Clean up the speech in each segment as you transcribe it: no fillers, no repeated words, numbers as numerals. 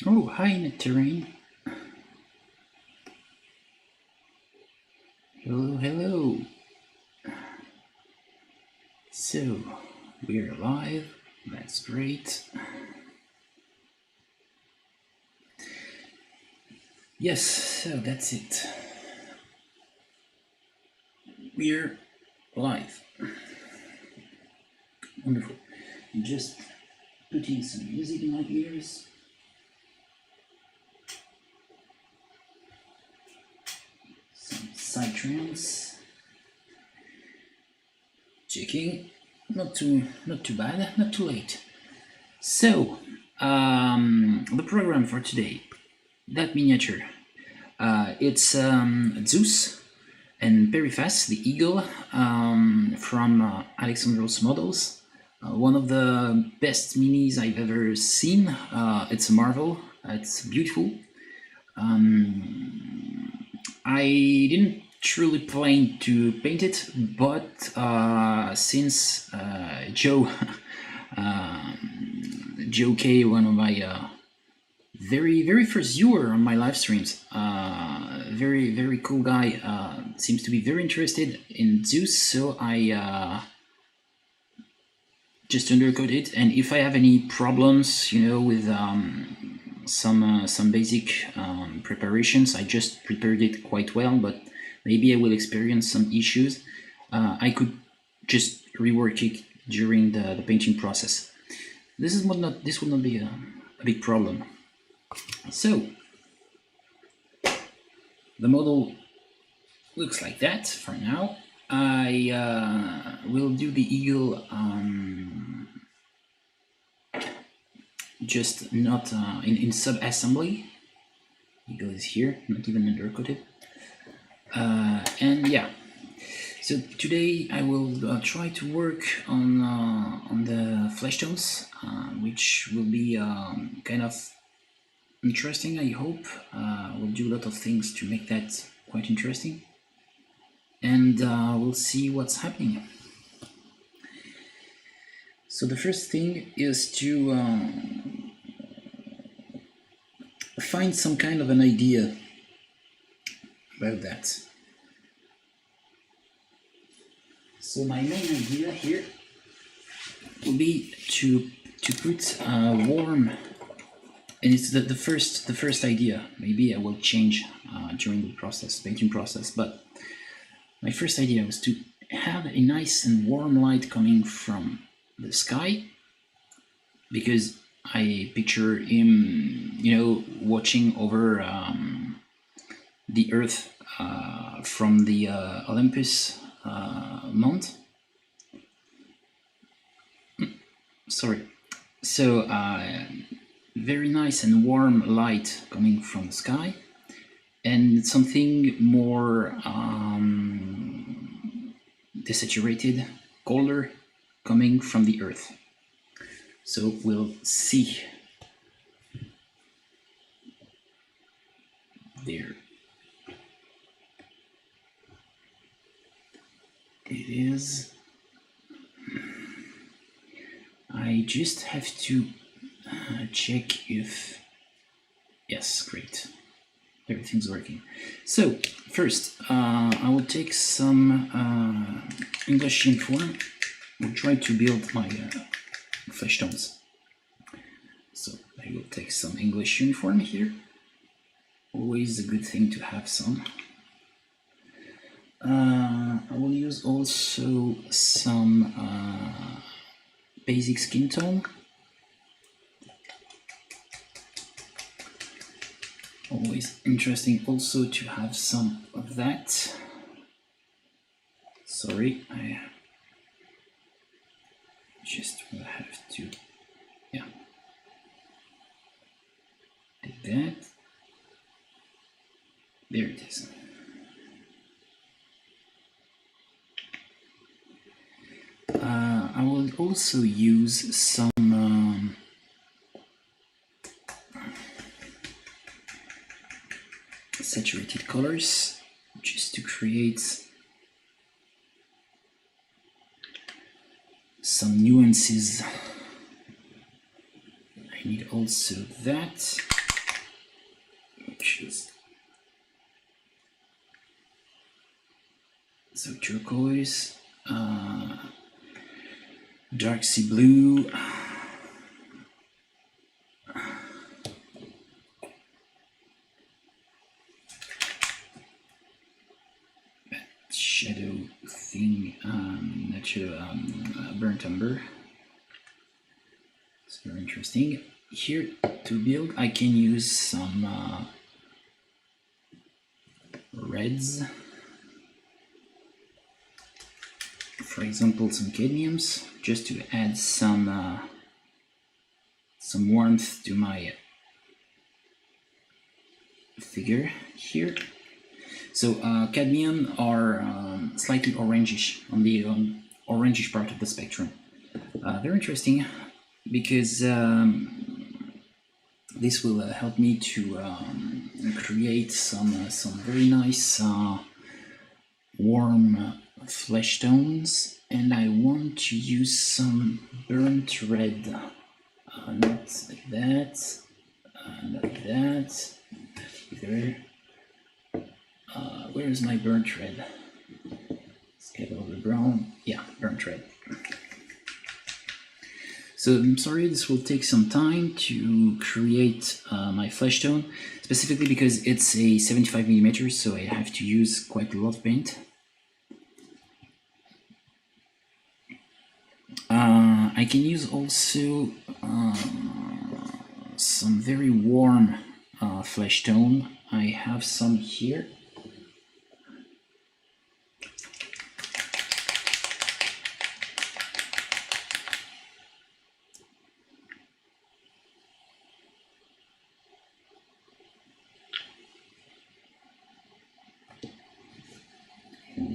Oh, hi, Nectarine. Hello, hello. So, we're live. That's great. Yes, so that's it. We're live. Wonderful. I'm just putting some music in my ears. Some psytrance. Checking. Not too bad, not too late. So, the program for today. That miniature. It's Zeus and Periphas, the eagle, from Alexandros models. One of the best minis I've ever seen. It's a marvel. It's beautiful. I didn't truly plan to paint it, but since Joe Joe K, one of my very first viewer on my live streams, very cool guy, seems to be very interested in Zeus, so I just undercoat it. And if I have any problems, with some basic preparations, I just prepared it quite well, but maybe I will experience some issues. I could just rework it during the painting process. This would not be a big problem. So the model looks like that for now. I will do the eagle just not in sub-assembly. Eagle is here, not even undercoated. And yeah, so today I will try to work on the flesh tones, which will be kind of interesting, I hope. We'll do a lot of things to make that quite interesting, and we'll see what's happening. So the first thing is to find some kind of an idea about that. So my main idea here will be to put warm, and it's the first idea. Maybe I will change during the painting process, but my first idea was to have a nice and warm light coming from the sky, because I picture him, watching over the Earth from the Olympus Mount. Sorry. So very nice and warm light coming from the sky, and something more desaturated, colder, coming from the Earth. So we'll see. There it is. I just have to check if... Yes, great. Everything's working. So first, I will take some English uniform. We'll try to build my flesh tones. So I will take some English uniform here. Always a good thing to have some. I will use also some basic skin tone. Always interesting also to have some of that. Sorry, I just will have to, yeah, take that. There it is. I will also use some saturated colors just to create some nuances. I need also that. just so turquoise, dark sea blue, shadow thing, burnt umber. It's very interesting. Here to build, I can use some reds. For example, some cadmiums, just to add some warmth to my figure here. So cadmium are slightly orangish on the orangish part of the spectrum. Very interesting because this will help me to create some very nice warm flesh tones, and I want to use some burnt red, not like that, not that, either. Where's my burnt red? Let's get over brown. Yeah, burnt red. So I'm sorry, this will take some time to create my flesh tone, specifically because it's a 75mm, so I have to use quite a lot of paint. I can use also some very warm flesh tone. I have some here.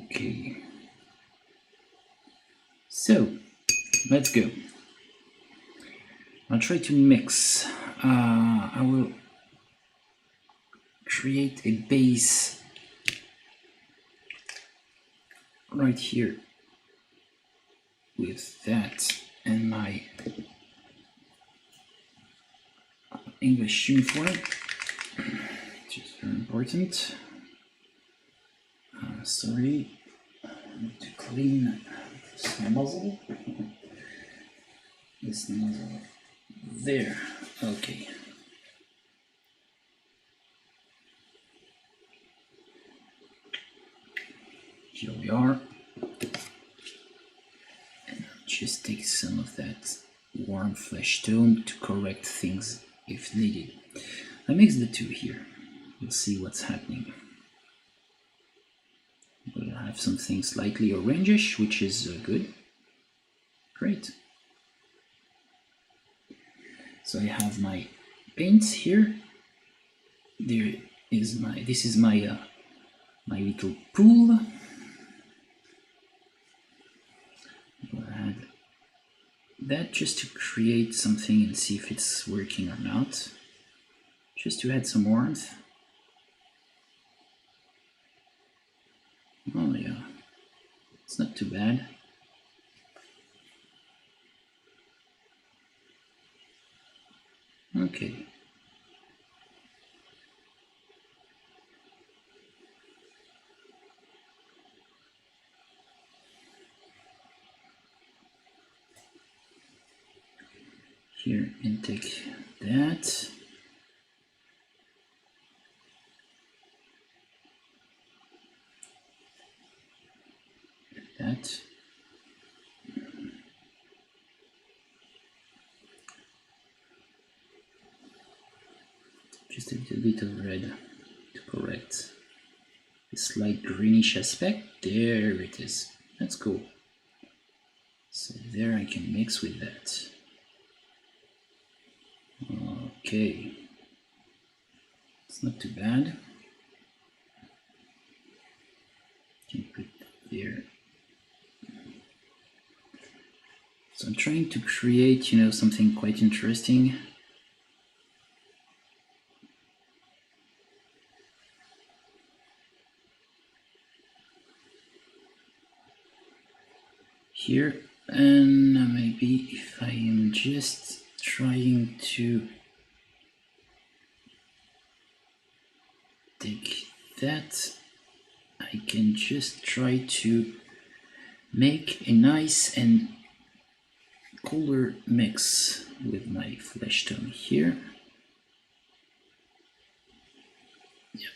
Okay, so let's go. I'll try to mix. I will create a base right here with that and my English uniform, which is very important. Sorry, I need to clean this muzzle. This muzzle there. Okay. Here we are. And I'll just take some of that warm flesh tone to correct things if needed. I mix the two here. We'll see what's happening. We'll have something slightly orangish, which is good. Great. So I have my paints here. There is my. This is my my little pool. We'll add that just to create something and see if it's working or not. Just to add some warmth. Oh yeah, it's not too bad. Okay. Here and take that. That. Just a little bit of red to correct the slight greenish aspect. There it is. That's cool. So there I can mix with that. Okay. It's not too bad. Can put there. So I'm trying to create, you know, something quite interesting. Here, and maybe if I am just trying to take that, I can just try to make a nice and color mix with my flesh tone here. Yeah.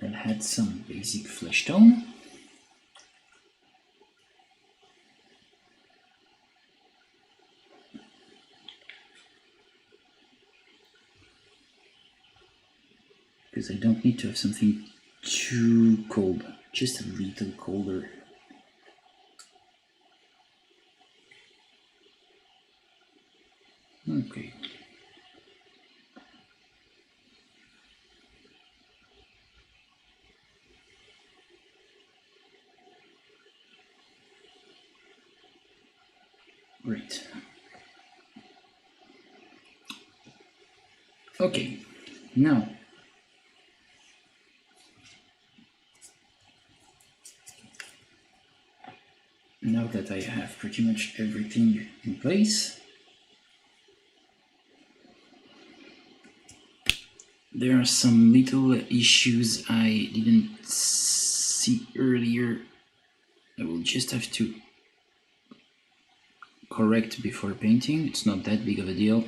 I'll add some basic flesh tone. Because I don't need to have something too cold, just a little colder. Okay. Great. Okay, now that I have pretty much everything in place, there are some little issues I didn't see earlier. I will just have to correct before painting. It's not that big of a deal.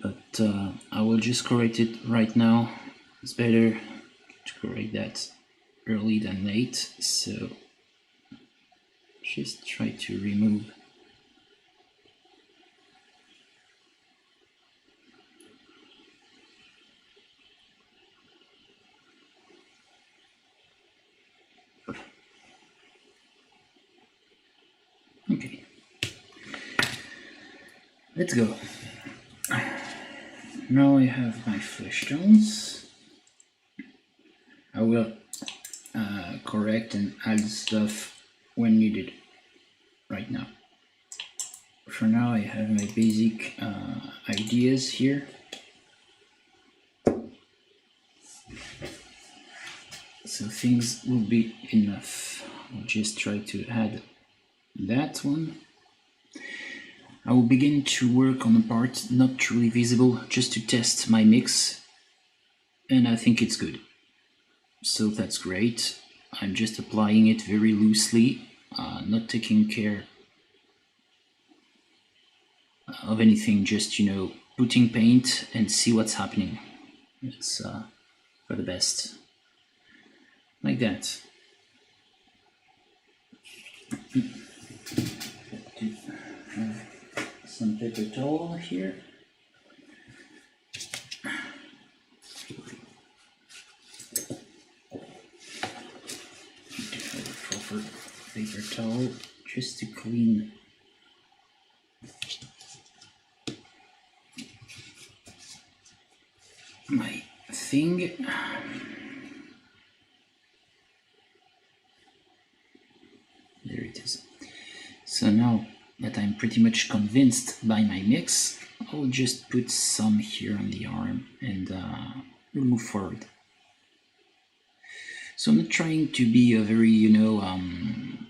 But I will just correct it right now. It's better to correct that early than late. So just try to remove okay. Let's go. Now I have my flesh tones. I will correct and add stuff when needed right now. For now I have my basic ideas here. So things will be enough. I'll just try to add that one. I will begin to work on a part not truly visible, just to test my mix, and I think it's good. So that's great. I'm just applying it very loosely, not taking care of anything, just, you know, putting paint and see what's happening. It's for the best. Like that. Some paper towel here. A proper paper towel just to clean my thing. There it is. So now that I'm pretty much convinced by my mix, I'll just put some here on the arm and we'll move forward. So I'm not trying to be a very, you know,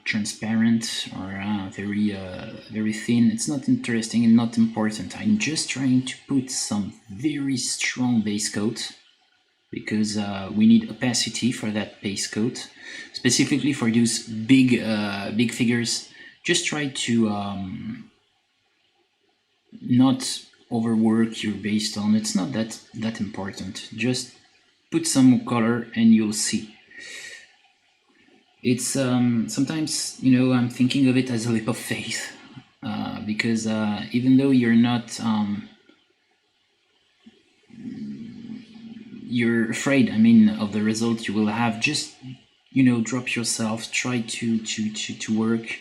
transparent or very thin. It's not interesting and not important. I'm just trying to put some very strong base coat because we need opacity for that base coat, specifically for those big figures. Just try to not overwork your base tone. It's not that important. Just put some color and you'll see. It's sometimes, you know, I'm thinking of it as a leap of faith because even though you're not you're afraid, I mean, of the result you will have, just, you know, drop yourself, try to work,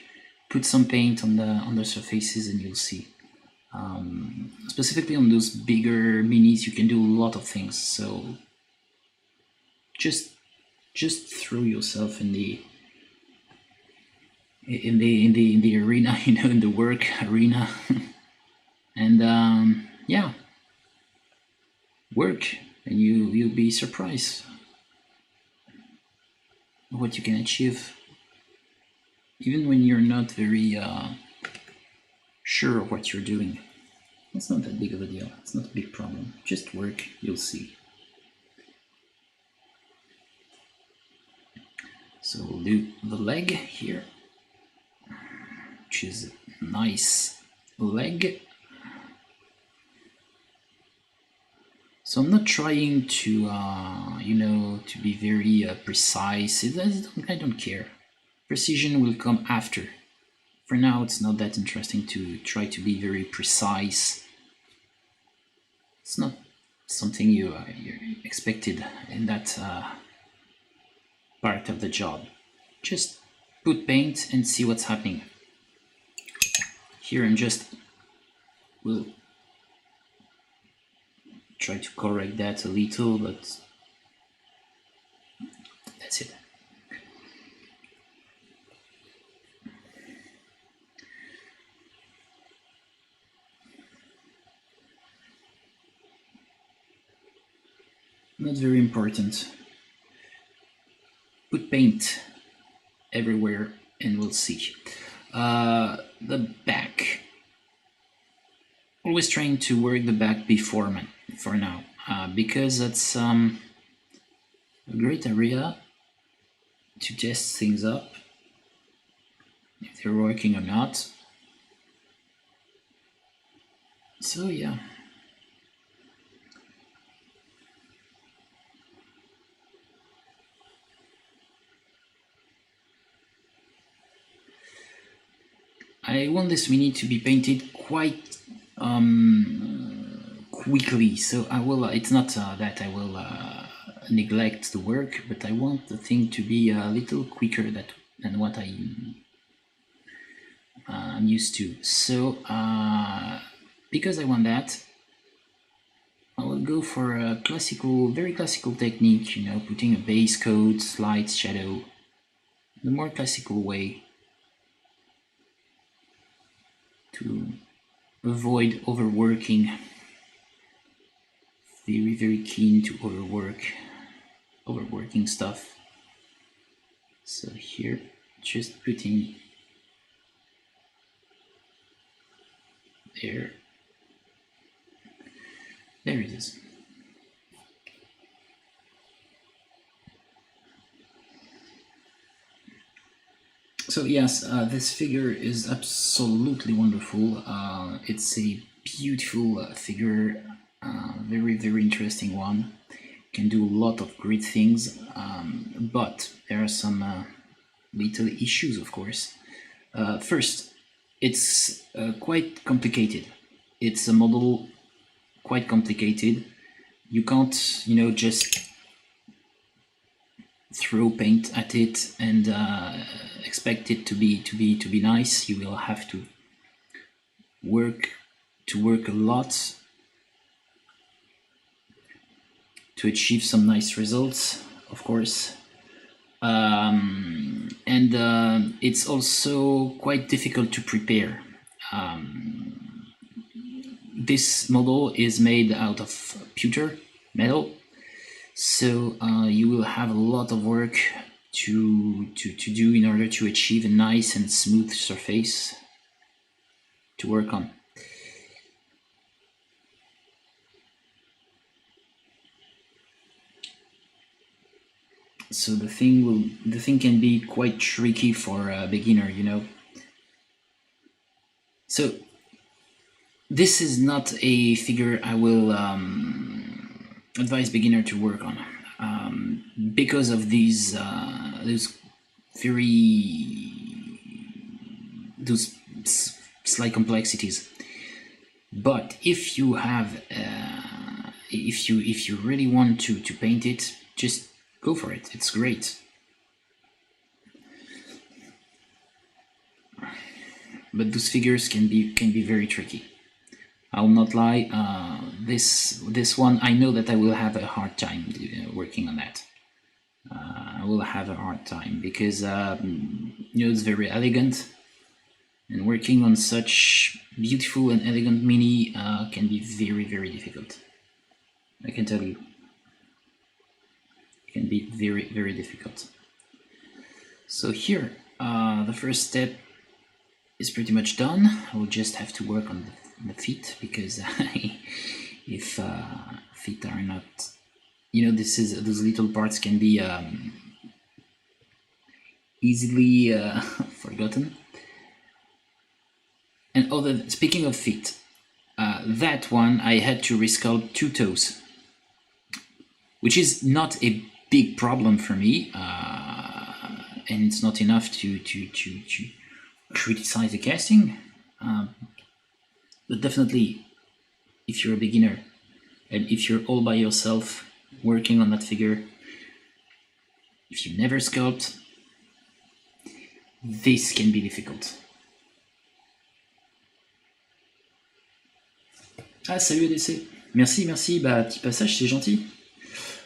put some paint on the surfaces and you'll see. Specifically on those bigger minis, you can do a lot of things. So just throw yourself in the arena, you know, in the work arena, and yeah, work, and you'll be surprised. what you can achieve, even when you're not very sure of what you're doing. It's not that big of a deal. It's not a big problem. Just work, you'll see. So we'll do the leg here, which is a nice leg. So I'm not trying to, you know, to be very precise. I don't care. Precision will come after. For now, it's not that interesting to try to be very precise. It's not something you expected in that part of the job. Just put paint and see what's happening. Here I'm just will try to correct that a little, but that's it. Not very important. Put paint everywhere and we'll see. The back. Always trying to work the back before for now, because that's a great area to test things up, if they're working or not. So yeah. I want this mini to be painted quite quickly, so I will. It's not that I will neglect the work, but I want the thing to be a little quicker than what I'm used to. So because I want that, I will go for a classical, very classical technique. You know, putting a base coat, light, shadow, the more classical way, to avoid overworking. Very keen to overworking stuff. So here, just putting there it is. So yes, this figure is absolutely wonderful. It's a beautiful figure, very interesting one. Can do a lot of great things, but there are some little issues, of course. First, it's quite complicated. It's a model quite complicated. You can't, you know, just throw paint at it and expect it to be nice. You will have to work a lot to achieve some nice results, of course. And it's also quite difficult to prepare. This model is made out of pewter metal, so you will have a lot of work to do in order to achieve a nice and smooth surface to work on. So the thing can be quite tricky for a beginner, you know. So this is not a figure I will advise beginner to work on, because of these those slight complexities. But if you have if you really want to paint it, just go for it. It's great. But those figures can be very tricky. I'll not lie. This one, I know that I will have a hard time working on that. I will have a hard time because you know, it's very elegant, and working on such beautiful and elegant mini can be very difficult. I can tell you, it can be very difficult. So here, the first step is pretty much done. I will just have to work on the feet, because if feet are not, those little parts can be easily forgotten. And speaking of feet, that one I had to resculpt 2 toes, which is not a big problem for me, and it's not enough to criticize the casting. But definitely, if you're a beginner and if you're all by yourself working on that figure, if you never sculpt, this can be difficult. Ah, salut ADC. Merci, bah petit passage, c'est gentil.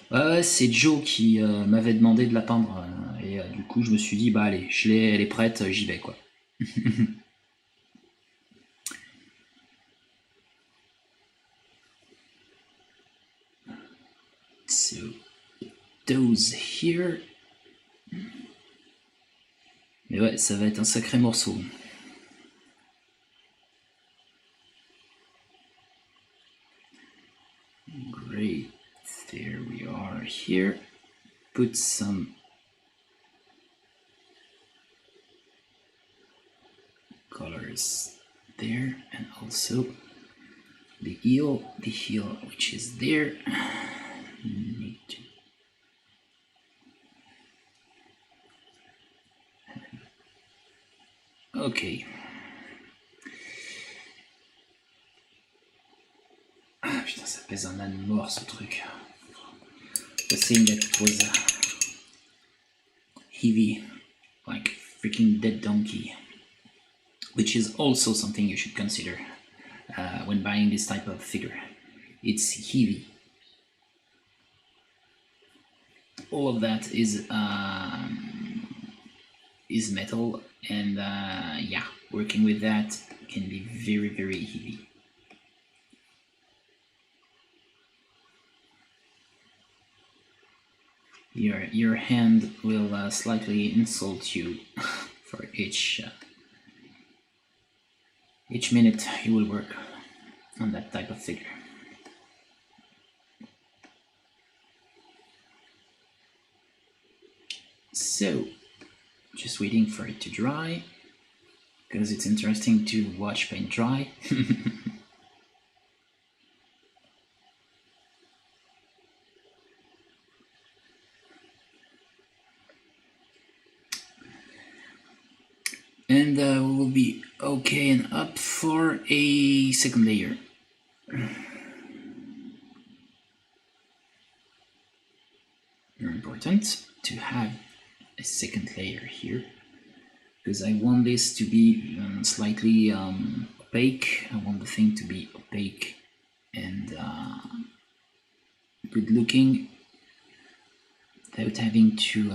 Ouais, c'est Joe qui m'avait demandé de la peindre, et du coup je me suis dit, bah allez, elle est prête, j'y vais quoi. So, those here. Mais ouais, ça va être un sacré morceau. Great, there we are here. Put some colors there, and also the heel which is there. Need to okay. Ah putain, ça pèse un âne mort ce truc. The thing that was heavy, like freaking dead donkey, which is also something you should consider when buying this type of figure. It's heavy. All of that is metal, and yeah, working with that can be very, very heavy. Your hand will slightly insult you for each minute you will work on that type of figure. So, just waiting for it to dry, because it's interesting to watch paint dry. And we will be okay and up for a second layer. Very important to have a second layer here, because I want this to be slightly opaque. I want the thing to be opaque and good looking, without having to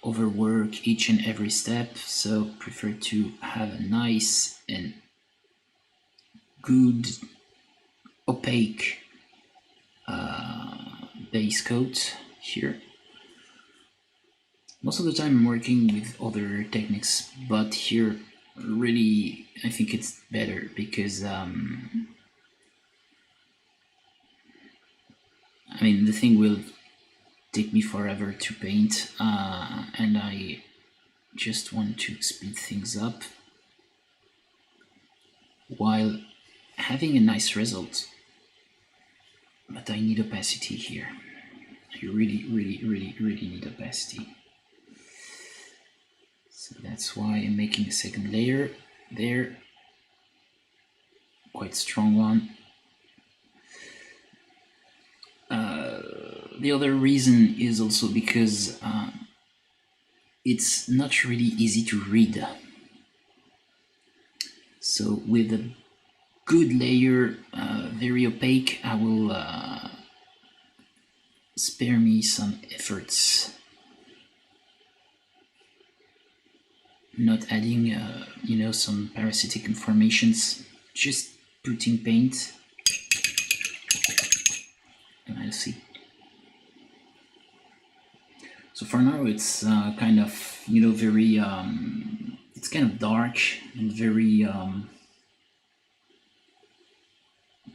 overwork each and every step. So prefer to have a nice and good opaque base coat here. Most of the time I'm working with other techniques, but here really I think it's better, because I mean, the thing will take me forever to paint, and I just want to speed things up while having a nice result. But I need opacity here. I really need opacity. So that's why I'm making a second layer there, quite strong one. The other reason is also because it's not really easy to read. So with a good layer, very opaque, I will spare me some efforts. Not adding, some parasitic informations, just putting paint, and I'll see. So for now, it's kind of, you know, very, it's kind of dark and very,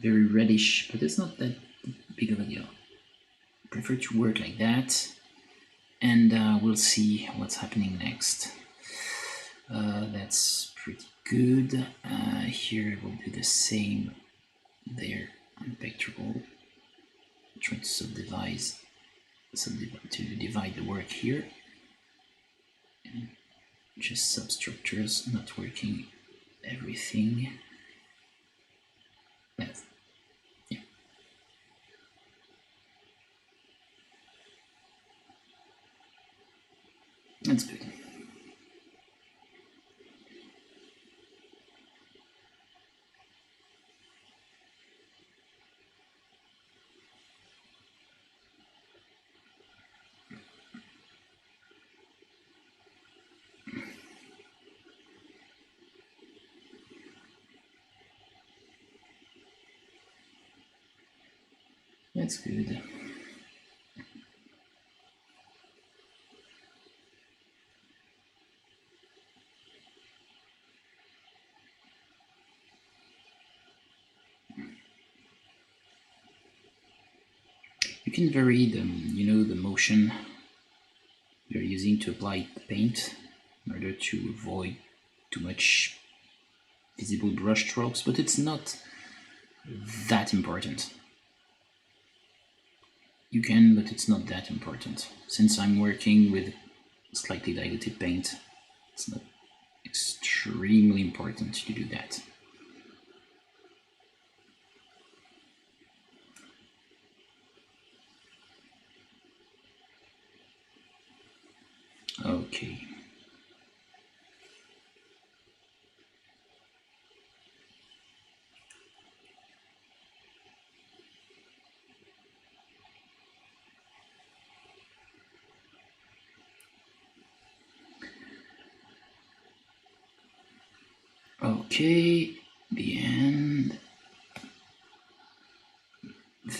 very reddish, but it's not that big of a deal. I prefer to work like that, and we'll see what's happening next. That's pretty good. Here we'll do the same there on pectoral. Try to divide the work here. And just substructures, not working everything. Yeah. That's good. That's good. You can vary the, you know, the motion you're using to apply the paint in order to avoid too much visible brush strokes, but it's not that important. You can, but it's not that important. Since I'm working with slightly diluted paint, it's not extremely important to do that. Okay. Okay, the end.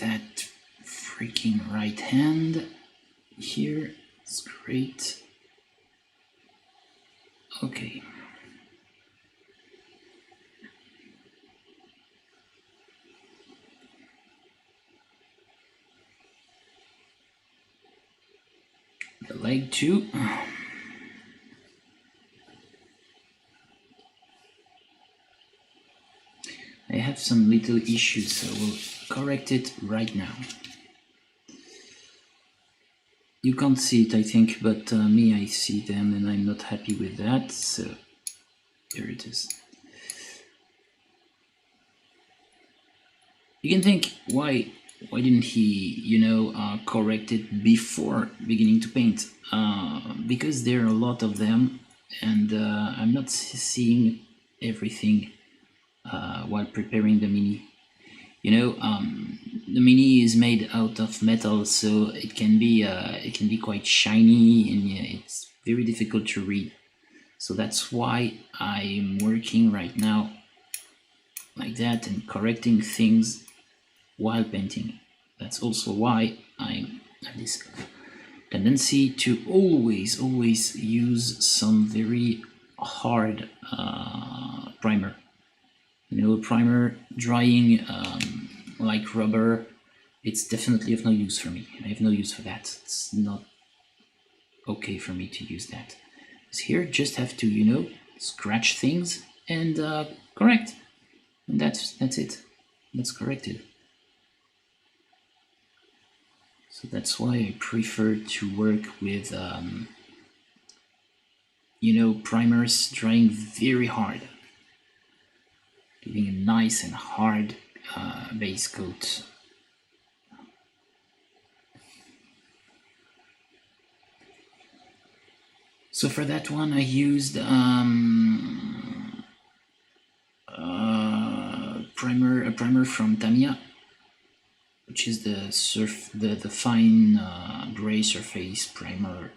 That freaking right hand here is great. Okay. The leg too. I have some little issues, so we'll correct it right now. You can't see it, I think, but me, I see them, and I'm not happy with that, so here it is. You can think, why didn't he, you know, correct it before beginning to paint? Because there are a lot of them, and I'm not seeing everything while preparing the mini. You know, the mini is made out of metal, so it can be quite shiny, and yeah, it's very difficult to read. So that's why I'm working right now like that and correcting things while painting. That's also why I have this tendency to always use some very hard primer. You know, primer drying like rubber, it's definitely of no use for me. I have no use for that. It's not okay for me to use that. Because here, just have to, you know, scratch things and correct. And that's it. That's corrected. So that's why I prefer to work with, you know, primers drying very hard, giving a nice and hard base coat. So for that one, I used a primer from Tamiya, which is the fine gray surface primer.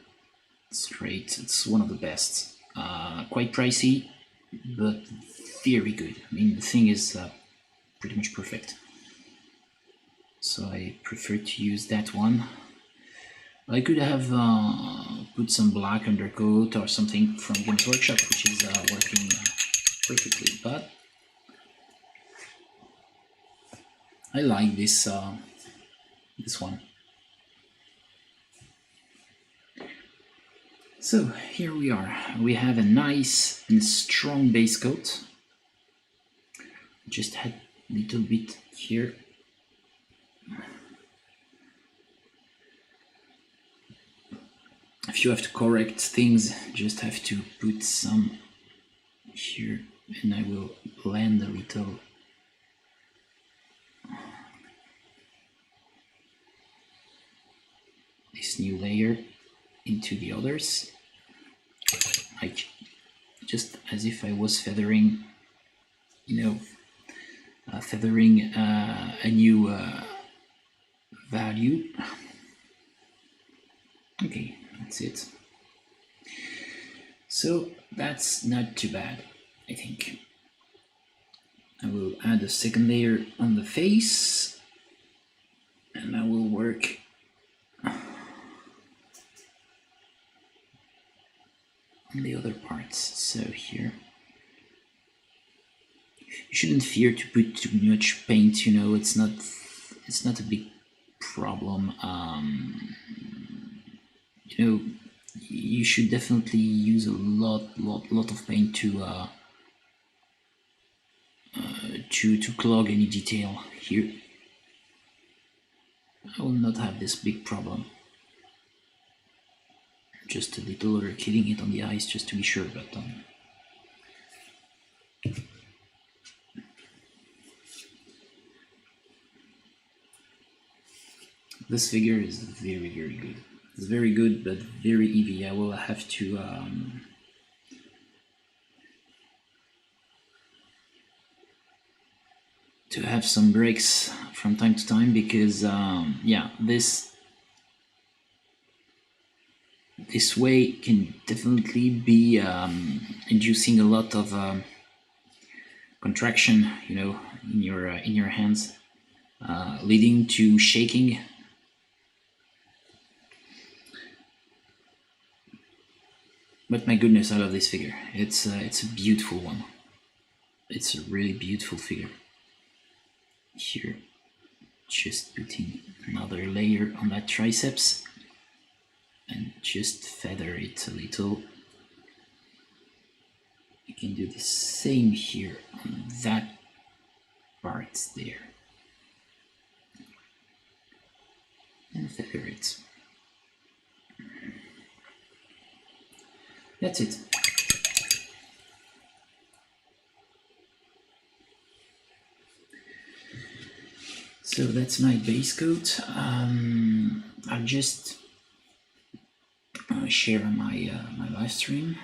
It's great. It's one of the best. Quite pricey, but very good. I mean, the thing is pretty much perfect. So I prefer to use that one. I could have put some black undercoat or something from Games Workshop, which is working perfectly, but I like this one. So here we are. We have a nice and strong base coat. Just had a little bit here. If you have to correct things, just have to put some here, and I will blend a little. This new layer into the others, like just as if I was feathering, feathering a new value. Okay, that's it. So that's not too bad, I think. I will add a second layer on the face, and I will work on the other parts. So here, you shouldn't fear to put too much paint. It's not a big problem. You should definitely use a lot of paint to clog any detail here. I will not have this big problem. Just a little killing it on the eyes just to be sure, but this figure is very good. It's very good, but very heavy. I will have to have some breaks from time to time, because yeah, this way can definitely be inducing a lot of contraction, in your hands, leading to shaking. But my goodness, I love this figure. It's a beautiful one. It's a really beautiful figure. Here, just putting another layer on that triceps and just feather it a little. You can do the same here on that part there, and feather it. That's it. So that's my base coat. I'll just share my live stream.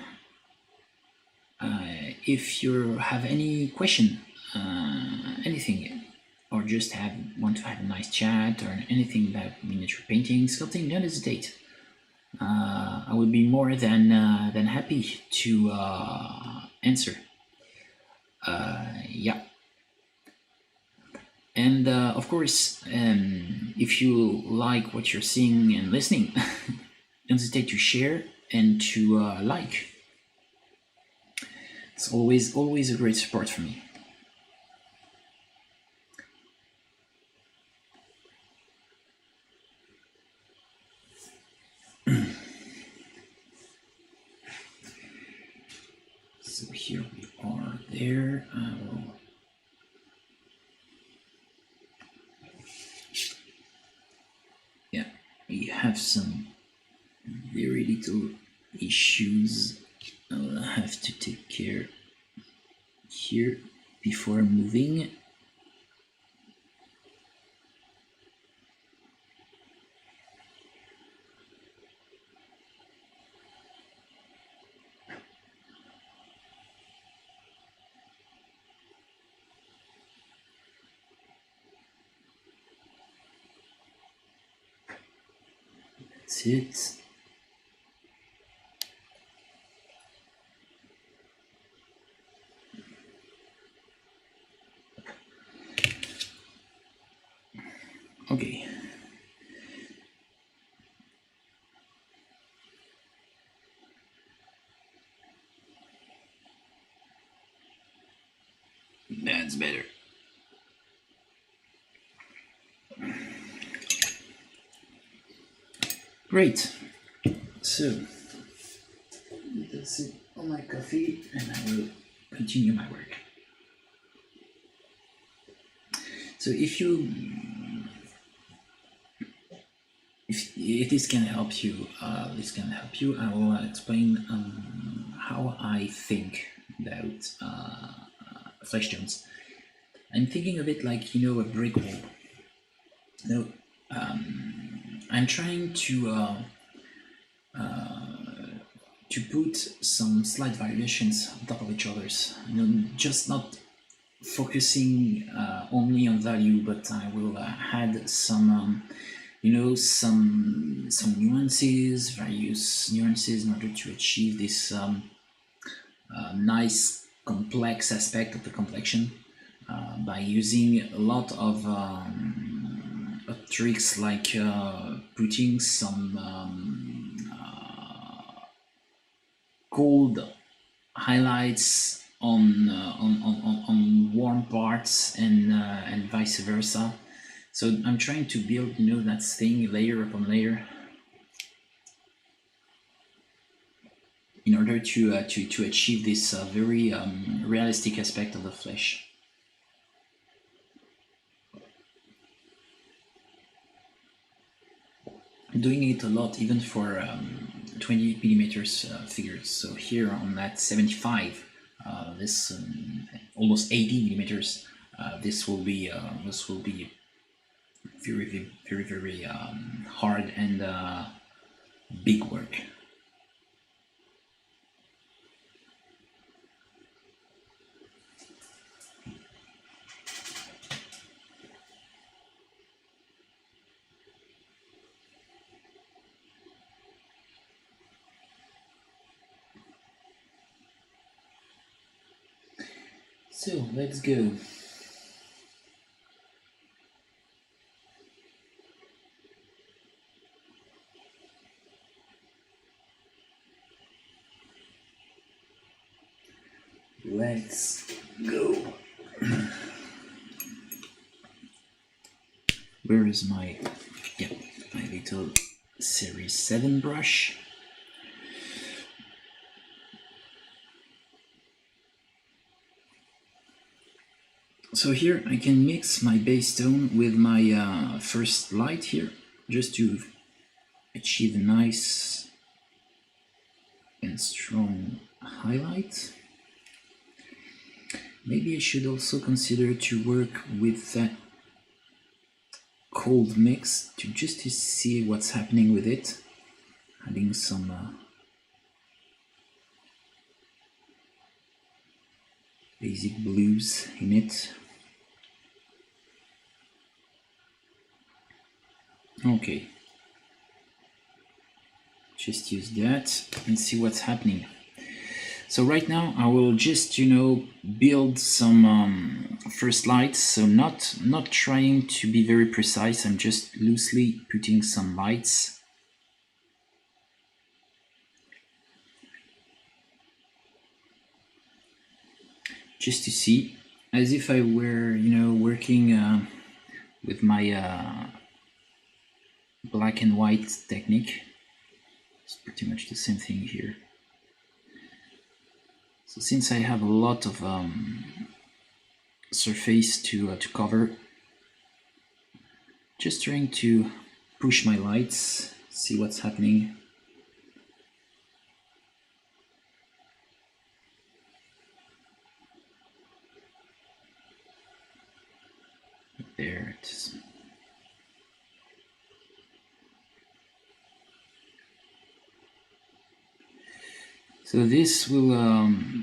If you have any question, anything, or just want to have a nice chat or anything about miniature painting, sculpting, don't hesitate. I would be more than happy to answer. Yeah. And of course, if you like what you're seeing and listening, don't hesitate to share and to like. It's always a great support for me. So here we are there. Yeah, we have some very little issues I'll have to take care here before moving. That's it. Okay. That's better. Great. So that's it on my coffee, and I will continue my work. So if this can help you, I will explain how I think about flesh tones. I'm thinking of it like, you know, a brick wall. No, I'm trying to put some slight variations on top of each other's. You know, just not focusing only on value, but I will add some, you know, some nuances, various nuances, in order to achieve this nice complex aspect of the complexion by using a lot of tricks like putting some cold highlights on warm parts and vice versa. So I'm trying to build, you know, that thing layer upon layer in order to achieve this very realistic aspect of the flesh. I'm doing it a lot even for 28 millimeters figures. So here on that 75, this almost 80 millimeters. This will be very hard and big work. So let's go. Let's go. Where is my little Series 7 brush? So here I can mix my base tone with my first light here, just to achieve a nice and strong highlight. Maybe I should also consider to work with that cold mix to see what's happening with it, adding some basic blues in it. Okay, just use that and see what's happening. So right now I will just, you know, build some first lights. So not trying to be very precise. I'm just loosely putting some lights. Just to see, as if I were, you know, working with my black and white technique. It's pretty much the same thing here. So since I have a lot of surface to cover, just trying to push my lights, see what's happening. There it is. So this will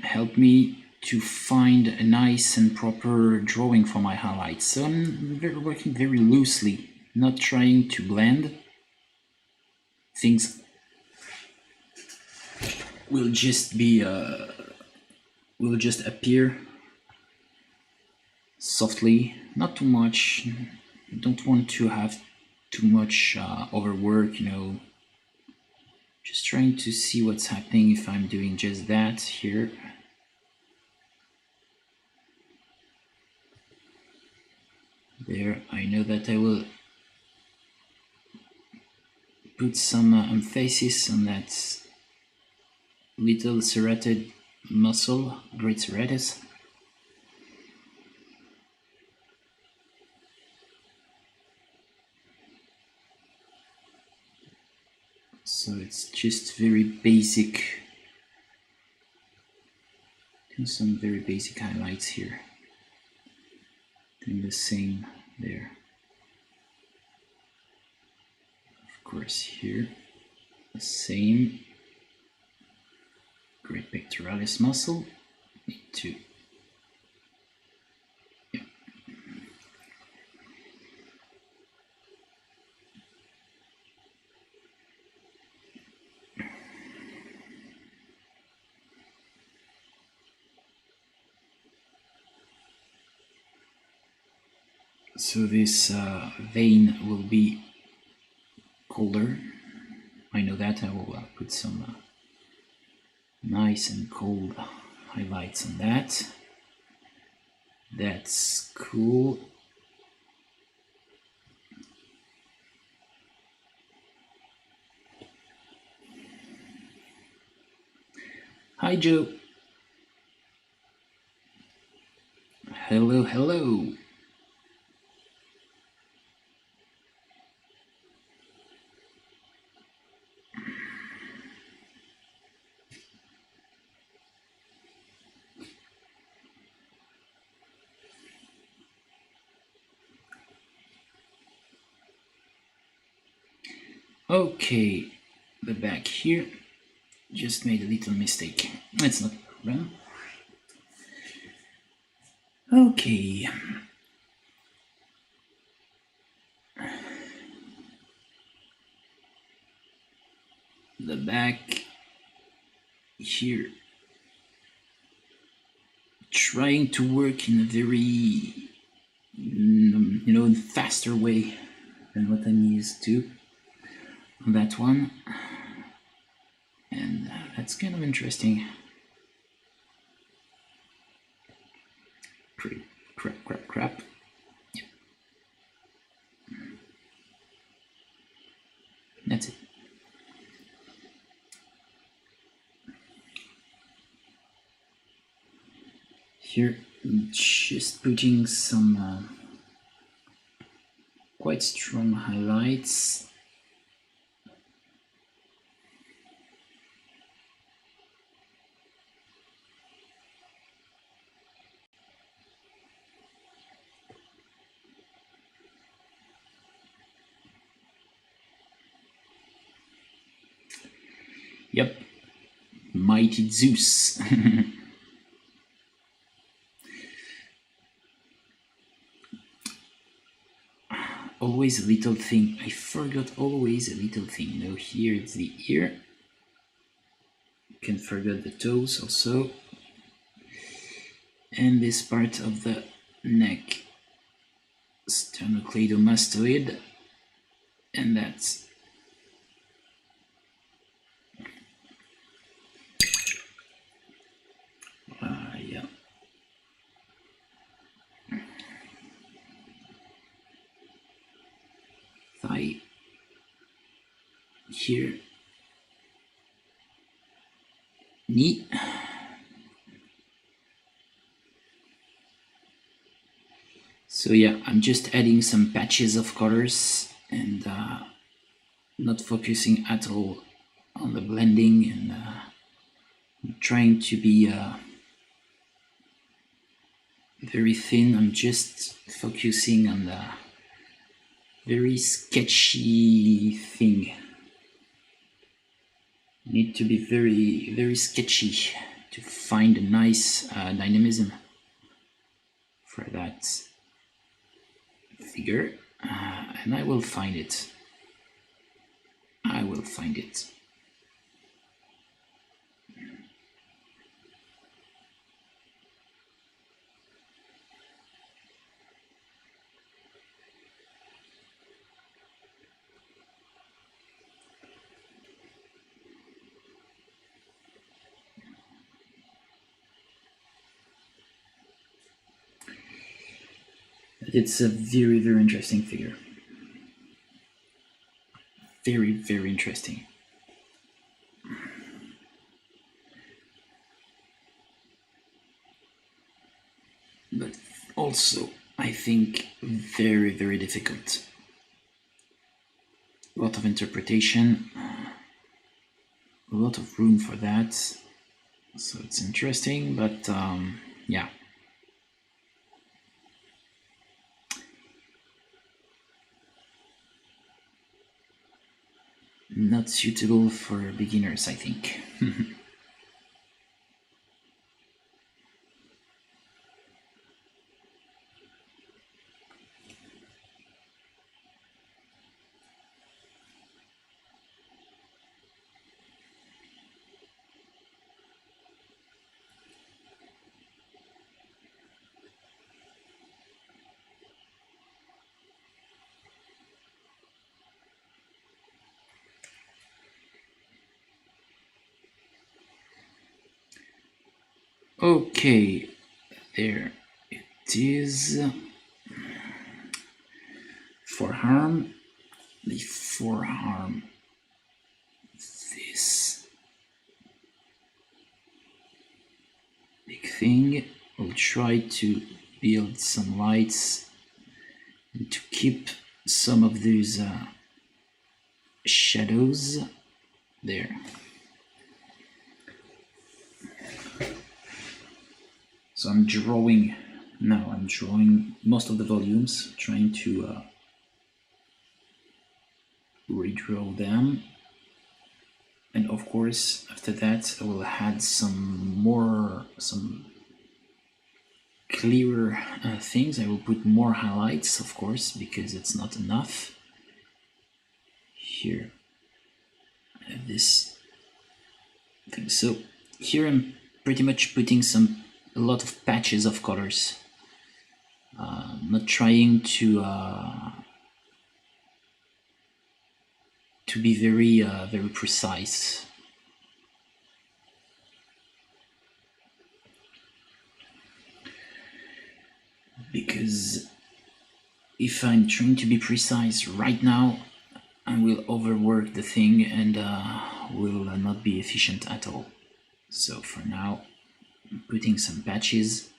help me to find a nice and proper drawing for my highlights. So I'm working very loosely, not trying to blend. Things will just be will just appear softly, not too much. Don't want to have too much overwork, you know. Just trying to see what's happening if I'm doing just that here. there. I know that I will put some emphasis on that little serrated muscle, great serratus. So it's just very basic. Do some very basic highlights here. Doing the same there. Of course here, the same. Great pectoralis muscle. Need to. Yeah. So this vein will be colder. I know that. I will put some nice and cold highlights on that. That's cool. Hi, Joe. Hello, hello. Okay, the back here. Just made a little mistake. That's not a problem. Okay. The back here. Trying to work in a very, faster way than what I'm used to on that one. And that's kind of interesting. Crap. Yep. That's it. Here, just putting some quite strong highlights. Yep, mighty Zeus. Always a little thing. I forgot always a little thing. Now here it's the ear. Can't forget the toes also. And this part of the neck. Sternocleidomastoid. And that's yeah. Thigh here, knee, so yeah, I'm just adding some patches of colors and not focusing at all on the blending and trying to be very thin. I'm just focusing on the very sketchy thing. Need to be very, very sketchy to find a nice dynamism for that figure, and I will find it. I will find it. But it's a very, very interesting figure. Very, very interesting. But also, I think, very, very difficult. A lot of interpretation, a lot of room for that. So it's interesting, but yeah. Not suitable for beginners, I think. Okay, there it is. Forearm, the forearm, this big thing. We'll try to build some lights and to keep some of these shadows there. So I'm drawing now. I'm drawing most of the volumes, trying to redraw them, and of course after that I will add some clearer things. I will put more highlights, of course, because it's not enough. Here I have this thing. So here I'm pretty much putting a lot of patches of colors, not trying to be very precise. Because if I'm trying to be precise right now, I will overwork the thing and will not be efficient at all. So for now, I'm putting some patches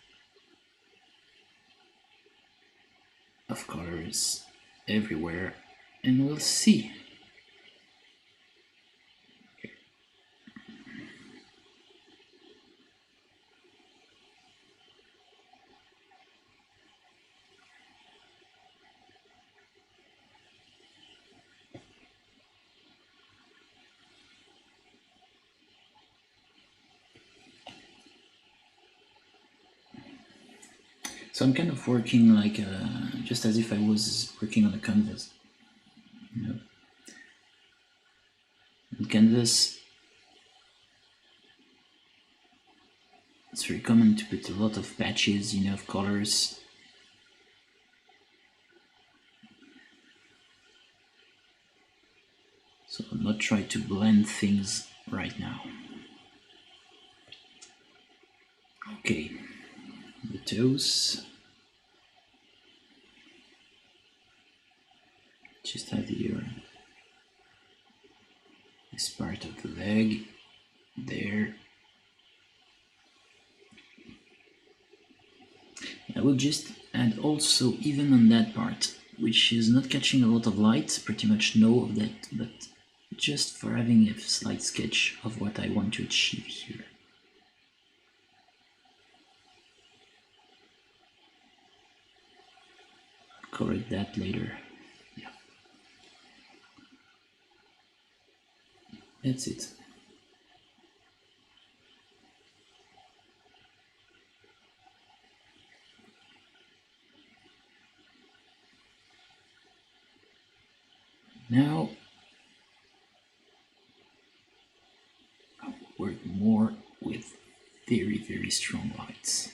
of colors everywhere, and we'll see. So I'm kind of working like just as if I was working on a canvas. You know? On canvas, it's very common to put a lot of patches, of colors. So I'll not try to blend things right now. Okay, the toes. Just have here this part of the leg there. I will just add also, even on that part, which is not catching a lot of light, pretty much no of that, but just for having a slight sketch of what I want to achieve here. I'll correct that later. Yeah. That's it. Now I'll work more with very strong lights.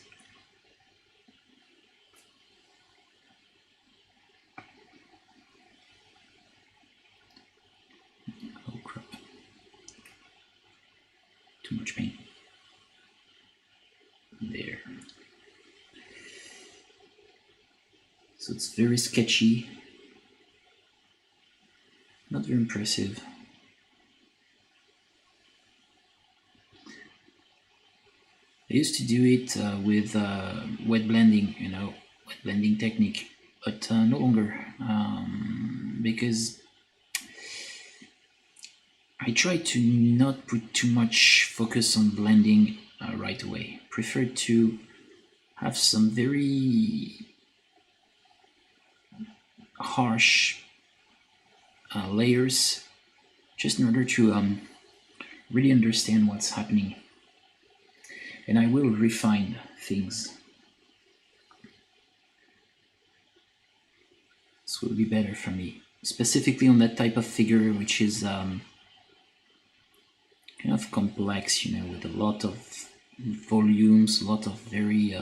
Oh crap. Too much paint. There. So it's very sketchy, not very impressive. I used to do it with wet blending, wet blending technique, but no longer, because I try to not put too much focus on blending right away. Prefer to have some very harsh layers, just in order to really understand what's happening. And I will refine things. This will be better for me, specifically on that type of figure, which is kind of complex, with a lot of volumes, a lot of very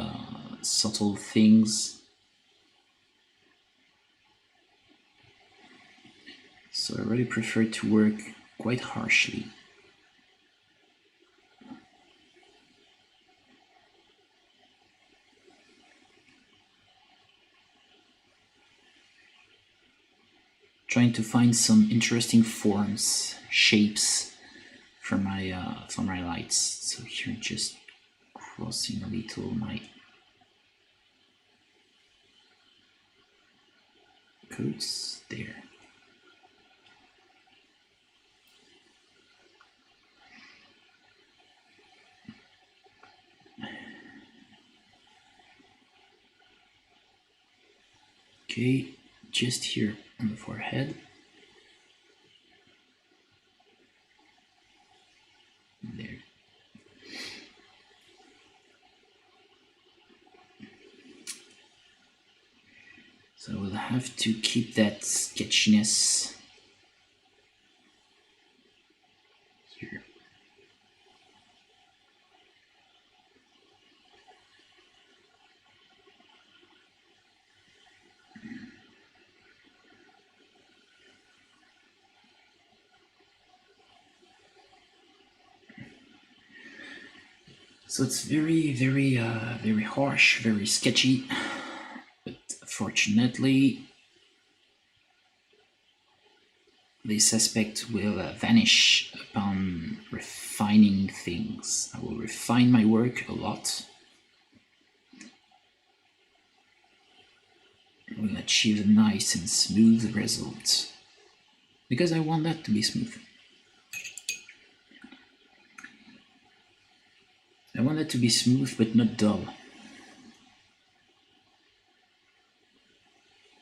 subtle things. So I really prefer to work quite harshly. Trying to find some interesting forms, shapes for my lights. So here, just crossing a little my coats there. Okay, just here on the forehead. There. So we'll have to keep that sketchiness here. So it's very, very, very harsh, very sketchy, but fortunately, this aspect will vanish upon refining things. I will refine my work a lot. I will achieve a nice and smooth result, because I want that to be smooth. I want it to be smooth but not dull.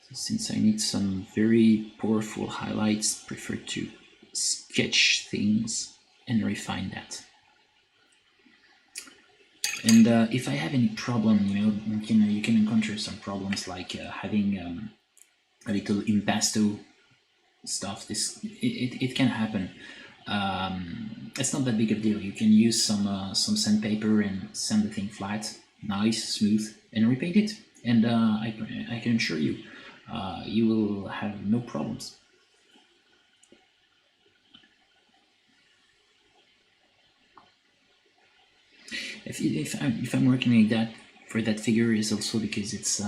So since I need some very powerful highlights, I prefer to sketch things and refine that. And if I have any problem, you can encounter some problems like having a little impasto stuff. It can happen. It's not that big of a deal. You can use some sandpaper and sand the thing flat, nice, smooth, and repaint it. And I can assure you, you will have no problems. If I'm working like that for that figure, is also because it's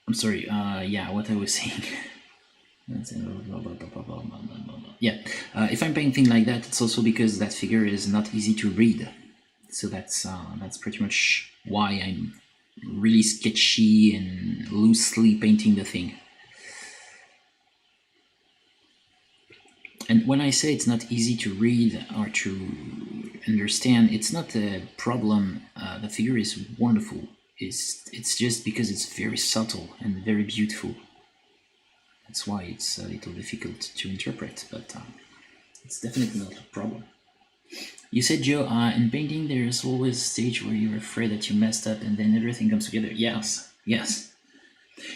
I'm sorry, yeah, what I was saying. Yeah, if I'm painting like that, it's also because that figure is not easy to read. So that's pretty much why I'm really sketchy and loosely painting the thing. And when I say it's not easy to read or to understand, it's not a problem. The figure is wonderful. It's just because it's very subtle and very beautiful. That's why it's a little difficult to interpret, but it's definitely not a problem. You said, Joe, in painting there's always a stage where you're afraid that you messed up and then everything comes together. Yes.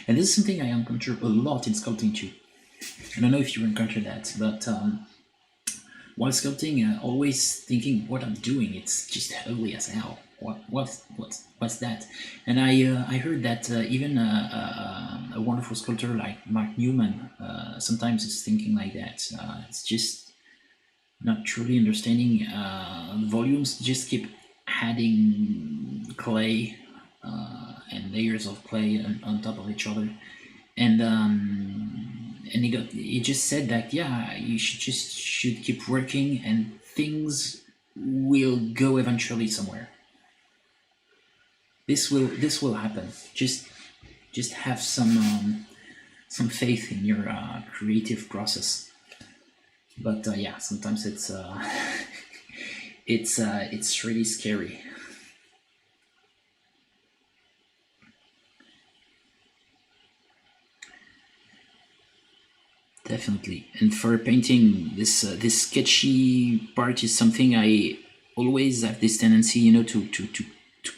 And this is something I encounter a lot in sculpting too. I don't know if you encounter that, but while sculpting, always thinking what I'm doing, it's just ugly as hell. What's that? And I heard that even a wonderful sculptor like Mark Newman sometimes is thinking like that. It's just not truly understanding volumes. Just keep adding clay and layers of clay on top of each other, and he just said that, yeah, you should keep working and things will go eventually somewhere. This will happen. Just have some faith in your creative process. But yeah, sometimes it's really scary. Definitely. And for painting, this sketchy part is something I always have this tendency, to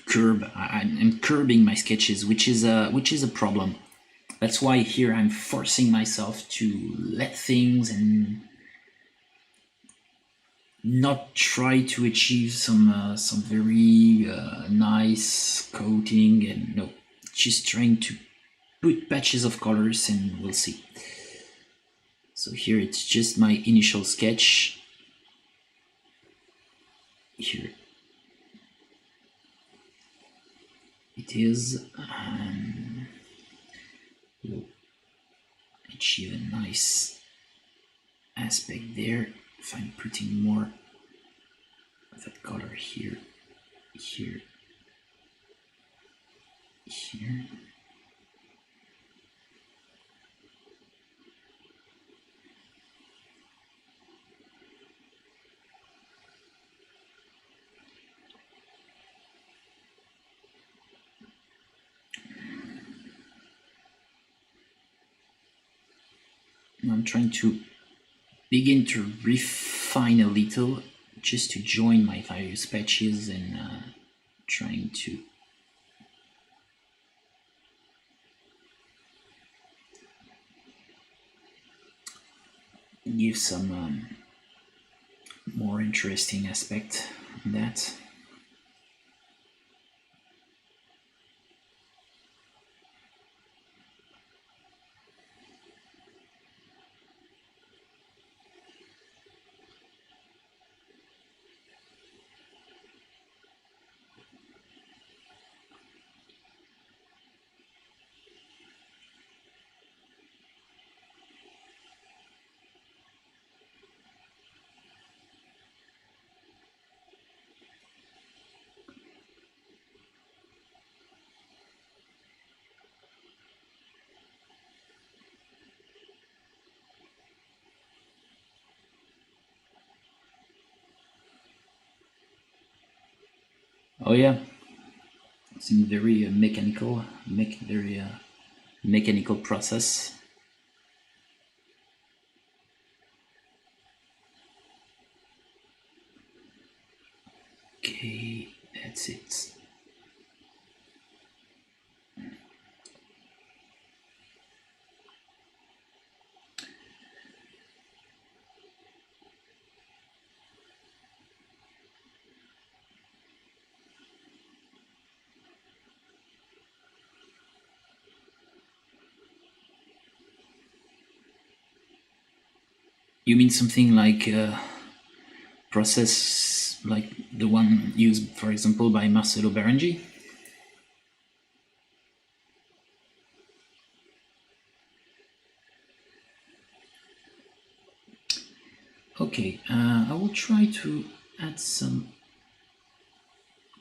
curb. I'm curbing my sketches, which is a problem. That's why here I'm forcing myself to let things and not try to achieve some very nice coating, and no, just trying to put patches of colors, and we'll see. So here it's just my initial sketch. Here it is. We'll achieve a nice aspect there if I'm putting more of that color here, here, here. I'm trying to begin to refine a little, just to join my various patches, and trying to give some more interesting aspect on that. Oh yeah, it's a very very mechanical process. Okay, that's it. You mean something like process like the one used, for example, by Marcelo Berengi? Okay, I will try to add some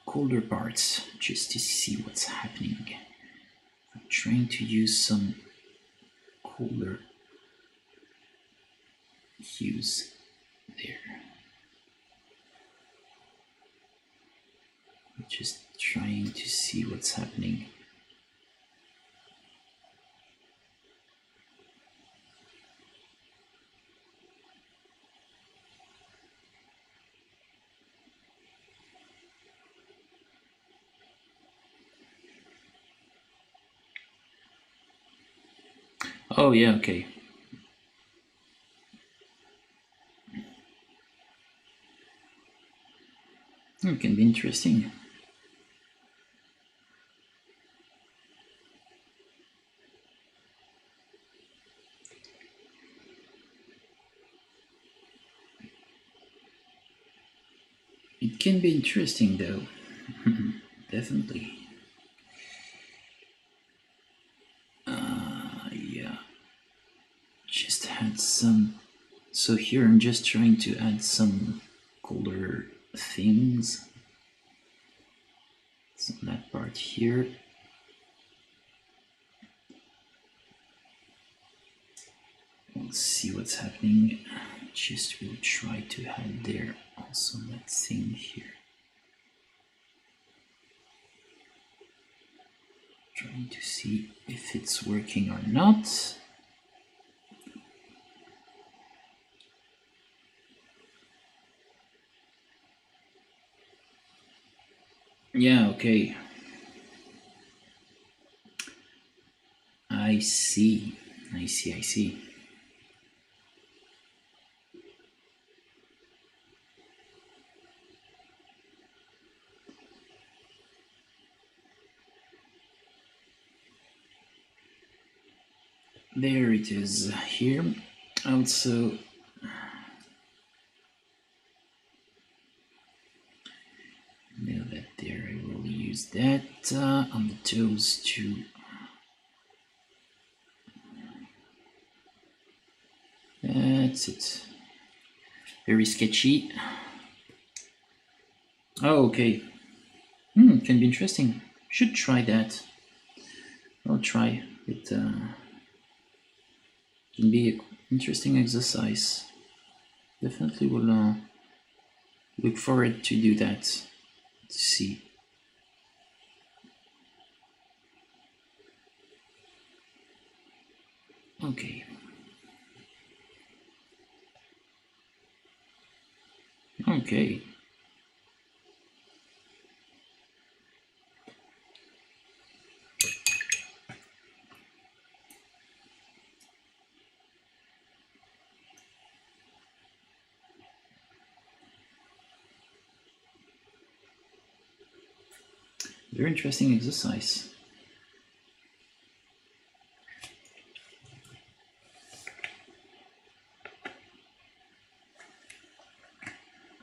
colder parts just to see what's happening. I'm trying to use some colder hues there. I'm just trying to see what's happening. Oh yeah, okay. It can be interesting. It can be interesting though. Definitely. Yeah. Just add some. So here I'm just trying to add some color things. So that part here. We'll see what's happening. Just will try to add there also that thing here. Trying to see if it's working or not. Yeah, okay. I see. I see. There it is here. Also, now that there, I will use that on the toes too. That's it. Very sketchy. Oh, okay. Can be interesting. Should try that. I'll try. It can be an interesting exercise. Definitely will look forward to do that. To see. Okay. Okay. Very interesting exercise.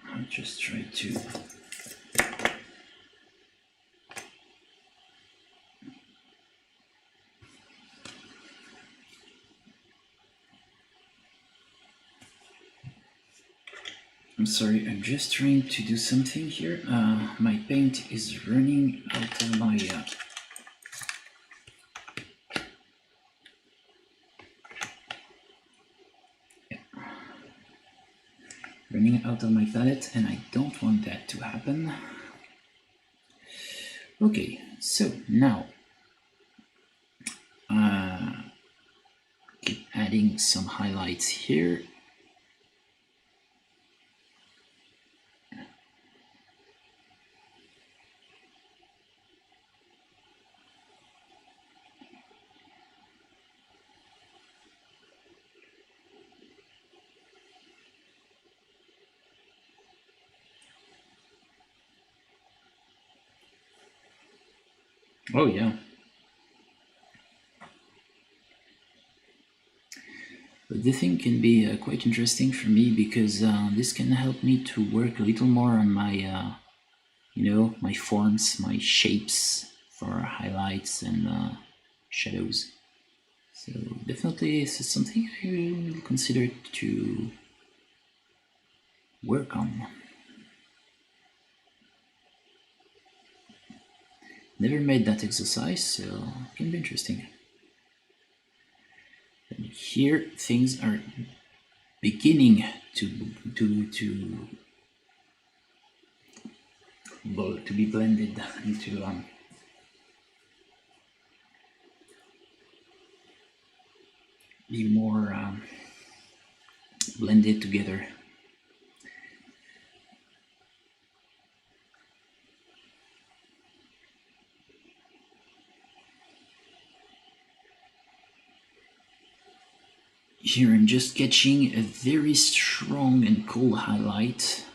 I'll just try to I'm sorry, I'm just trying to do something here. My paint is running out of my running out of my palette, and I don't want that to happen. Okay, so now keep adding some highlights here. Oh yeah. But the thing can be quite interesting for me because this can help me to work a little more on my, my forms, my shapes for highlights and shadows. So definitely this is something I will consider to work on. Never made that exercise, so it can be interesting. And here things are beginning to be blended into be more blended together. Here I'm just catching a very strong and cool highlight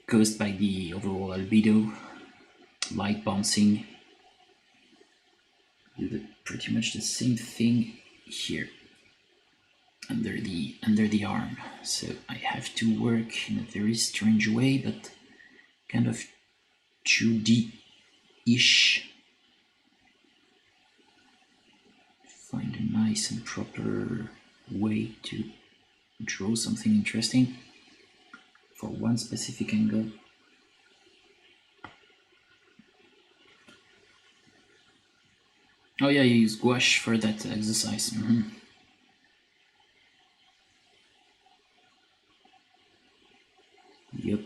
caused by the overall albedo, light bouncing. Do pretty much the same thing here. under the arm. So I have to work in a very strange way, but kind of 2D-ish. Find a nice and proper way to draw something interesting for one specific angle. Oh yeah, you use gouache for that exercise. Yep.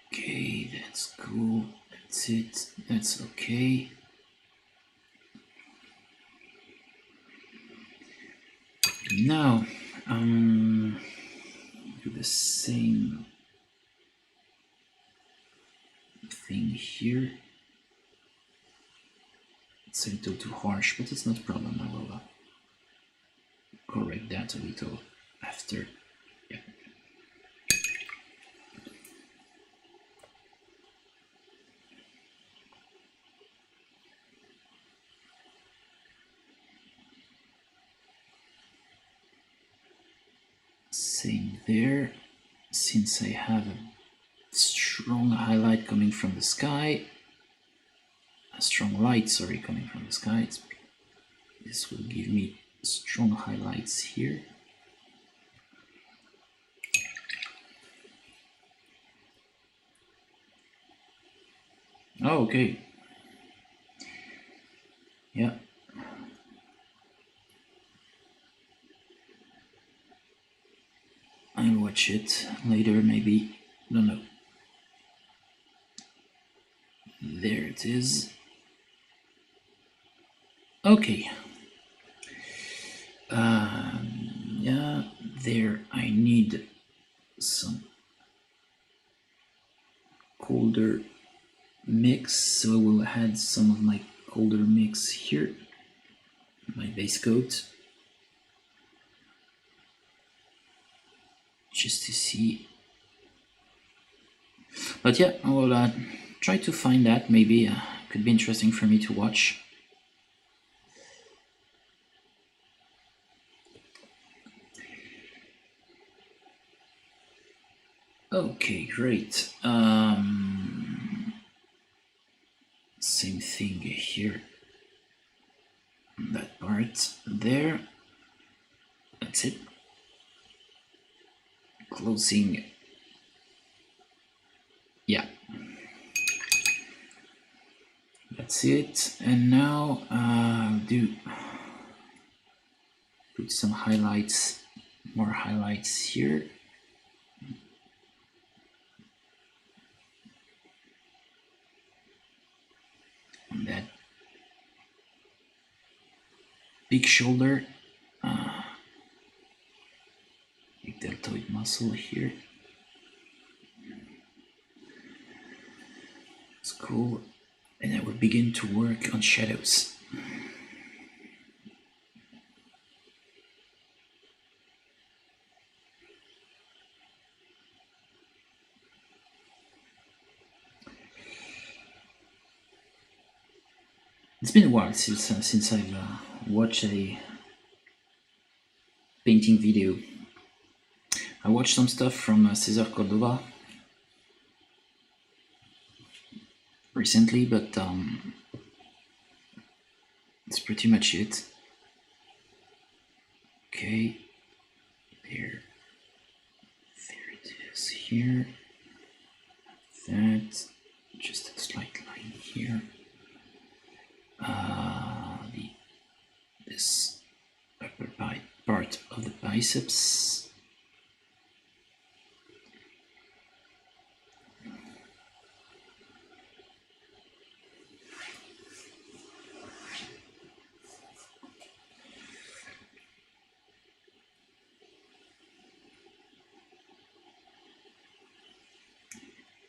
Okay, that's cool. That's it. That's okay. Now, do the same thing here. It's a little too harsh, but it's not a problem. I will correct that a little after. Yeah. Same there. Since I have a strong highlight coming from the sky, a strong light, sorry, coming from the sky, this will give me strong highlights here. Oh, okay. Yeah. I'll watch it later, maybe. Don't know. There it is. Okay. Yeah, there I need some colder mix, so I will add some of my colder mix here, my base coat, just to see. But yeah, I will try to find that. Maybe could be interesting for me to watch. Okay, great. Same thing here. That part there. That's it. Closing. Yeah. That's it. And now I'll put some highlights, more highlights here. On that big shoulder, big deltoid muscle here. It's cool. And I will begin to work on shadows. It's been a while since I've watched a painting video. I watched some stuff from Cesar Cordova recently, but that's pretty much it. Okay, there it is here. That, just a slight line here. This upper part of the biceps.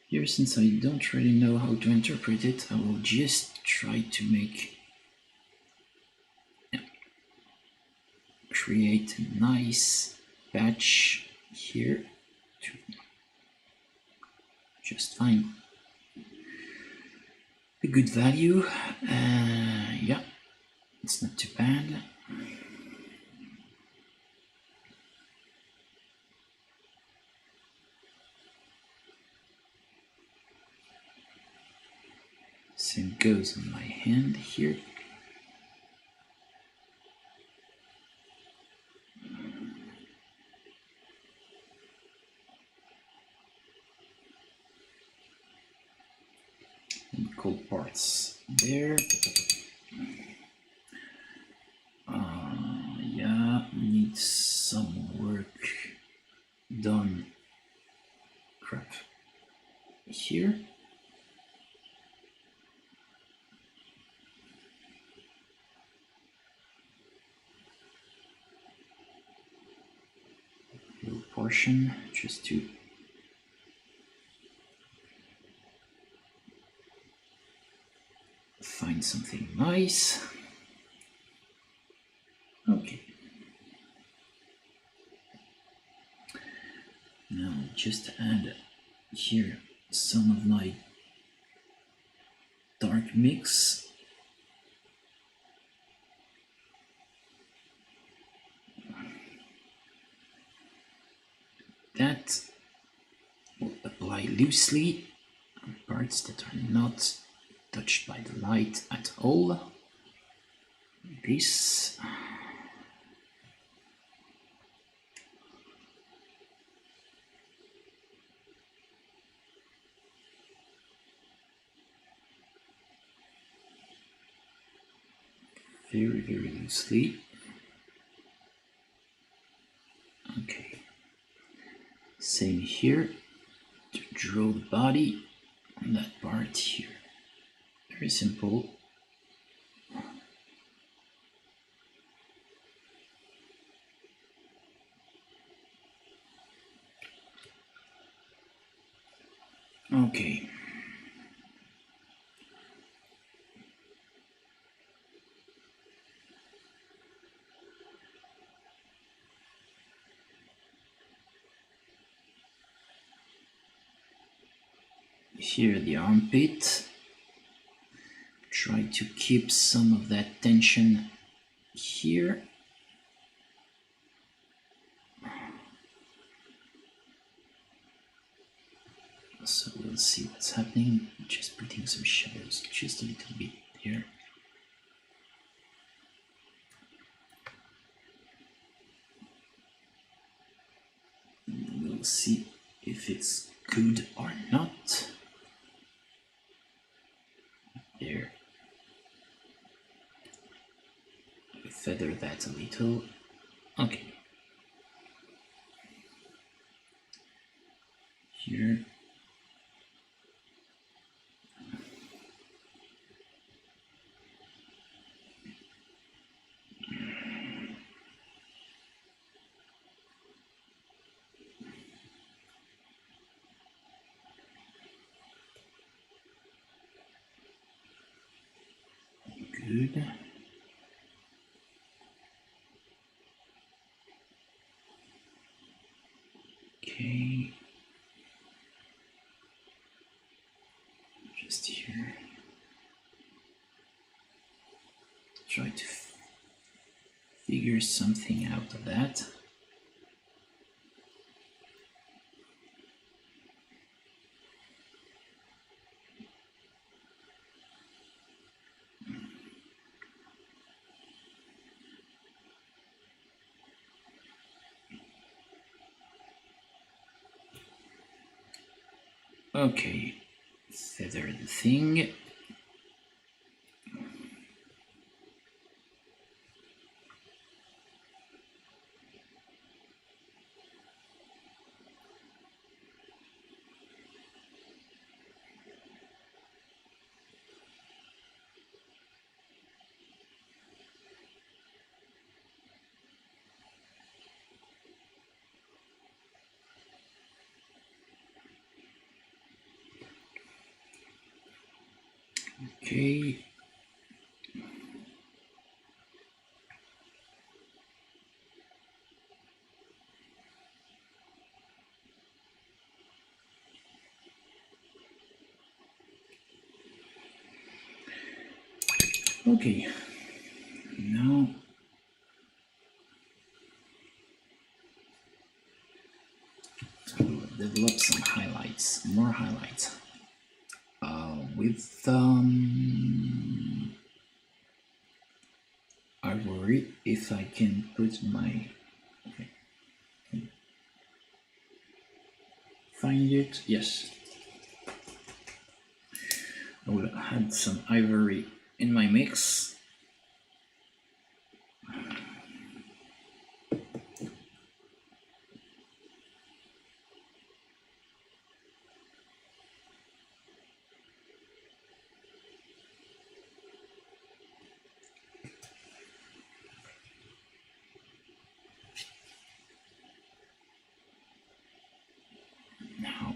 Here, since I don't really know how to interpret it, I will just try to create a nice patch here to just find a good value. Yeah, It's not too bad. Same goes on my hand here. And cold parts there. Yeah, needs some work done. Crap. Here. Little portion just to find something nice. Okay. Now just add here some of my dark mix. That will apply loosely on parts that are not touched by the light at all. This. Very, very loosely. Okay. Same here to draw the body on that part here. Very simple. Okay. Here the armpit. Try to keep some of that tension here. So we'll see what's happening. Just putting some shadows just a little bit here. We'll see if it's good or not. There. Feather that a little. Okay. Here. Good. Okay. Just here. Try to figure something out of that. Okay, feather the thing. Okay. Okay, Now we'll develop some highlights, more highlights. With Ivory, if I can put my find it, yes. I will add some ivory in my mix. Now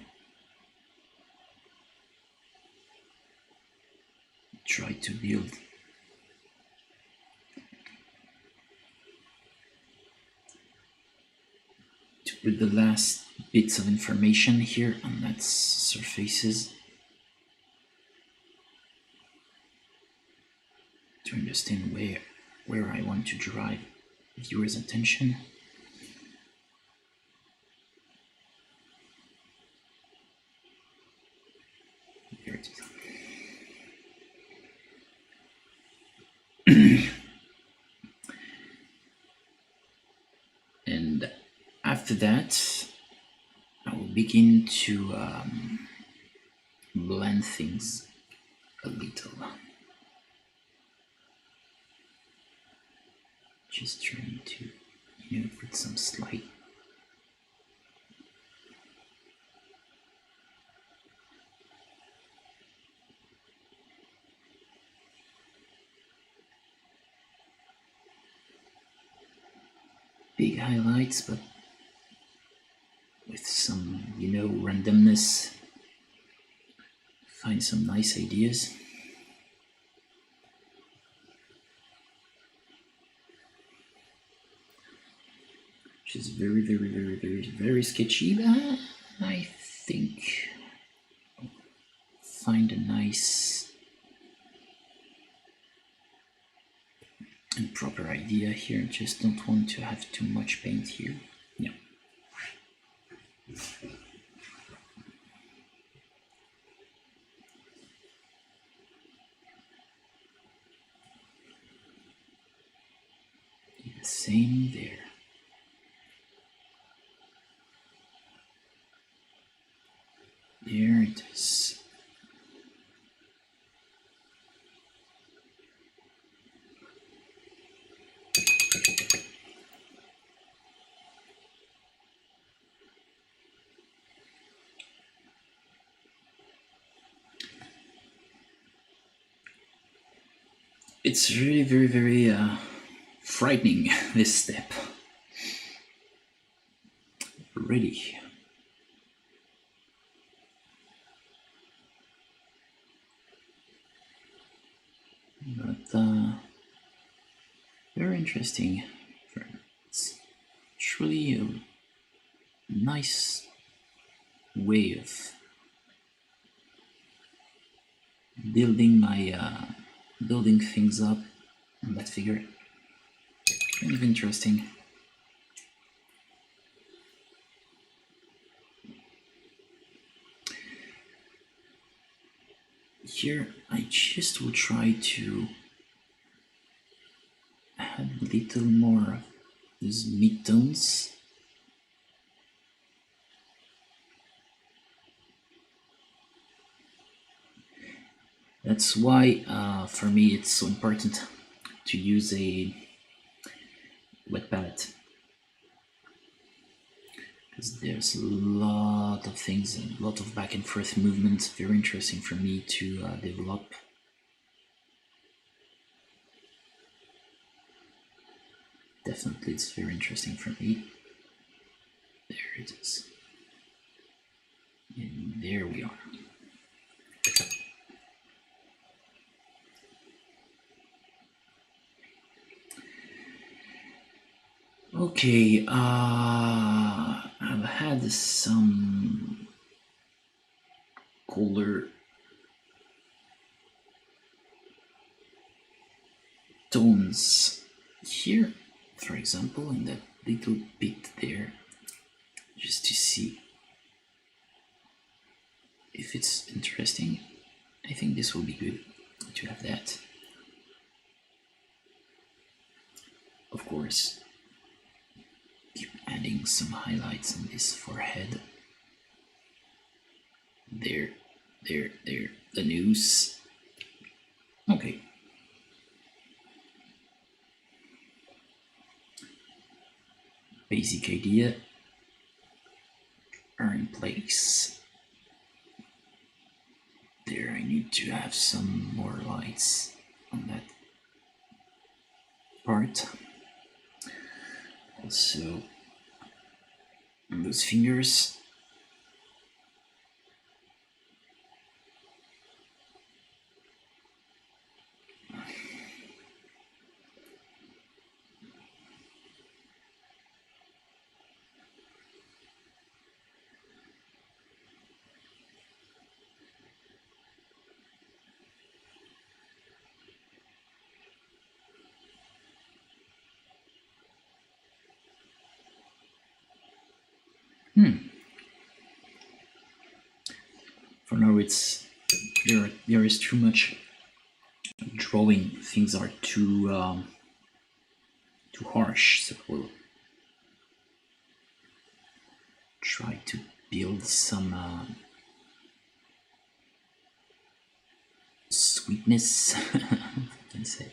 try to build with the last bits of information here on that surfaces to understand where I want to drive viewers' attention. Here it is. And after that, I will begin to blend things a little. Just trying to, put some slight big highlights, but with some, randomness, find some nice ideas. Which is very, very, very, very, very sketchy, but I think I'll find a nice and proper idea here. Just don't want to have too much paint here. Yeah. The same there. There it is. It's really very, very frightening, this step. Ready. But very interesting. It's truly a nice way of building things up on that figure. Kind of interesting. Here I just will try to add a little more of these midtones. That's why for me it's so important to use a wet palette, because there's a lot of things and a lot of back and forth movements, very interesting for me to develop. Definitely it's very interesting for me. There it is. And there we are. Okay, I've had some color tones here, for example, in that little bit there, just to see if it's interesting. I think this will be good to have that. Of course, keep adding some highlights on this forehead. There, the noose. Okay. Basic idea are in place. There, I need to have some more lights on that part. Also, on those fingers. For now, it's there is too much drawing. Things are too harsh, so we'll try to build some sweetness. I can say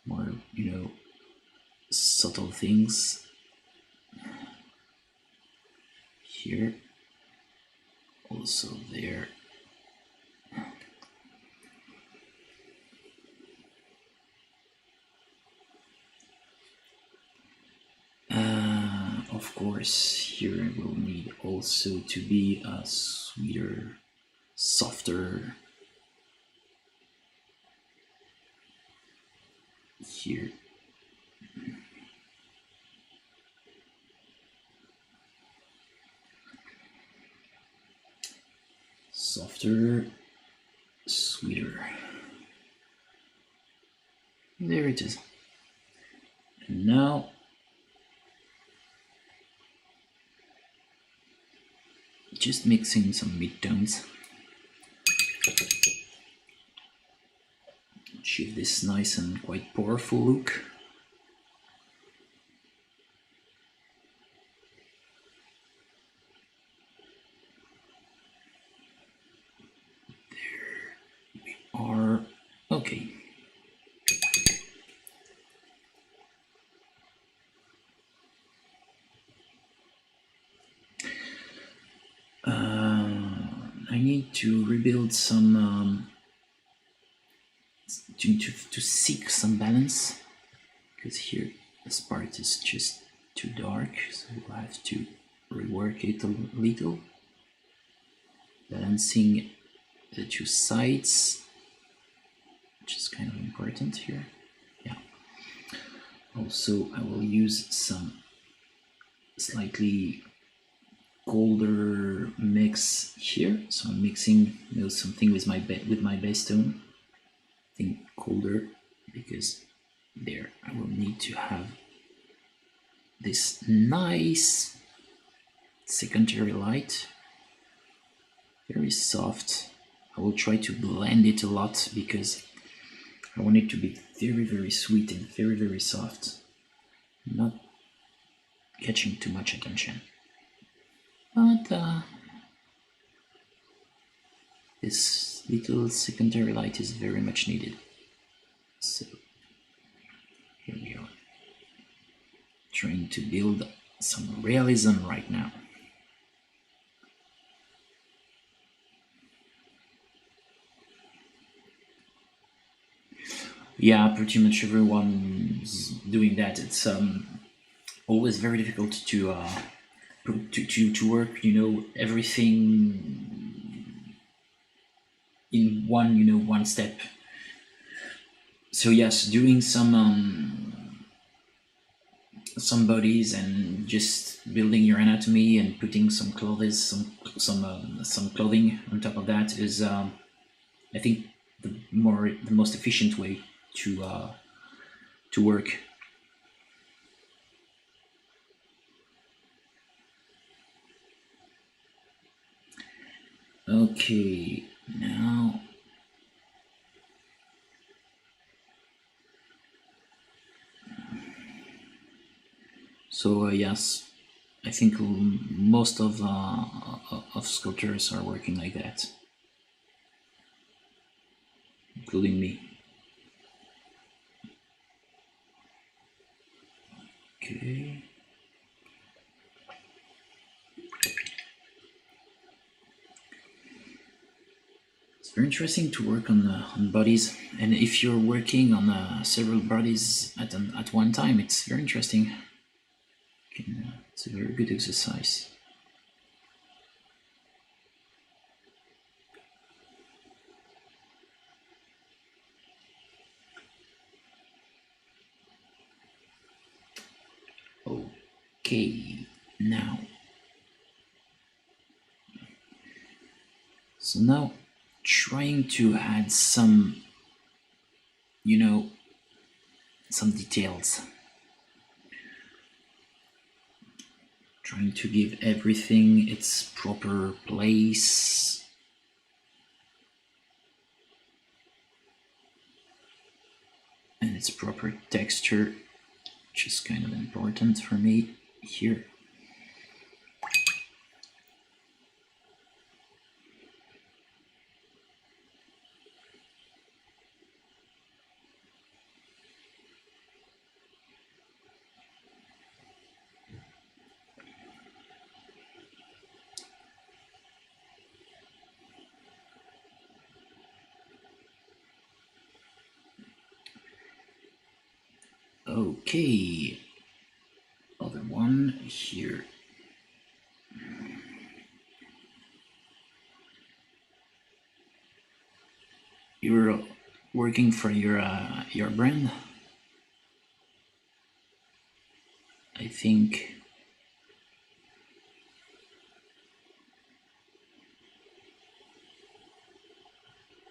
more, subtle things here. Also there. Of course, here will need also to be a sweeter, softer. Here. Softer, sweeter. There it is. And now just mixing some midtones. Achieve this nice and quite powerful look. There we are. Okay. I need to rebuild some to seek some balance, because here this part is just too dark, so we'll have to rework it a little, balancing the two sides, which is kind of important here. Yeah. Also, I will use some slightly colder mix here, so I'm mixing something with my base tone. I think colder, because there I will need to have this nice secondary light, very soft. I will try to blend it a lot because I want it to be very sweet and very soft, not catching too much attention. But this little secondary light is very much needed. So here we are, trying to build some realism right now. Yeah, pretty much everyone's doing that. It's always very difficult to work, everything in one step. So yes, doing some bodies and just building your anatomy and putting some clothes, some clothing on top of that is, I think, the most efficient way to work. Okay, now so yes, I think most of sculptors are working like that, including me. Okay. It's very interesting to work on bodies, and if you're working on several bodies at one time, it's very interesting. It's a very good exercise. Okay, now. So now trying to add some, some details. Trying to give everything its proper place. And its proper texture, which is kind of important for me here. Okay, other one here. You're working for your brand, I think.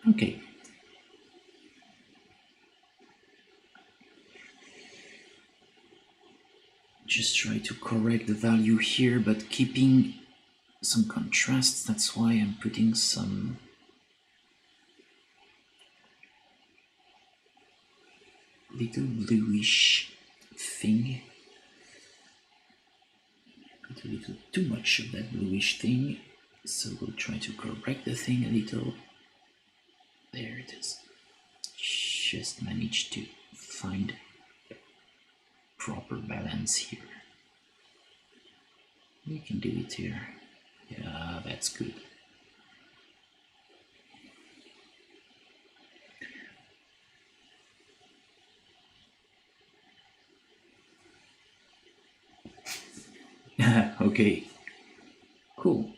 Okay. Just try to correct the value here, but keeping some contrast. That's why I'm putting some little bluish thing. Put a little too much of that bluish thing, so we'll try to correct the thing a little. There it is. Just managed to find proper balance here. We can do it here. Yeah, that's good. Okay, cool.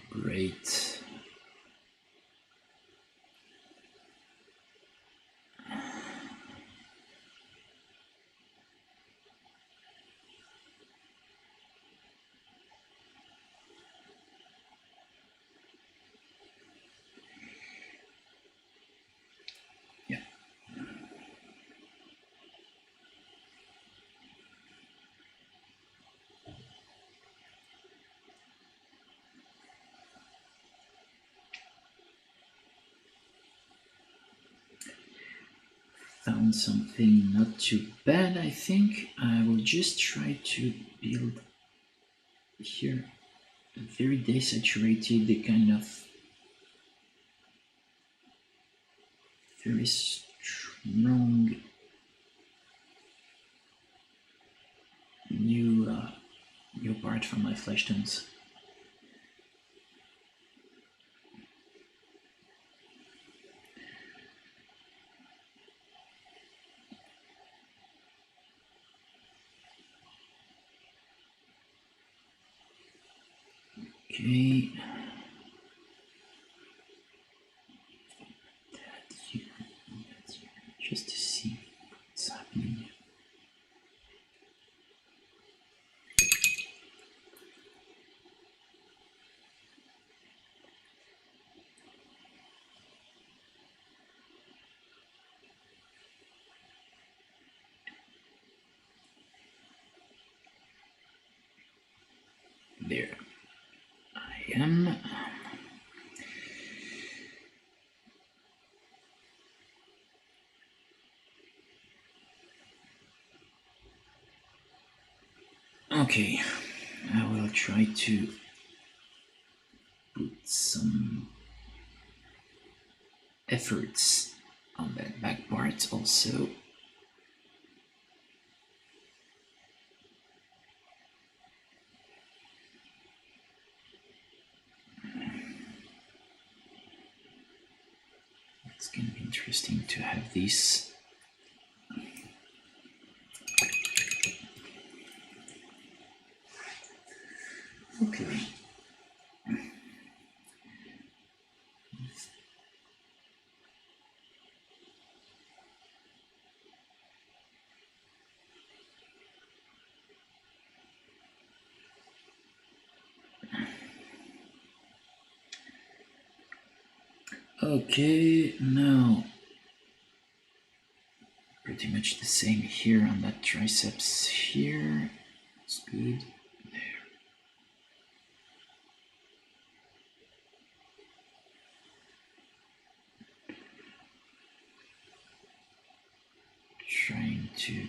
Great. Yeah. Found something not too bad, I think. I will just try to build here a very desaturated kind of very strong new part from my flesh tones. Okay. That here, just to see what's happening. There I am. Okay, I will try to put some efforts on that back part also. It's gonna be interesting to have this. Okay. Okay, now pretty much the same here on that triceps here. It's good. There. Trying to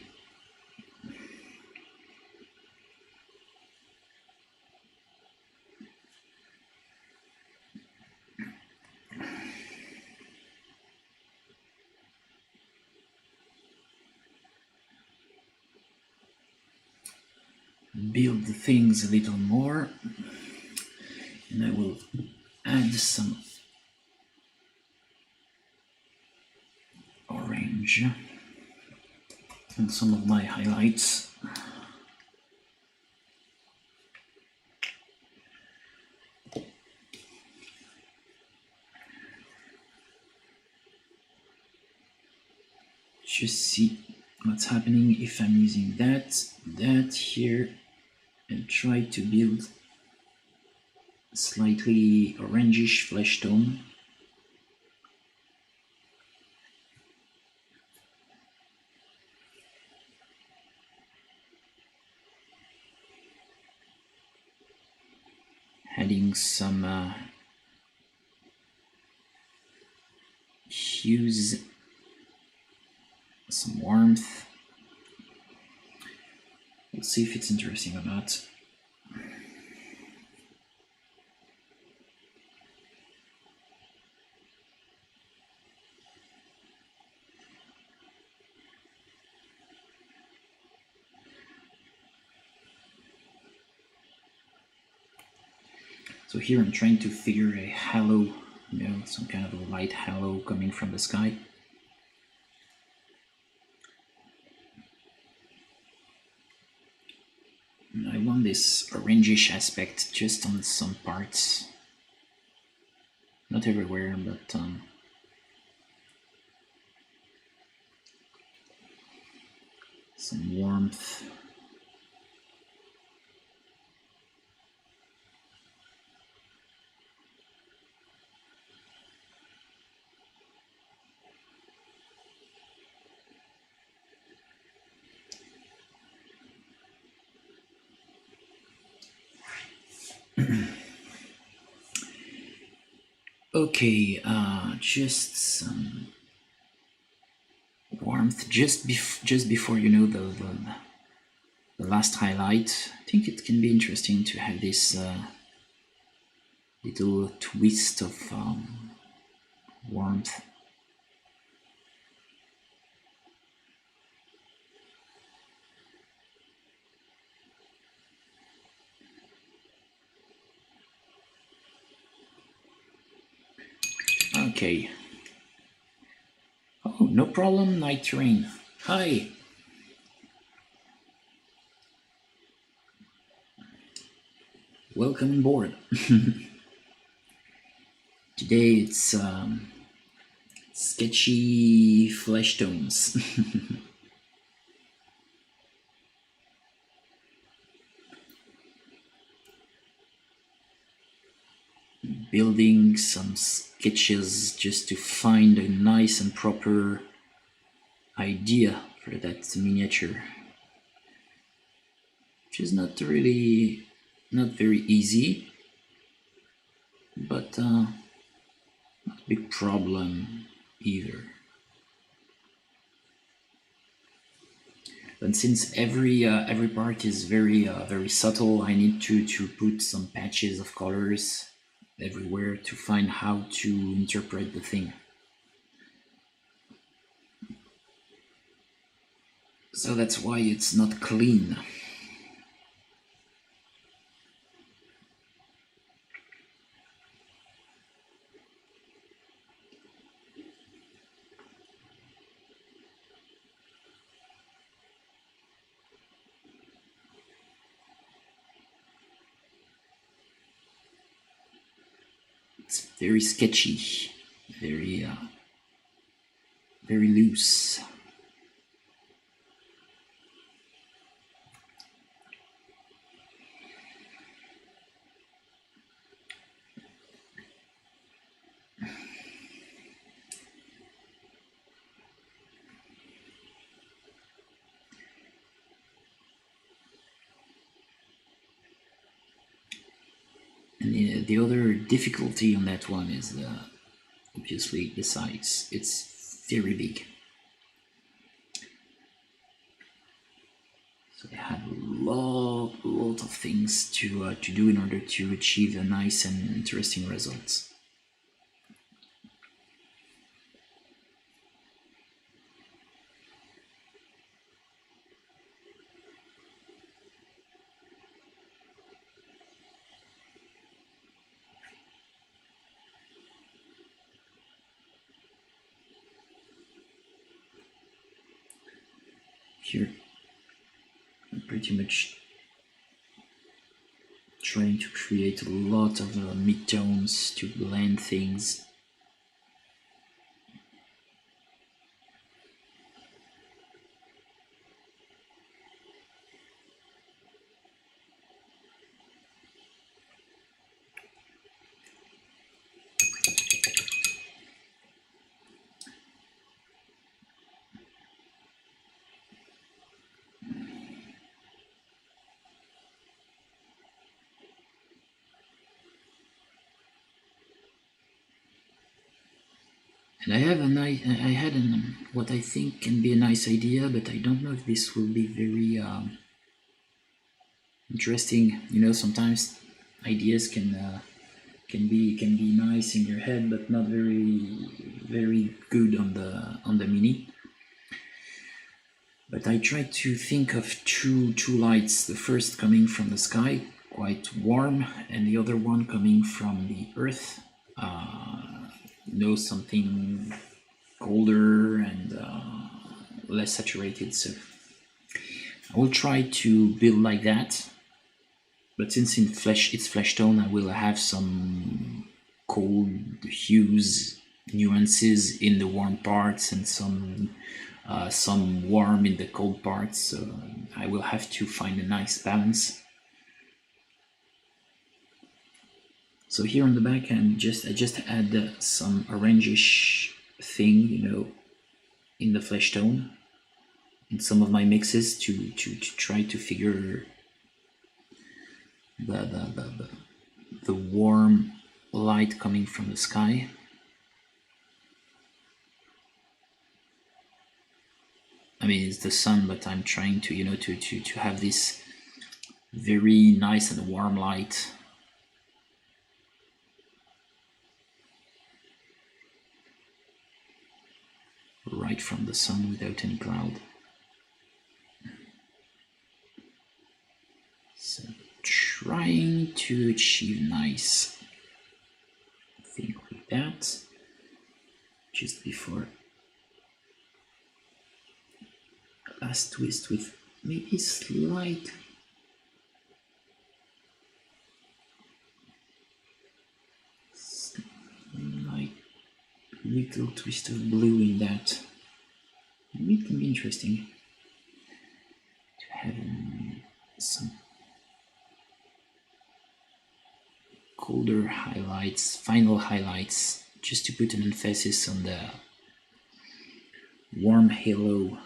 build the things a little more, and I will add some orange and some of my highlights. Just see what's happening if I'm using that here, and try to build a slightly orangish flesh tone. Adding some hues, some warmth. We'll see if it's interesting or not. So here I'm trying to figure a halo, some kind of a light halo coming from the sky. And I want this orangish aspect just on some parts. Not everywhere, but some warmth. Okay, just some warmth just before the last highlight. I think it can be interesting to have this little twist of warmth. Okay. Oh, no problem, Night Rain. Hi. welcome on board. Today it's sketchy flesh tones. Building some sketches just to find a nice and proper idea for that miniature, which is not very easy, but not a big problem either. But since every part is very subtle, I need to put some patches of colors everywhere to find how to interpret the thing. So that's why it's not clean. It's very sketchy, very loose. And the other difficulty on that one is obviously the size. It's very big. So I have a lot of things to do in order to achieve a nice and interesting results. Here, I'm pretty much trying to create a lot of midtones to blend things. And I had what I think can be a nice idea, but I don't know if this will be very interesting. You know, sometimes ideas can be nice in your head, but not very good on the mini. But I tried to think of two lights. The first coming from the sky, quite warm, and the other one coming from the earth. Something colder and less saturated. So I will try to build like that. But since it's flesh tone, I will have some cold hues, nuances in the warm parts, and some warm in the cold parts. So I will have to find a nice balance. So here on the back, I just add some orangish thing, in the flesh tone, in some of my mixes to try to figure the warm light coming from the sky. I mean, it's the sun, but I'm trying to to have this very nice and warm light. Right from the sun without any cloud. So trying to achieve nice thing like that just before last twist with maybe slight little twist of blue in that. Maybe it can be interesting to have some colder highlights, final highlights, just to put an emphasis on the warm halo.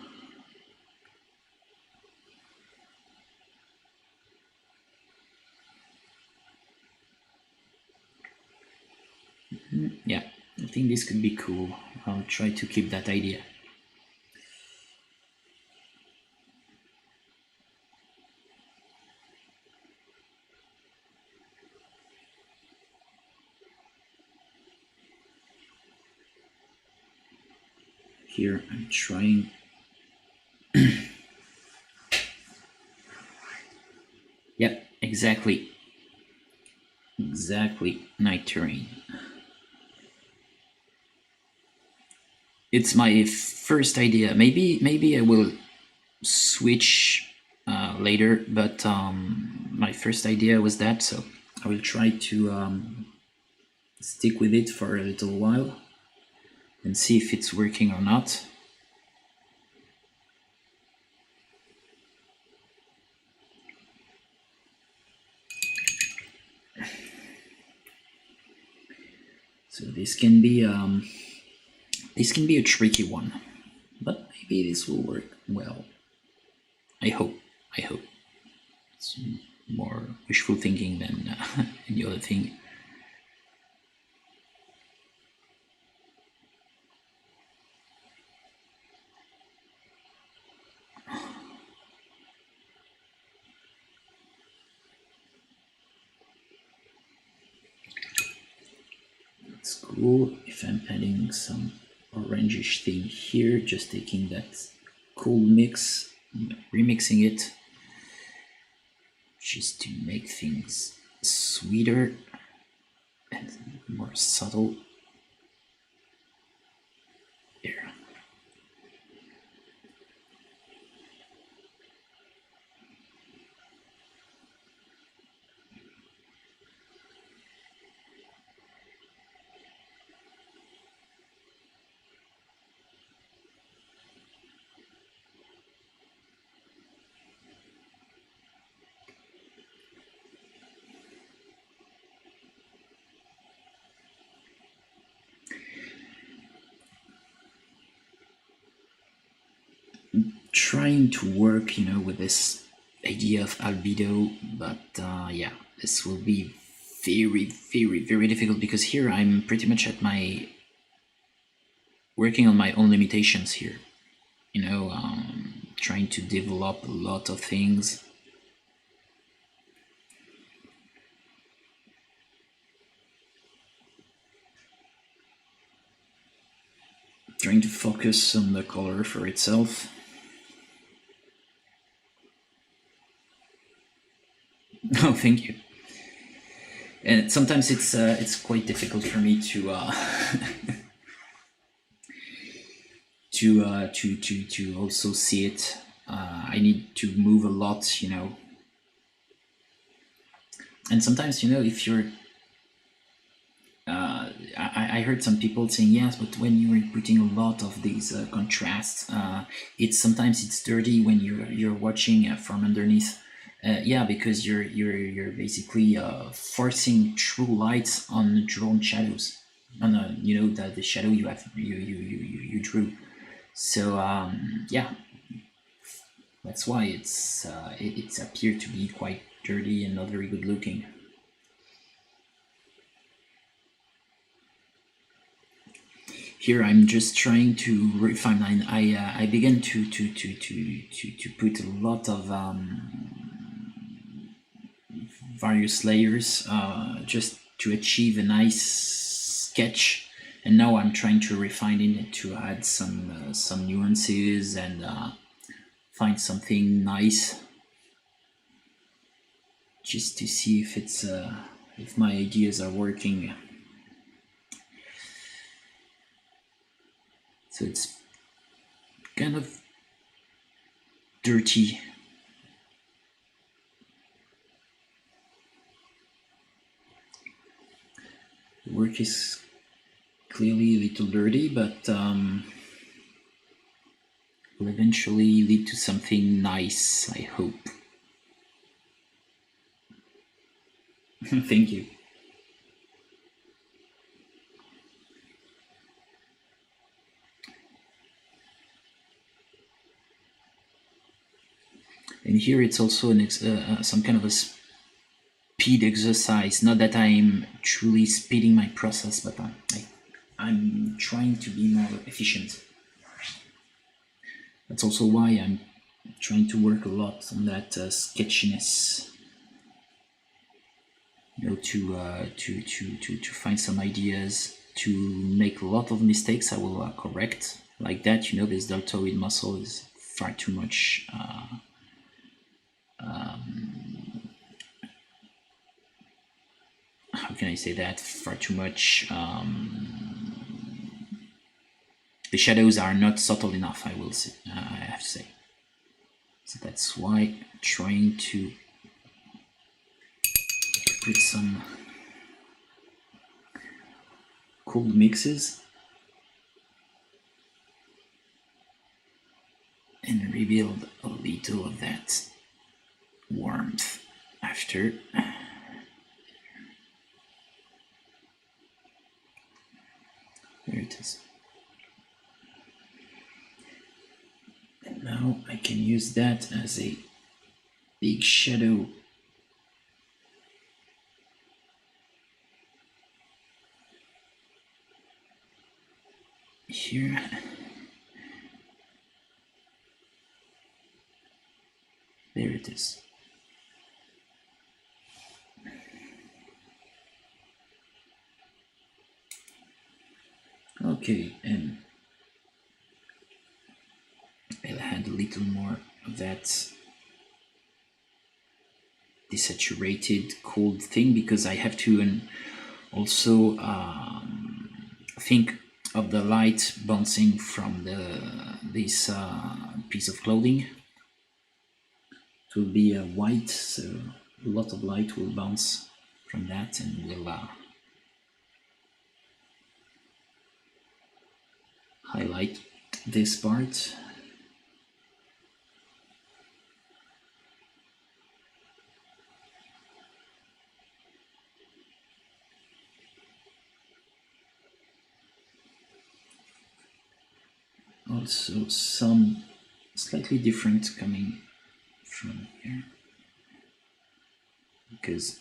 Yeah, I think this could be cool. I'll try to keep that idea. Here I'm trying yep, exactly night terrain. It's my first idea. Maybe I will switch later, but my first idea was that, so I will try to stick with it for a little while and see if it's working or not. So this can be a tricky one, but maybe this will work well. I hope. It's more wishful thinking than any other thing. It's cool if I'm adding some orangish thing here, just taking that cool mix, remixing it, just to make things sweeter and more subtle. There. Trying to work, with this idea of albedo, but yeah, this will be very, very, very difficult because here I'm pretty much at my working on my own limitations here. Trying to develop a lot of things. Trying to focus on the color for itself. Oh, thank you. And sometimes it's quite difficult for me to to also see it. I need to move a lot, and sometimes, if you're I heard some people saying yes, but when you're putting a lot of these contrasts, it's sometimes it's dirty when you're watching from underneath. Yeah, because you're basically forcing true light on drawn shadows, on the shadow you drew. So yeah, that's why it's appeared to be quite dirty and not very good looking. Here I'm just trying to refine. I began to put a lot of various layers just to achieve a nice sketch, and now I'm trying to refine it to add some nuances and find something nice, just to see if it's if my ideas are working. So it's kind of dirty. The work is clearly a little dirty, but will eventually lead to something nice, I hope. Thank you. And here it's also some kind of a speed exercise. Not that I'm truly speeding my process, but I'm trying to be more efficient. That's also why I'm trying to work a lot on that sketchiness. You know, to find some ideas, to make a lot of mistakes I will correct. Like that, you know, this deltoid muscle is far too much. How can I say that? Far too much. The shadows are not subtle enough, I will say. I have to say. So that's why I'm trying to put some cold mixes and reveal a little of that warmth after. There it is. And now I can use that as a big shadow. Here. There it is. Okay, and I'll add a little more of that desaturated cold thing because I have to also think of the light bouncing from this piece of clothing. It will be white, so a lot of light will bounce from that and will highlight this part. Also some slightly different coming from here, because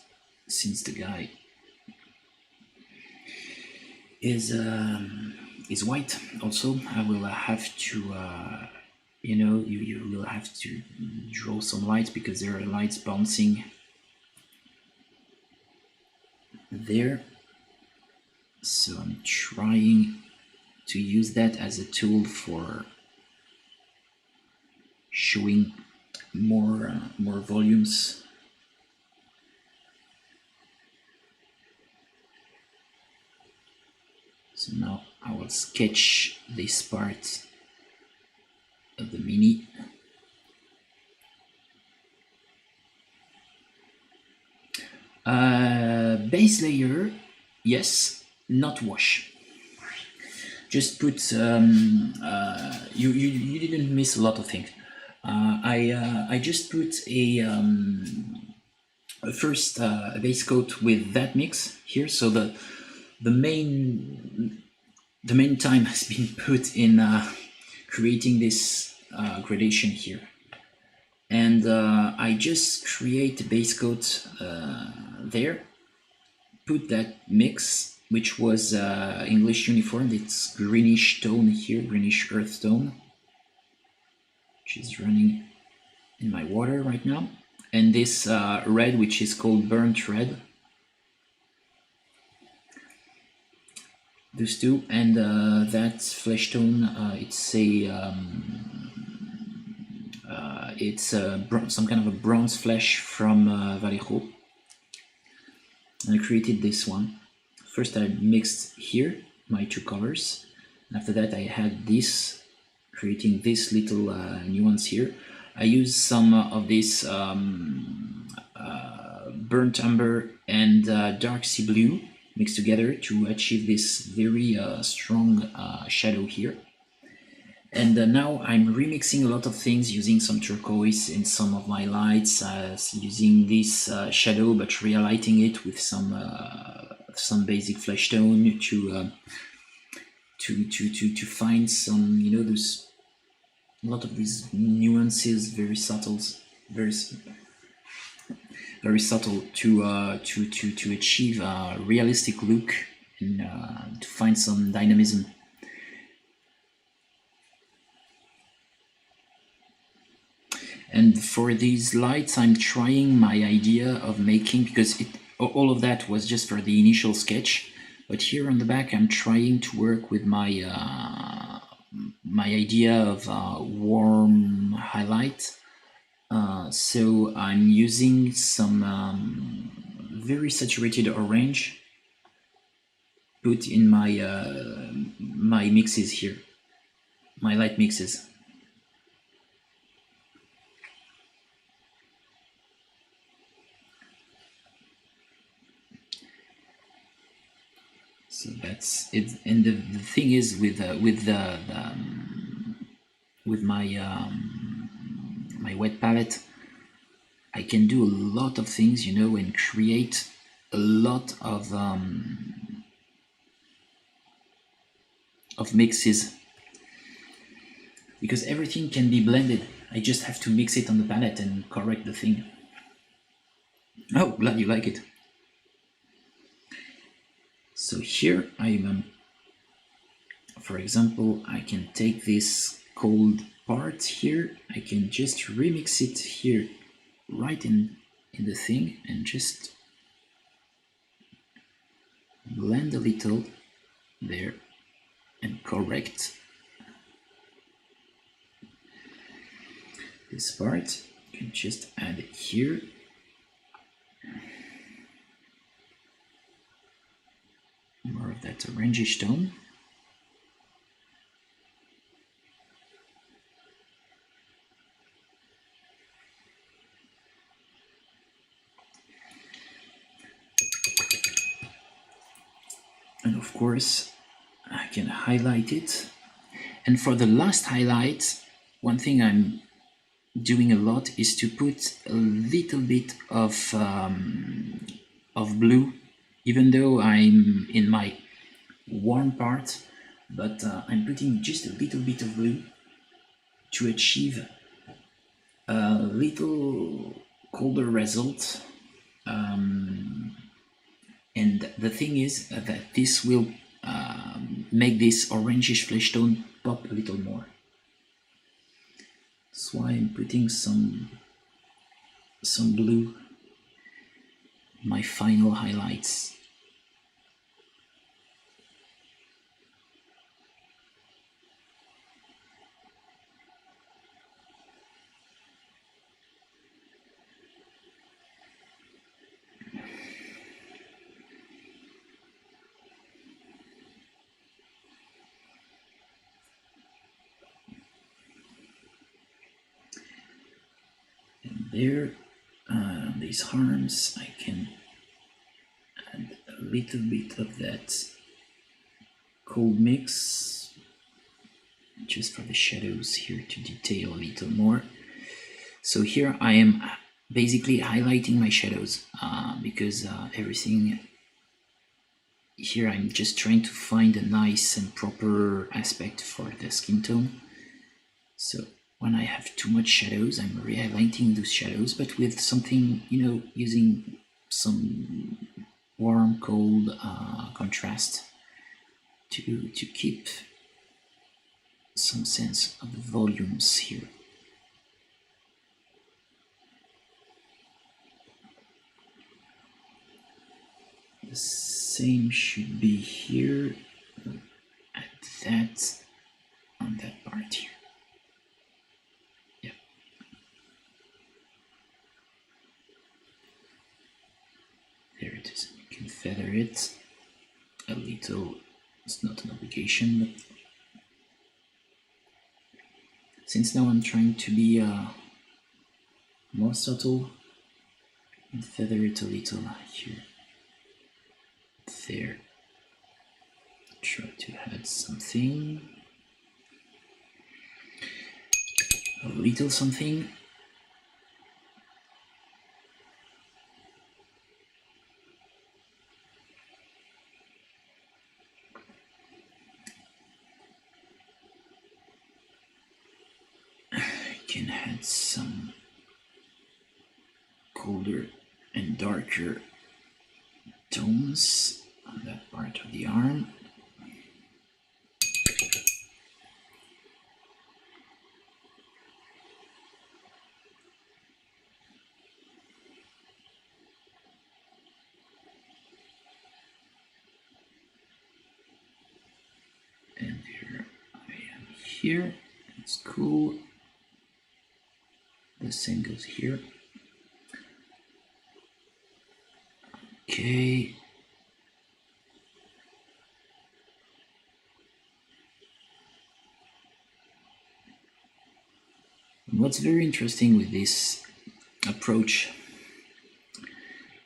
since the guy is white, also I will have to you know, you will have to draw some light because there are lights bouncing there. So I'm trying to use that as a tool for showing more volumes. So now I will sketch this part of the mini. Base layer, yes, not wash. Just put you didn't miss a lot of things. I just put a first base coat with that mix here, so the main time has been put in creating this gradation here, and I just create a base coat there, put that mix, which was English uniform. It's greenish tone here, greenish earth tone, which is running in my water right now, and this red, which is called burnt red. Those two, and that flesh tone, it's some kind of a bronze flesh from Vallejo. And I created this one. First I mixed here my two colors. After that I had this, creating this little nuance here. I used some of this burnt umber and dark sea blue mixed together to achieve this very strong shadow here. And now I'm remixing a lot of things using some turquoise in some of my lights, using this shadow but relighting it with some basic flesh tone to find some, you know, there's a lot of these nuances, very subtle, very subtle to achieve a realistic look and to find some dynamism. And for these lights, I'm trying my idea of making, because all of that was just for the initial sketch, but here on the back I'm trying to work with my my idea of warm highlight. So I'm using some very saturated orange put in my my mixes here, my light mixes. So that's it. And the thing is with my my wet palette, I can do a lot of things, you know, and create a lot of mixes, because everything can be blended. I just have to mix it on the palette and correct the thing. Oh, glad you like it. So here I'm, for example, I can take this cold part here, I can just remix it here, right in the thing, and just blend a little there and correct this part. You can just add it here. More of that orangish tone. And of course, I can highlight it. And for the last highlight, one thing I'm doing a lot is to put a little bit of blue, even though I'm in my warm part, but I'm putting just a little bit of blue to achieve a little colder result. And the thing is that this will make this orangish flesh tone pop a little more. That's why I'm putting some blue in my final highlights. There, these arms, I can add a little bit of that cold mix just for the shadows here to detail a little more. So here I am basically highlighting my shadows because everything here, I'm just trying to find a nice and proper aspect for the skin tone. So when I have too much shadows, I'm re-highlighting those shadows, but with something, you know, using some warm, cold contrast to keep some sense of the volumes here. The same should be here at that, on that part here. There it is. You can feather it a little. It's not an obligation, but since now I'm trying to be more subtle, and feather it a little here. there. Try to add something, a little something. I can add some colder and darker tones on that part of the arm. And here I am here. It's cool. The same goes here. Okay. And what's very interesting with this approach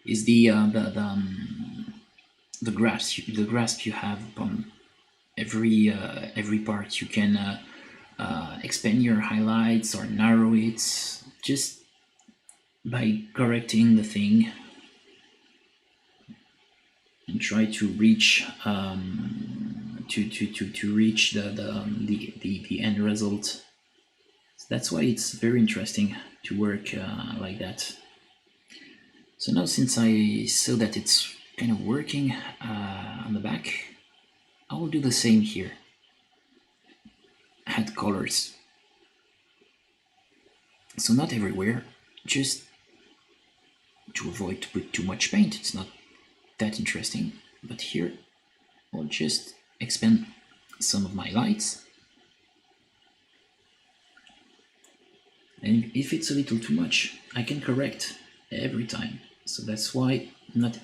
is the grasp you have upon every part. You can expand your highlights or narrow it just by correcting the thing and try to reach to reach the end result. So that's why it's very interesting to work like that. So now, since I saw that it's kind of working on the back, I will do the same here. Add colors. So not everywhere, just to avoid to put too much paint. It's not that interesting. But here, I'll just expand some of my lights. And if it's a little too much, I can correct every time. So that's why I'm not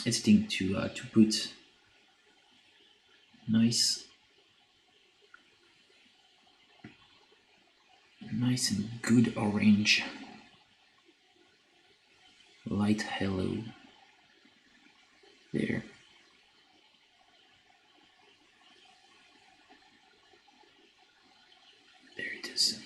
hesitating to put nice and good orange, light hello there. There it is.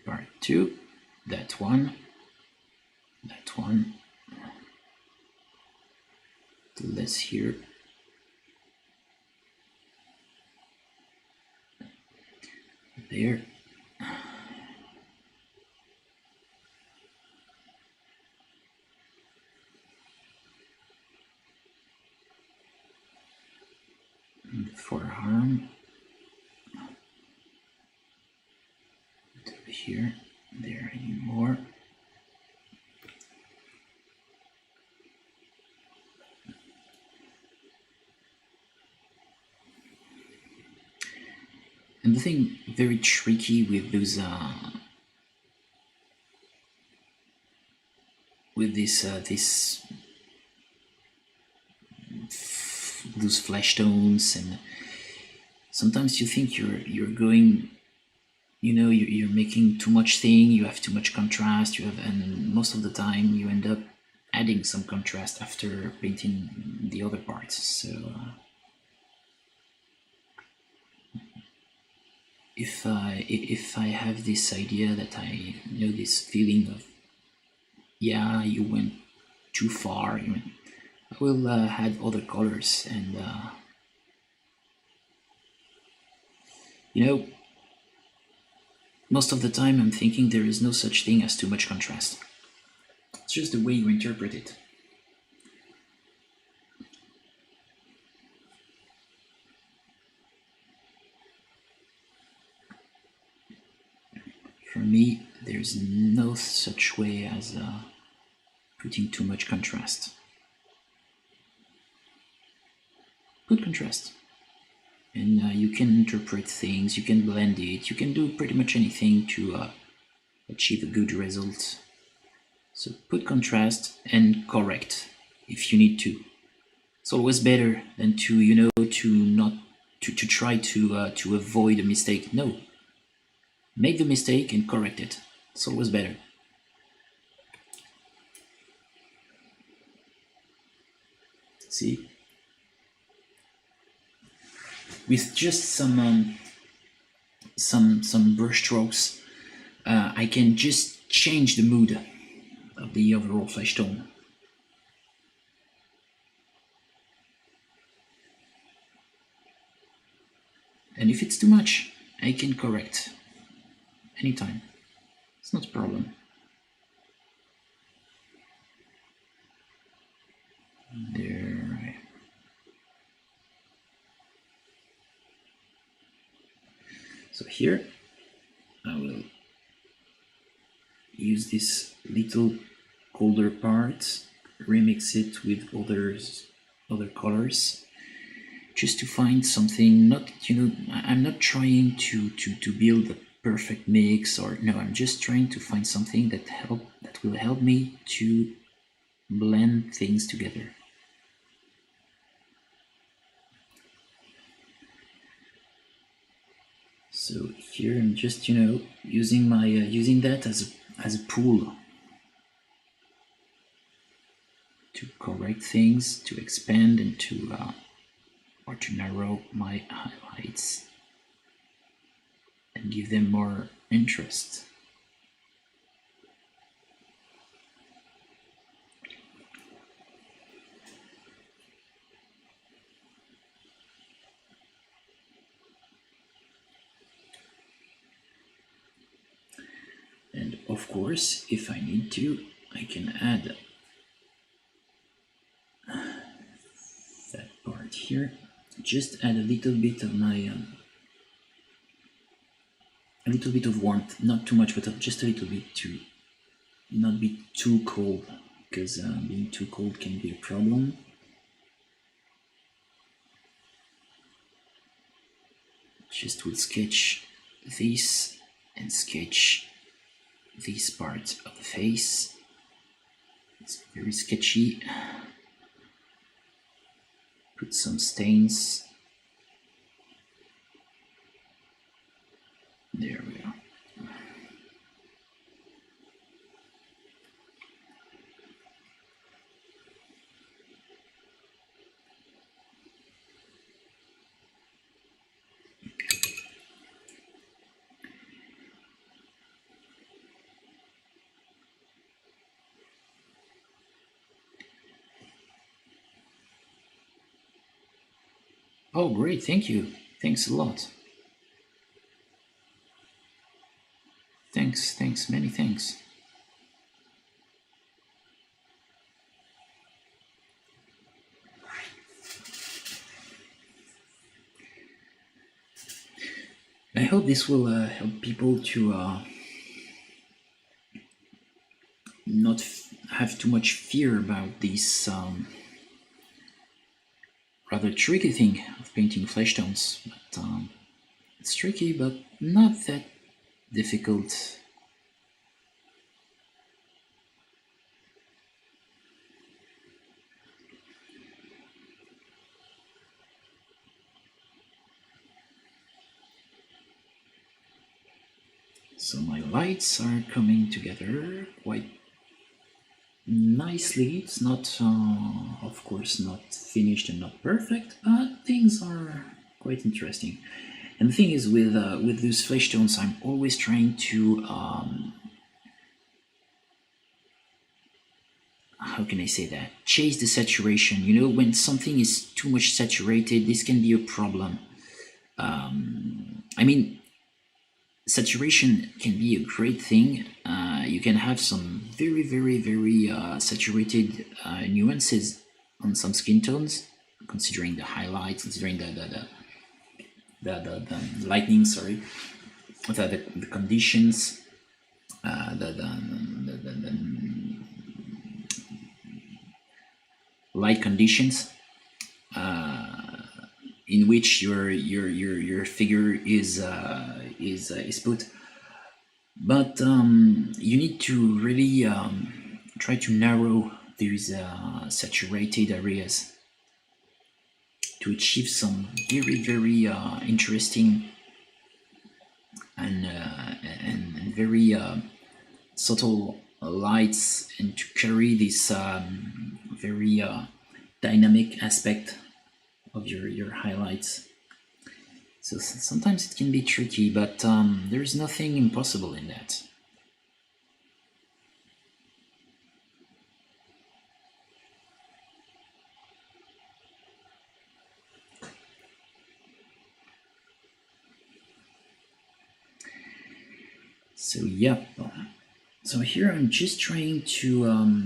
Part 2, that one, less here, there, and the forearm, over here, there anymore. And the thing very tricky with those those flesh tones, and sometimes you think you're going, you're making too much thing, you have too much contrast, and most of the time you end up adding some contrast after painting the other parts. So if I have this idea that I know this feeling of, yeah, you went too far, I will add other colors, and most of the time I'm thinking there is no such thing as too much contrast. It's just the way you interpret it. For me, there's no such way as putting too much contrast. Put contrast, and you can interpret things, you can blend it, you can do pretty much anything to achieve a good result. So put contrast and correct if you need to. It's always better than to try to avoid a mistake. No, Make the mistake and correct it. It's always better. See? With just some brush strokes, I can just change the mood of the overall flesh tone. And if it's too much, I can correct anytime. It's not a problem. There. So here I will use this little colder part, remix it with other colors, just to find something. Not, I'm not trying to build a perfect mix, or no, I'm just trying to find something that will help me to blend things together. So here I'm just using my using that as a pool to correct things, to expand, and to narrow my highlights and give them more interest. And of course, if I need to, I can add that part here. Just add a little bit of my a little bit of warmth, not too much, but just a little bit, to not be too cold, because being too cold can be a problem. Just will sketch this and sketch this part of the face. It's very sketchy. Put some stains. There we go. Oh, great, thank you. Thanks a lot. Thanks, many thanks. I hope this will help people to not have too much fear about this rather tricky thing of painting flesh tones. But it's tricky, but not that difficult. So my lights are coming together quite nicely. It's not, of course, not finished and not perfect, but things are quite interesting. And the thing is, with those flesh tones, I'm always trying to how can I say that? Chase the saturation. When something is too much saturated, this can be a problem. I mean, saturation can be a great thing. You can have some very, very, very saturated nuances on some skin tones, considering the highlights, considering the lightning, sorry, the conditions, the light conditions in which your figure is put. But you need to really try to narrow these saturated areas to achieve some very, very interesting and very subtle lights, and to carry this very dynamic aspect of your highlights. So sometimes it can be tricky, but there's nothing impossible in that. So yeah, so here I'm just trying to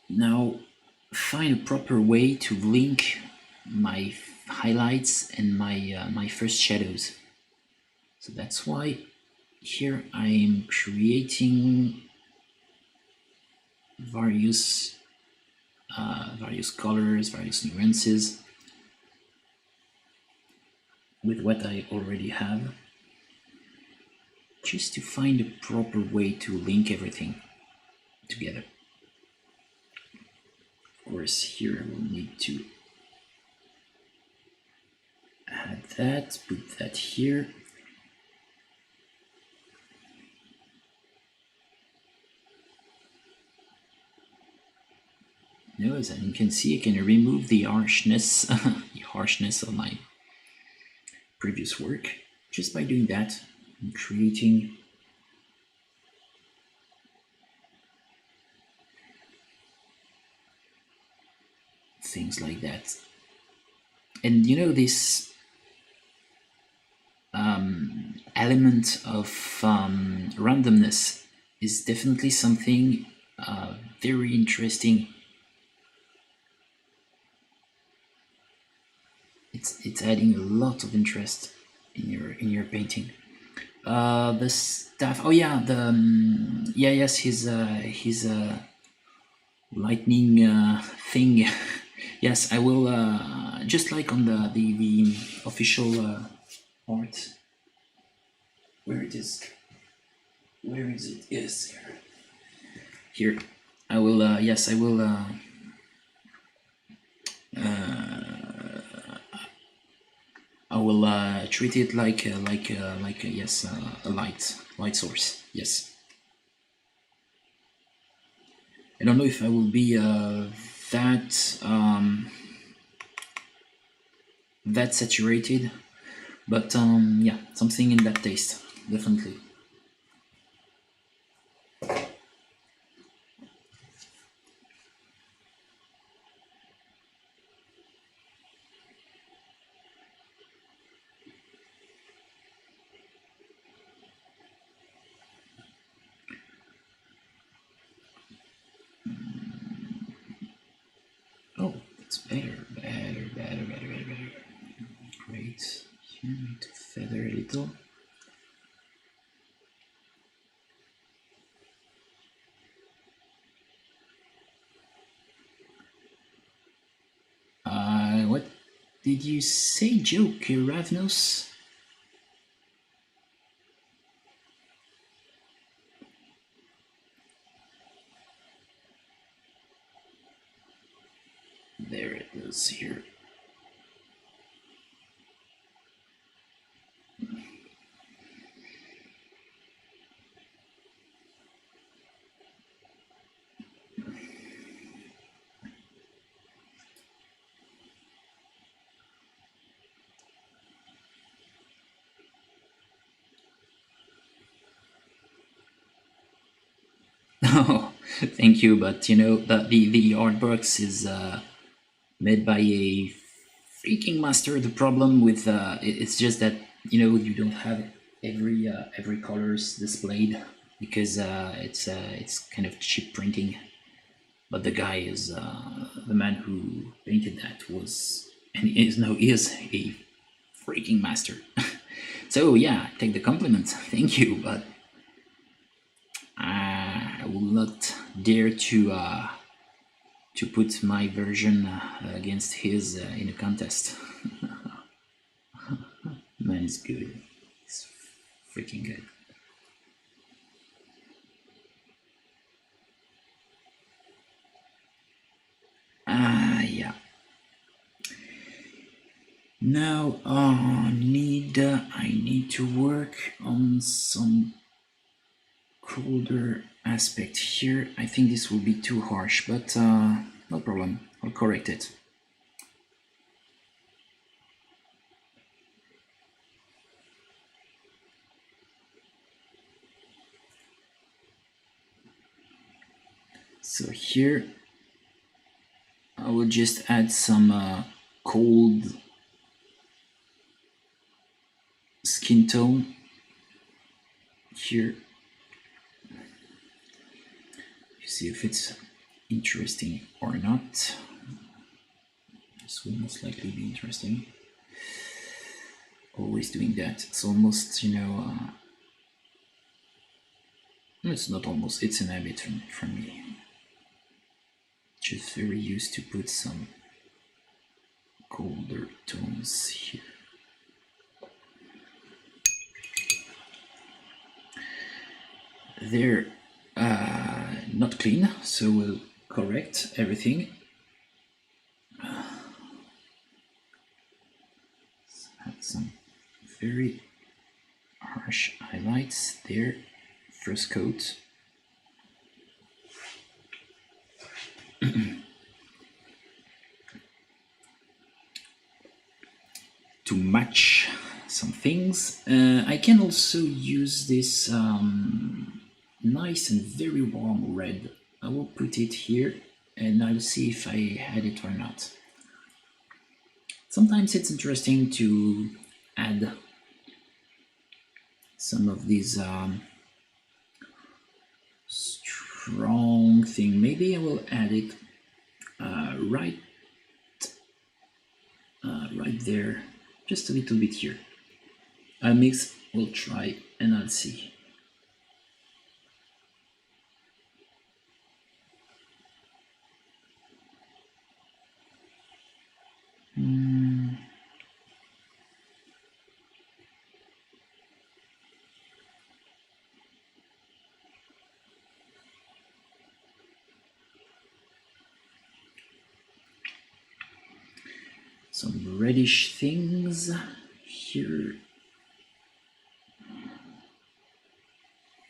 now find a proper way to link my highlights and my first shadows. So that's why here I am creating various colors, various nuances with what I already have, just to find a proper way to link everything together. Of course, here I will need to add that, put that here. Now, as you can see, I can remove the harshness, the harshness of my previous work just by doing that and creating things like that. And you know, this element of randomness is definitely something very interesting. It's adding a lot of interest in your painting. The staff. Oh yeah, the yeah, yes, his lightning thing. Yes, I will just like on the official art. Where it is? Where is it? Yes, here. I will. Yes, I will. I will treat it like yes, a light source. Yes. I don't know if I will be that saturated, but yeah, something in that taste, definitely. Oh, it's better. Great. Here, I need to feather a little. What did you say, Joe? Ravnos? There it is here. Oh, thank you, but you know that the art box is made by a freaking master. The problem with it's just that you know you don't have every colors displayed because it's kind of cheap printing. But the guy is the man who painted that was and is a freaking master. So yeah, take the compliment. Thank you, but I will not dare to put my version against his in a contest. Man is good. It's freaking good. Yeah. Now I need to work on some colder aspect here. I think this will be too harsh, but no problem. I'll correct it. So here I will just add some cold skin tone here. You see if it's interesting or not. This will most likely be interesting. Always doing that. It's almost, it's not almost, it's an habit from me. Just very used to put some colder tones here. They're not clean, so we'll correct everything. Add some very harsh highlights there. First coat. To match some things. I can also use this nice and very warm red. I will put it here and I'll see if I had it or not. Sometimes it's interesting to add some of these strong thing. Maybe I will add it right there, just a little bit here. I'll mix, we'll try, and I'll see. Some reddish things here.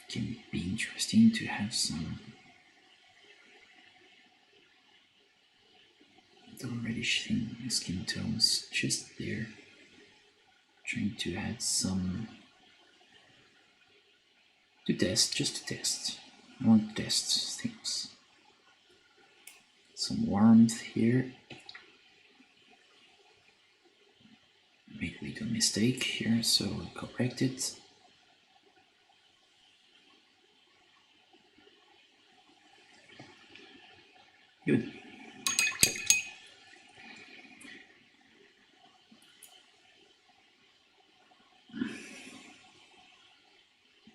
Can be interesting to have some little reddish thing, skin tones just there. Trying to add some to test, just to test. I want to test things. Some warmth here. Made a little mistake here, so I'll correct it. Good.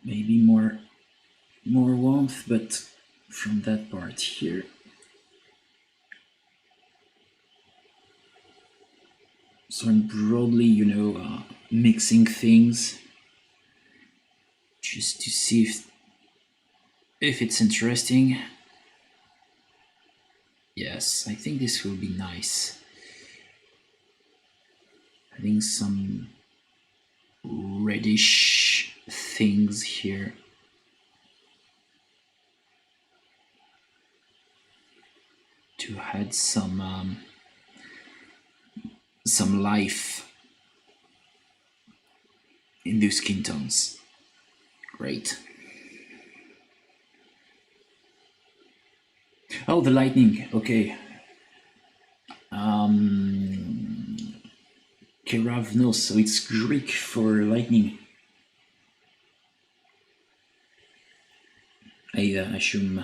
Maybe more warmth, but from that part here. So I'm broadly, mixing things just to see if it's interesting. Yes, I think this will be nice. Having some reddish things here. To add some life in those skin tones. Great. Oh, the lightning. Okay. Keravnos, so it's Greek for lightning. I assume.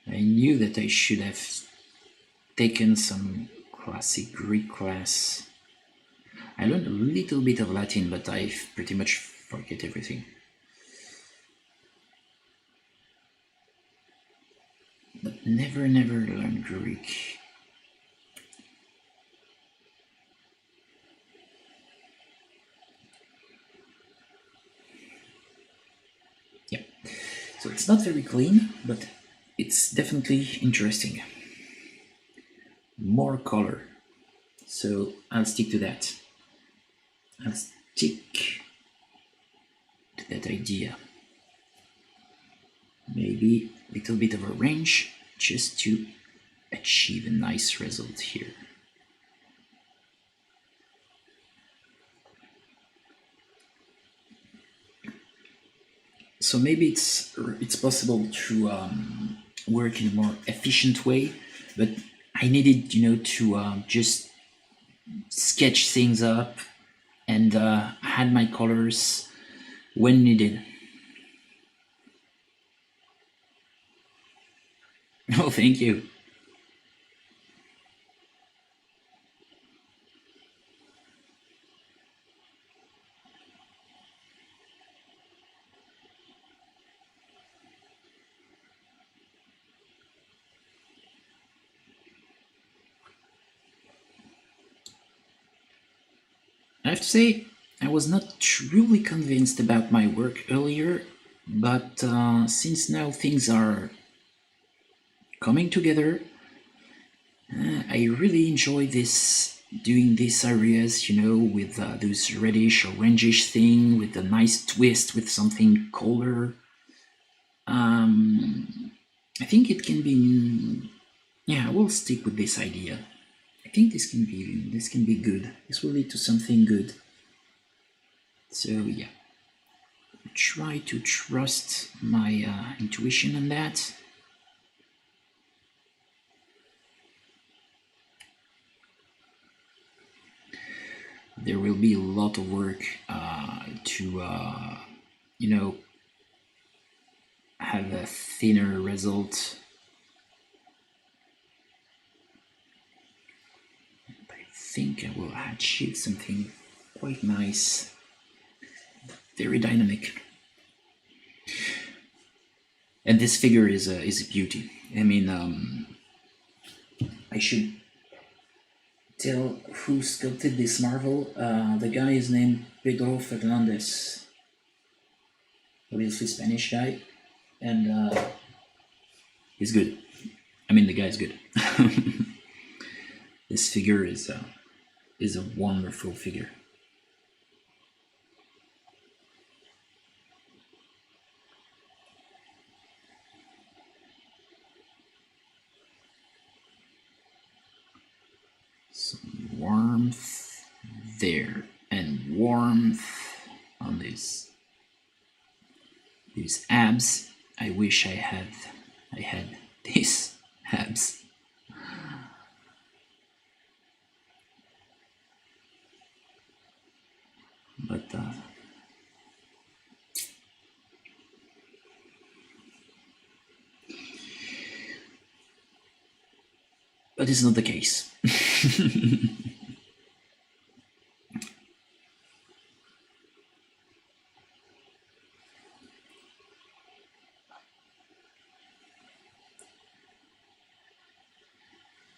I knew that I should have taken some classic Greek class. I learned a little bit of Latin, but I pretty much forget everything. But never learned Greek. Yeah. So it's not very clean, but it's definitely interesting. More color. So I'll stick to that. I'll stick to that idea. Maybe a little bit of a range just to achieve a nice result here. So maybe it's possible to work in a more efficient way, but I needed, to just sketch things up and add my colors when needed. Oh, thank you. I have to say, I was not truly convinced about my work earlier, but since now things are coming together, I really enjoy this doing these areas, with those reddish orangish thing, with a nice twist, with something colder. I think it can be. Yeah, I will stick with this idea. I think this can be good. This will lead to something good. So yeah, try to trust my intuition on that. There will be a lot of work to have a thinner result. But I think I will achieve something quite nice, very dynamic. And this figure is a beauty. I mean, I should tell who sculpted this marvel. The guy is named Pedro Fernandez, obviously Spanish guy, and he's good. I mean, the guy's good. This figure is a wonderful figure. Some warmth there and warmth on these abs. I wish I had these abs. But it's not the case.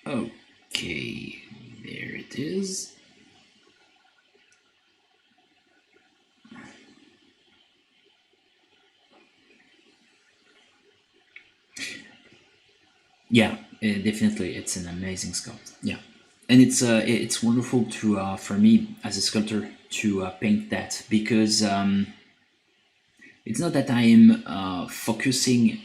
Okay, there it is. Yeah, definitely, it's an amazing sculpt. Yeah, and it's wonderful to for me as a sculptor to paint that, because it's not that I am focusing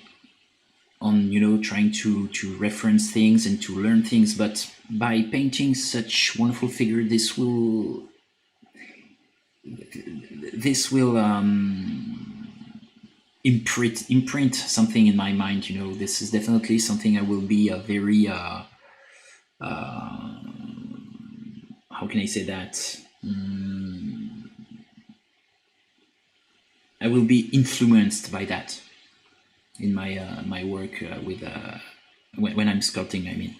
on trying to reference things and to learn things, but by painting such wonderful figure, this will imprint something in my mind. This is definitely something I will be a very how can I say that? I will be influenced by that in my work with when I'm sculpting, I mean.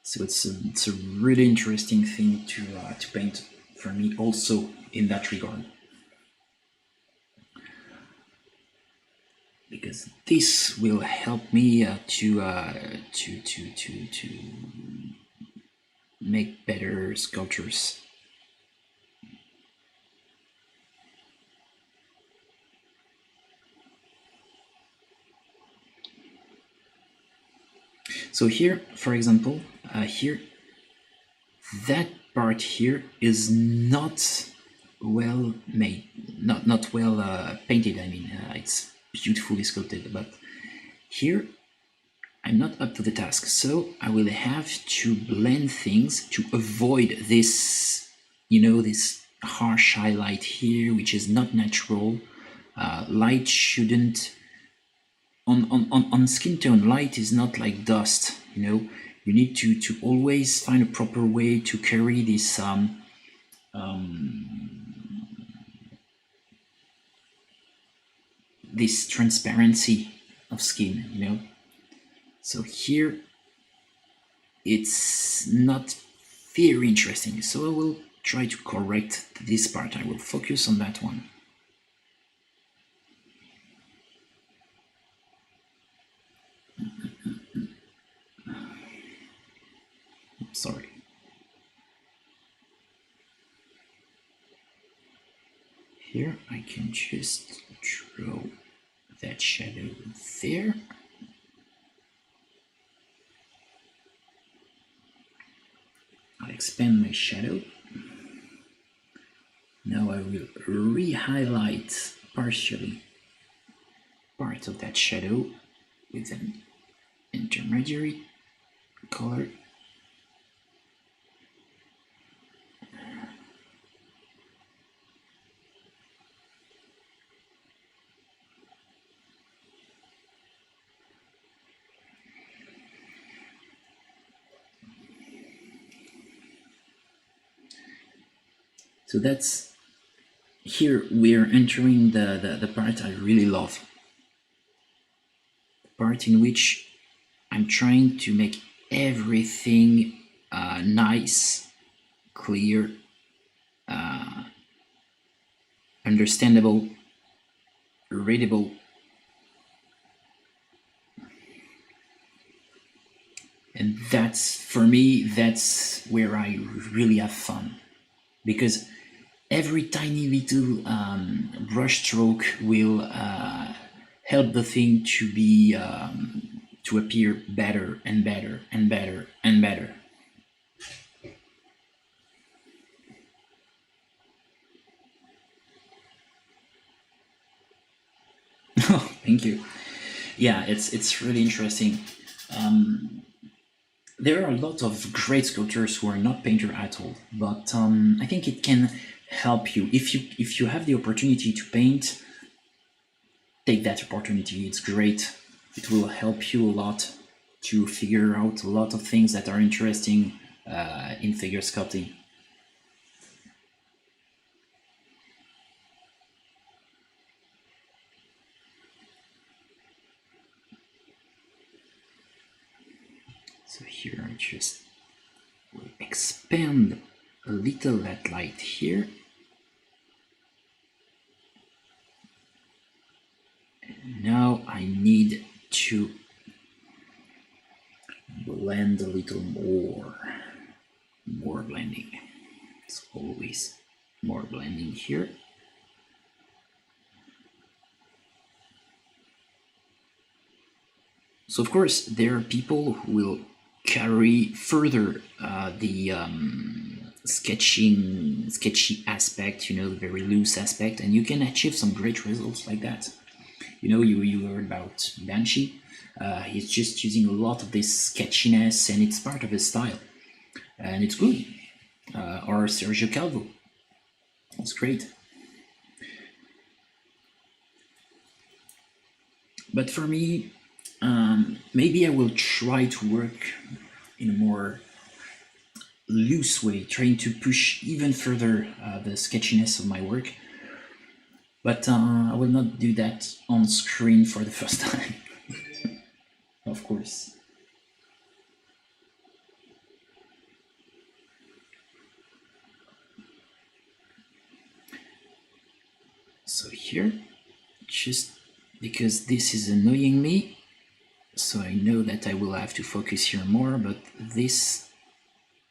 So it's a really interesting thing to paint for me also in that regard, because this will help me to make better sculptures. So here, for example, here, that part here is not well made, not well painted. I mean, it's beautifully sculpted, but here I'm not up to the task, so I will have to blend things to avoid this, you know, this harsh highlight here, which is not natural. Light shouldn't, on skin tone, light is not like dust, you know. You need to always find a proper way to carry this this transparency of skin, you know. So here it's not very interesting, so I will try to correct this part. I will focus on that one. Sorry. Here I can just draw that shadow there. I'll expand my shadow. Now I will re-highlight partially part of that shadow with an intermediary color. So that's, here we're entering the part I really love. The part in which I'm trying to make everything nice, clear, understandable, readable. And that's, for me, that's where I really have fun. Because every tiny little brush stroke will help the thing to be to appear better and better and better and better. Oh, thank you. Yeah, it's really interesting. There are a lot of great sculptors who are not painter at all, but I think it can help you if you have the opportunity to paint. Take that opportunity. It's great. It will help you a lot to figure out a lot of things that are interesting in figure sculpting. So here I just will expand a little that light here. And now I need to blend a little more. More blending. It's always more blending here. So of course there are people who will carry further the sketchy aspect, you know, the very loose aspect, and you can achieve some great results like that. You know, you heard about Banshee. He's just using a lot of this sketchiness, and it's part of his style, and it's good. Or Sergio Calvo, it's great. But for me, maybe I will try to work in a more loose way, trying to push even further the sketchiness of my work. But I will not do that on screen for the first time, of course. So here, just because this is annoying me, so I know that I will have to focus here more, but this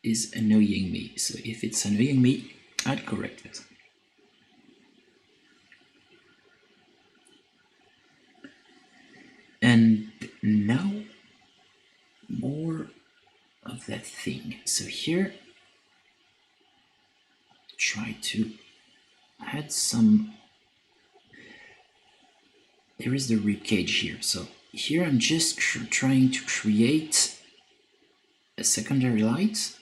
is annoying me. So if it's annoying me, I'll correct it. And now more that thing. So here, try to add some. There is the rib cage here. So here I'm just trying to create a secondary light.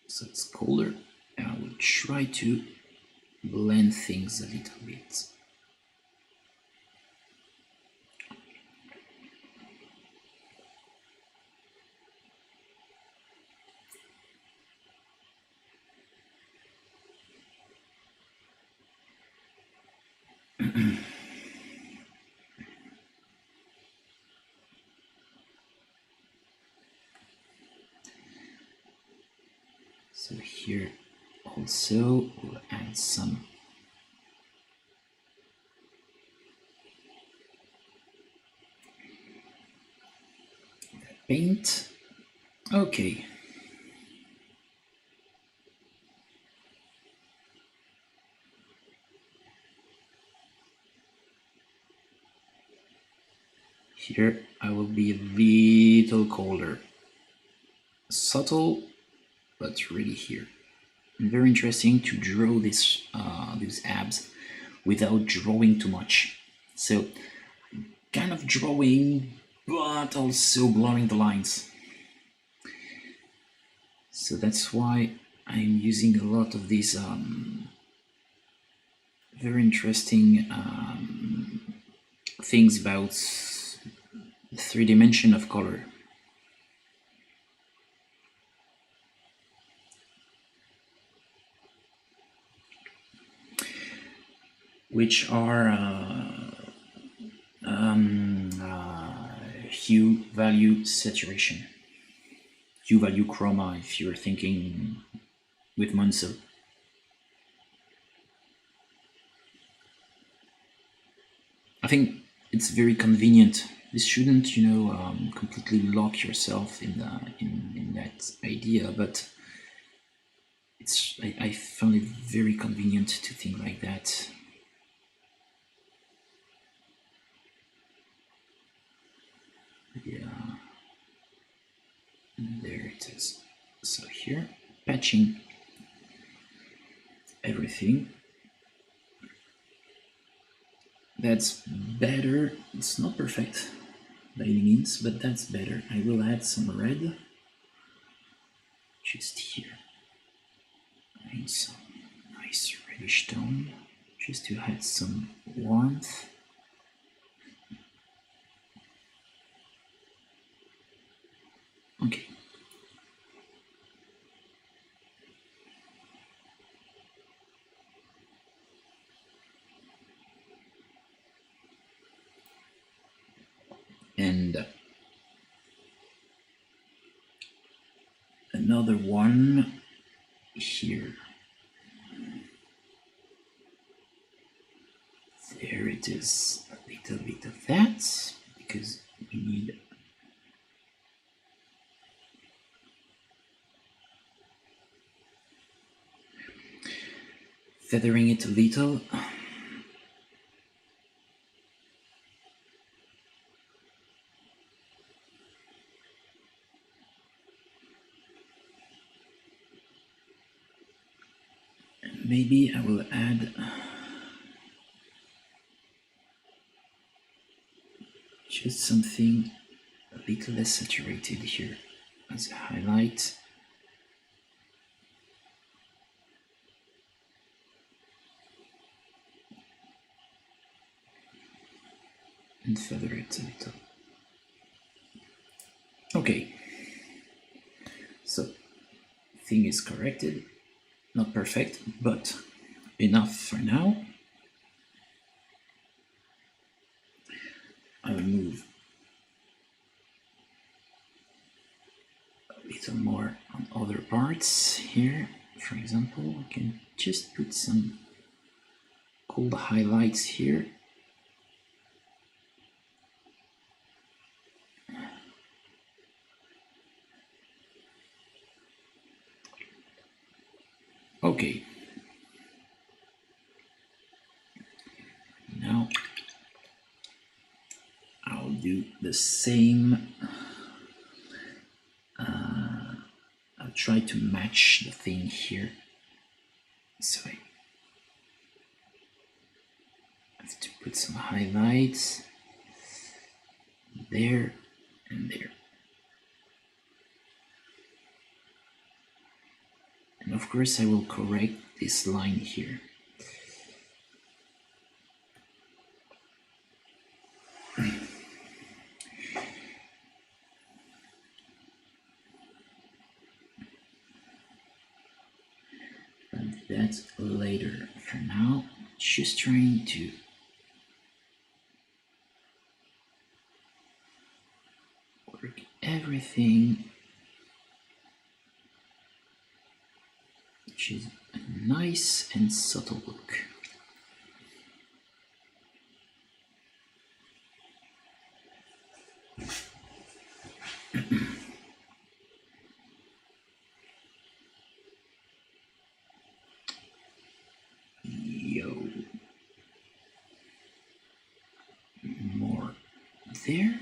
So it's colder. And I will try to blend things a little bit. So here also we'll add some paint. Okay. Here I will be a little colder. Subtle, but really here. Very interesting to draw this these abs without drawing too much. So kind of drawing, but also blurring the lines. So that's why I'm using a lot of these very interesting things about the 3 dimension of color. Which are hue, value, saturation. Hue, value, chroma, if you're thinking with Monzo. I think it's very convenient. This shouldn't, completely lock yourself in that idea, but I found it very convenient to think like that. Yeah, there it is. So here, patching everything. That's better. It's not perfect by any means, but that's better. I will add some red just here. And some nice reddish tone just to add some warmth. Okay. And another one here. There it is, a little bit of that, because we need feathering it a little. Maybe I will add just something a little less saturated here as a highlight. And feather it a little. Okay, so thing is corrected, not perfect, but enough for now. I will move a little more on other parts here. For example, I can just put some cold highlights here. Okay. Now I'll do the same try to match the thing here. So I have to put some highlights there and there. And of course I will correct this line here. But that's later. For now, just trying to work everything which is a nice and subtle look. More there,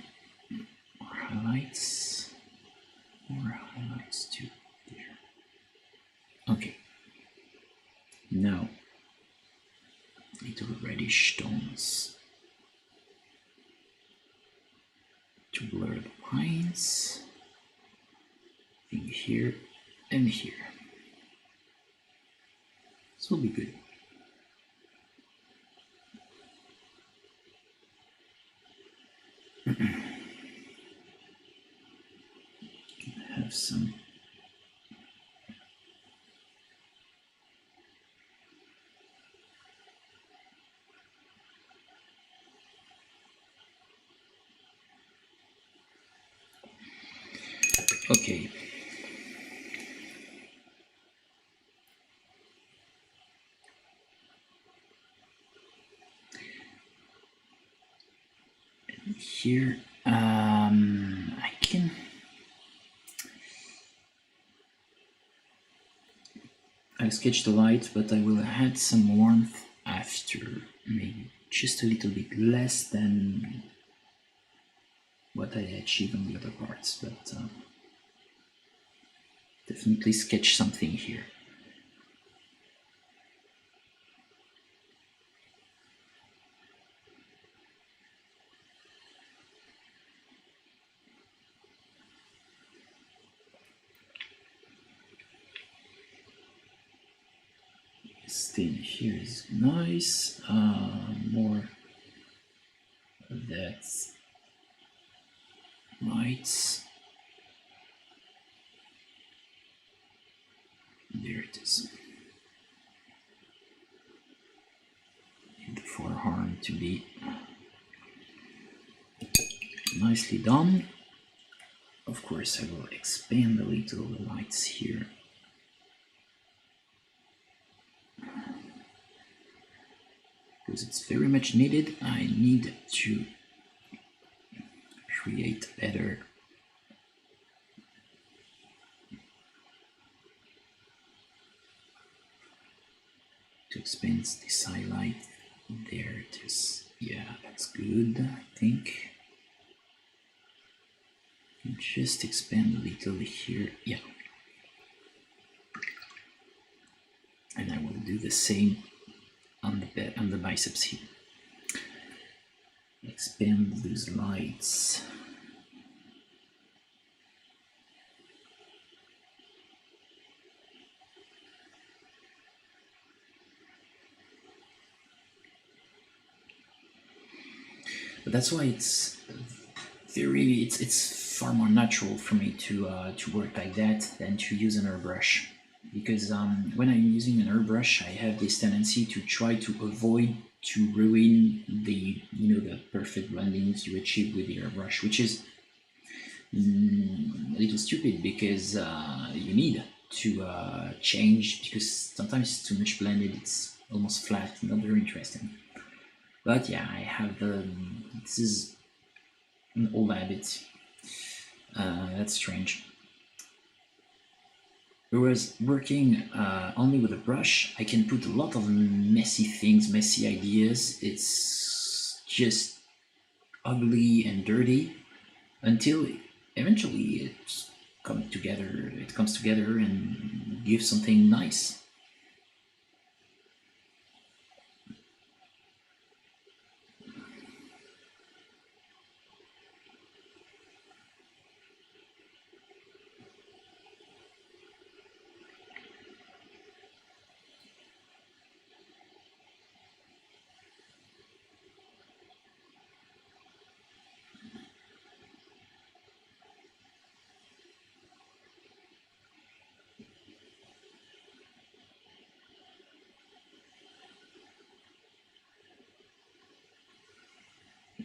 more highlights too there. Okay, now little reddish tones to blur the lines, thing here and here. This will be good. Have some okay. And here I can I'll sketch the light, but I will add some warmth after, maybe just a little bit less than what I achieved on the other parts, but definitely sketch something here. This thing here is nice, more of that lights. There it is. And the forearm to be nicely done. Of course, I will expand a little the lights here. Because it's very much needed. I need to create better to expand this highlight. There it is. Yeah, that's good, I think. And just expand a little here. Yeah. And I will do the same on the biceps here. Expand those lights. But that's why it's far more natural for me to work like that than to use an airbrush. Because when I'm using an airbrush, I have this tendency to try to avoid to ruin the the perfect blendings you achieve with the airbrush, which is a little stupid because you need to change, because sometimes it's too much blended, it's almost flat, not very interesting. But yeah, I have this is an old habit. That's strange. Whereas working only with a brush, I can put a lot of messy things, messy ideas. It's just ugly and dirty until eventually it it comes together and gives something nice.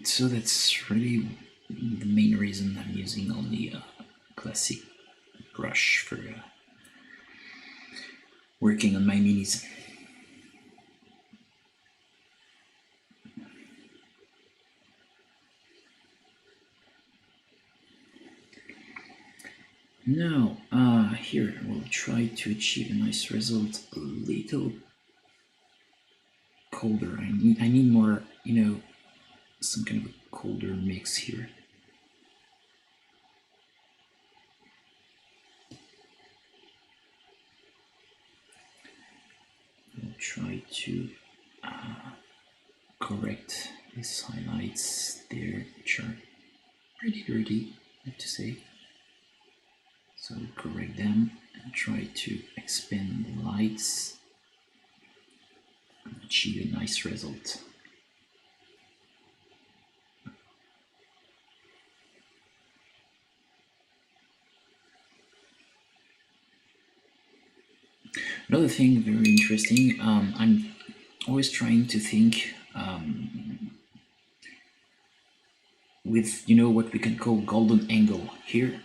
So that's really the main reason I'm using only a classic brush for working on my minis. Now, here we'll try to achieve a nice result a little colder. I need more, some kind of a colder mix here. I'll try to correct these highlights there, which are pretty dirty, I have to say. So I'll correct them and try to expand the lights and achieve a nice result. Another thing very interesting, I'm always trying to think with what we can call golden angle here.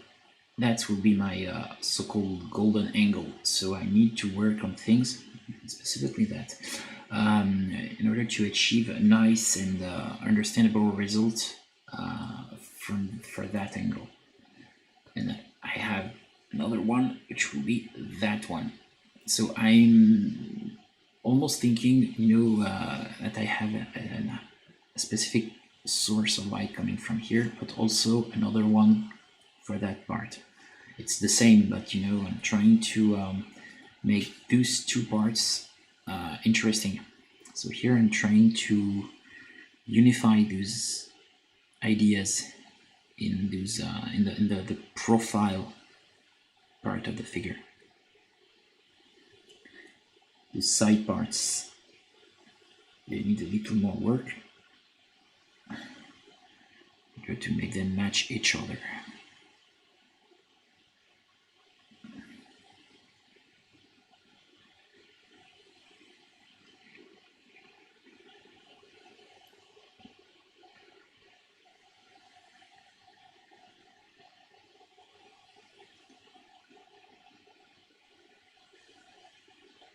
That will be my so-called golden angle. So I need to work on things, specifically that, in order to achieve a nice and understandable result for that angle. And I have another one, which will be that one. So I'm almost thinking, that I have a specific source of light coming from here, but also another one for that part. It's the same, but I'm trying to make those two parts interesting. So here I'm trying to unify those ideas in those in the profile part of the figure. The side parts, they need a little more work in order to make them match each other.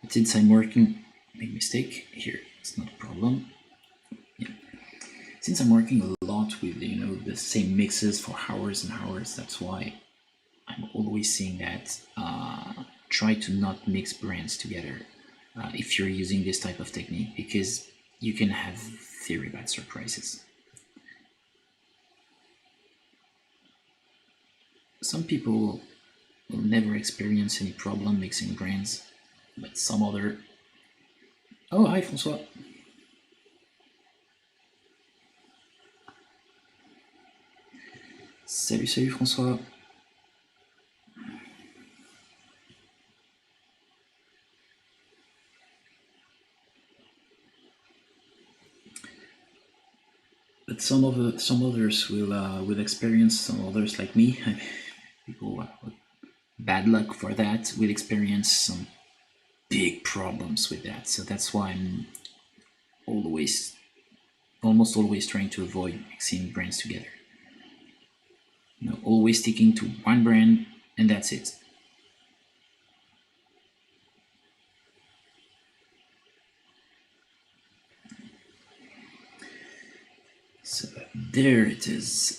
Since I'm working, make mistake here, it's not a problem. Yeah. Since I'm working a lot with the same mixes for hours and hours, that's why I'm always saying that try to not mix brands together if you're using this type of technique, because you can have very bad surprises. Some people will never experience any problem mixing brands, but some other... Oh, hi François. Salut, salut François. But some others will experience, some others like me, people with bad luck for that, will experience some big problems with that. So that's why I'm almost always trying to avoid mixing brands together. Always sticking to one brand, and that's it. So there it is.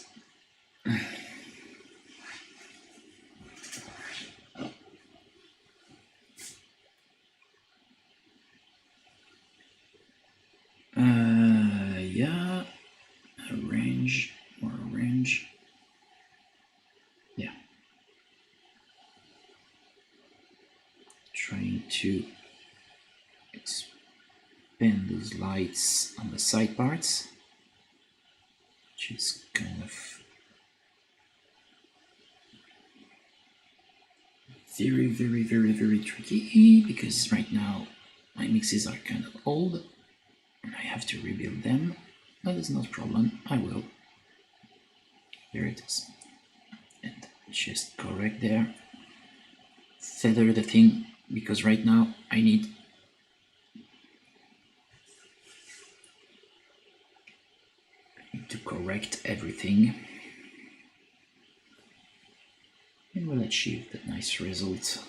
Yeah, arrange, more orange. Yeah. open those lights on the side parts, which is kind of very tricky because right now my mixes are kind of old and I have to rebuild them, but it's not a problem, I will. There it is. And just correct there. Feather the thing because right now I need to correct everything. And we'll achieve that nice result.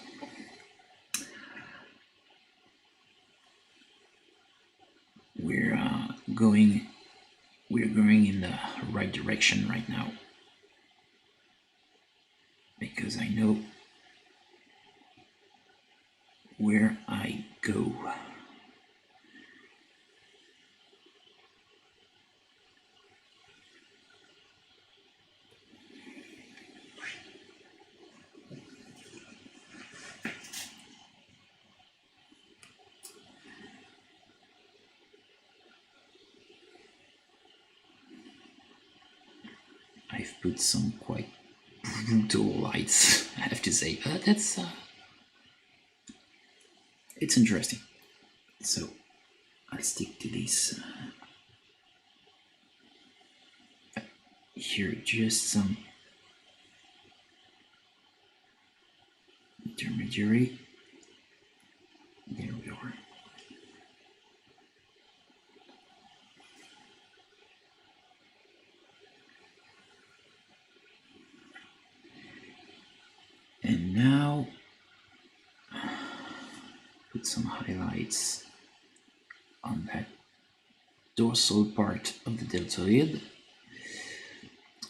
We're going in the right direction right now because I know where I go. I've put some quite brutal lights, I have to say. That's it's interesting. So I'll stick to this. Here, just some intermediary. There we are. And now put some highlights on that dorsal part of the deltoid.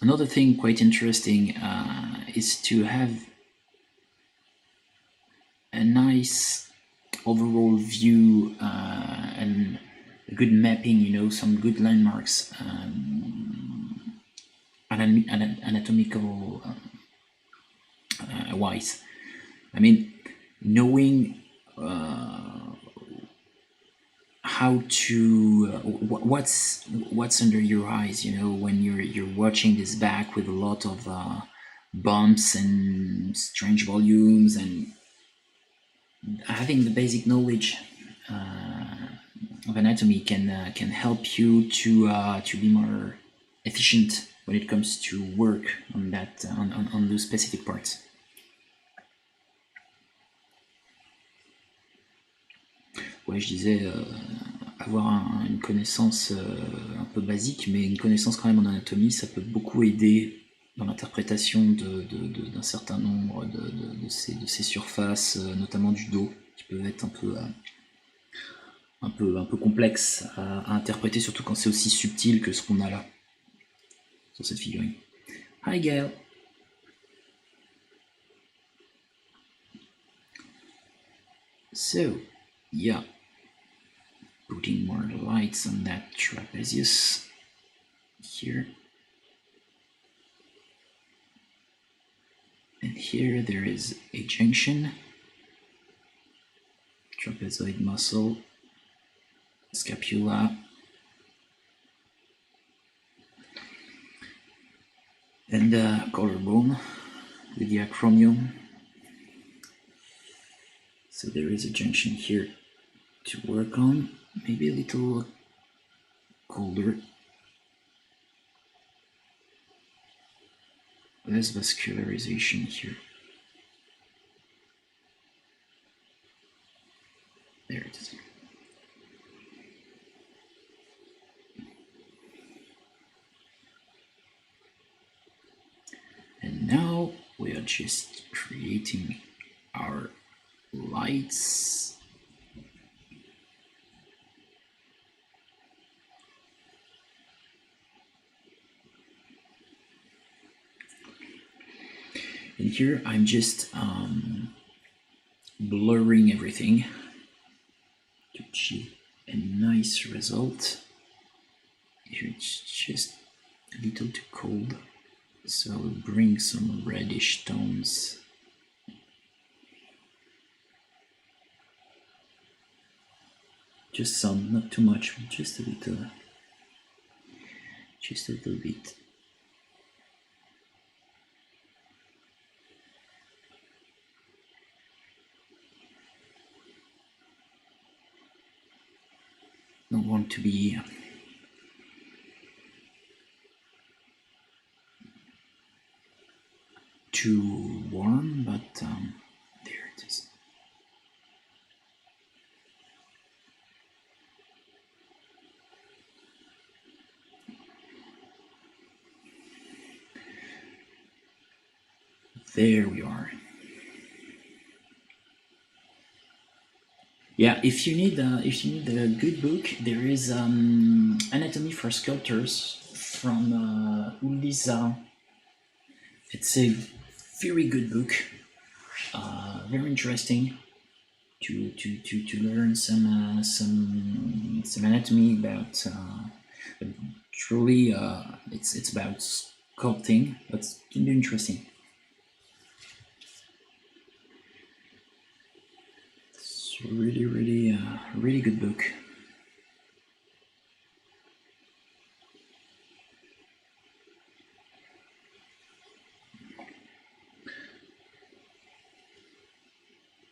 Another thing quite interesting is to have a nice overall view and a good mapping, you know, some good landmarks, anatomical wise. I mean, knowing how to what's under your eyes, you know, when you're watching this back with a lot of bumps and strange volumes, and having the basic knowledge of anatomy can help you to be more efficient when it comes to work on that on those specific parts. Ouais, je disais avoir une connaissance un peu basique, mais une connaissance quand même en anatomie, ça peut beaucoup aider dans l'interprétation d'un certain nombre de ces surfaces, notamment du dos, qui peuvent être un peu complexes à interpréter, surtout quand c'est aussi subtil que ce qu'on a là sur cette figurine. Hi Gail. So, yeah, putting more lights on that trapezius here. And here there is a junction, trapezoid muscle, scapula, and the collarbone with the acromion. So there is a junction here to work on, maybe a little colder, less vascularization here. There it is. And now we are just creating our lights. And here I'm just blurring everything to achieve a nice result. Here it's just a little too cold, so I'll bring some reddish tones. Just some, not too much, just a little. Just a little bit. Don't want to be too warm, but there it is. There we are. Yeah, if you need a good book, there is Anatomy for Sculptors from Ulisa. It's a very good book, very interesting to learn some anatomy about. Truly, it's about sculpting, but it can be interesting. It's really good book.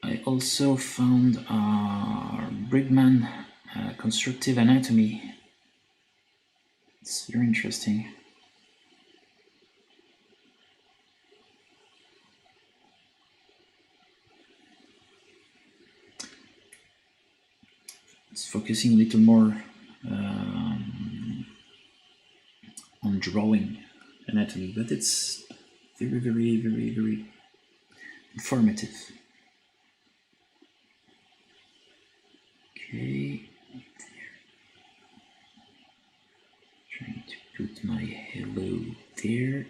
I also found Brigman Constructive Anatomy. It's very interesting. It's focusing a little more on drawing anatomy, but it's very informative. Okay, trying to put my hello there.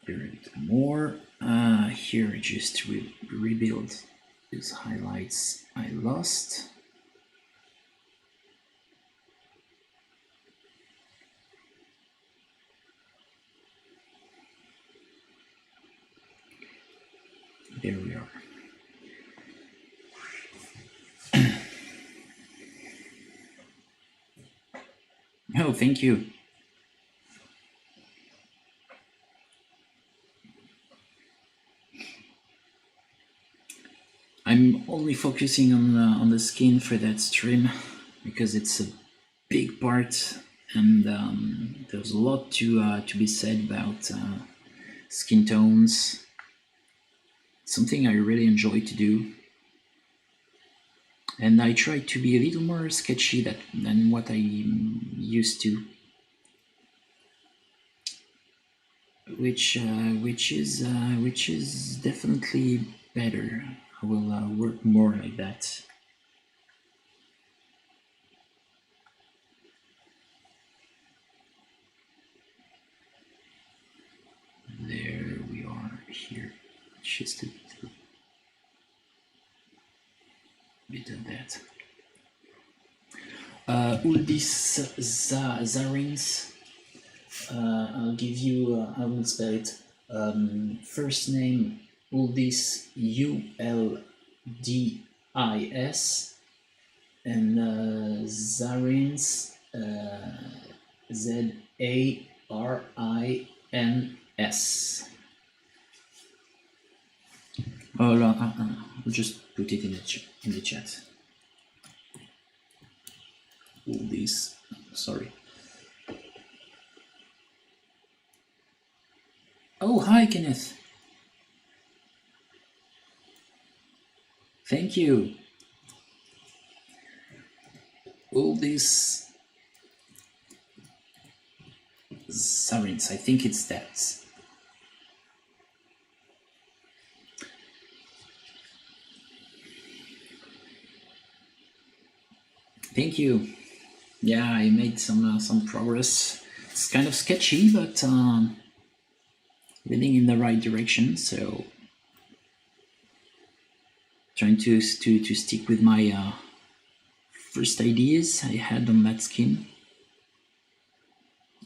There a bit more. Here, just rebuild these highlights I lost. There we are. Oh, thank you. I'm only focusing on the skin for that stream because it's a big part, and there's a lot to be said about skin tones. Something I really enjoy to do, and I try to be a little more sketchy than what I used to, which is definitely better. I will work more like that. There we are here. Just a little bit of that. Uldis Zarins. I'll give you. I will spell it. First name Uldis, Uldis, and Zarins, Zarins. Oh, no, I'll just put it in the chat. Uldis, sorry. Oh, hi, Kenneth. Thank you. Uldis Zarins, I think it's that. Thank you. Yeah, I made some progress. It's kind of sketchy, but leading in the right direction. So trying to stick with my first ideas I had on that skin,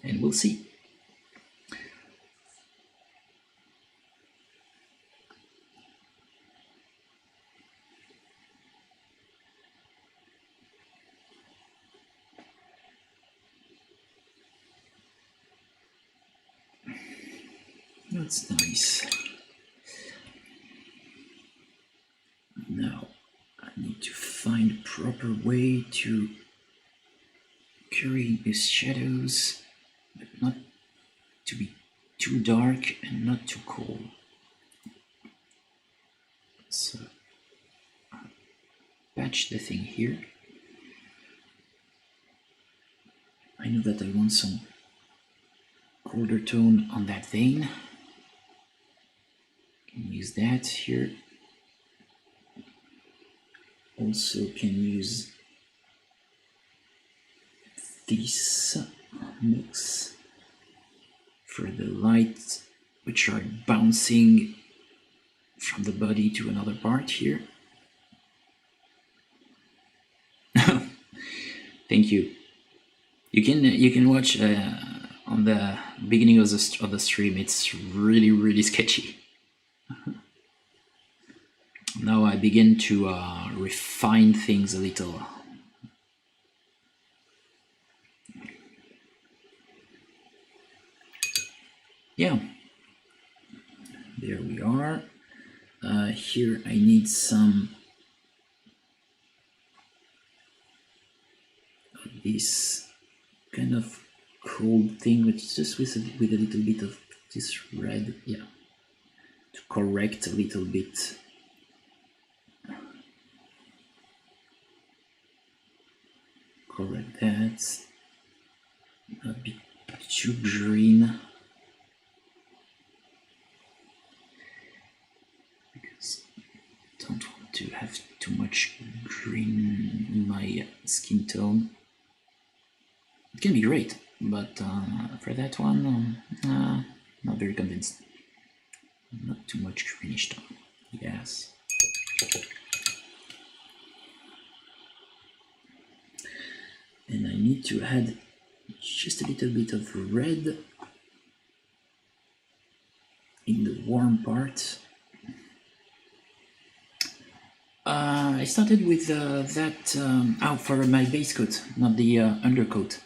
and we'll see. That's nice. Now I need to find a proper way to create these shadows, but not to be too dark and not too cold. So patch the thing here. I know that I want some colder tone on that vein. Can use that here. Also can use this mix for the lights which are bouncing from the body to another part here. Thank you. You can watch on the beginning of the stream. It's really sketchy. Now I begin to refine things a little. Yeah, there we are. Here I need some of this kind of cold thing, which just with a little bit of this red, yeah, to correct a little bit. Correct that. Not be too green. Because I don't want to have too much green in my skin tone. It can be great, but for that one, not very convinced. Not too much greenish tone. Yes. And I need to add just a little bit of red in the warm part. I started with that out for my base coat, not the undercoat.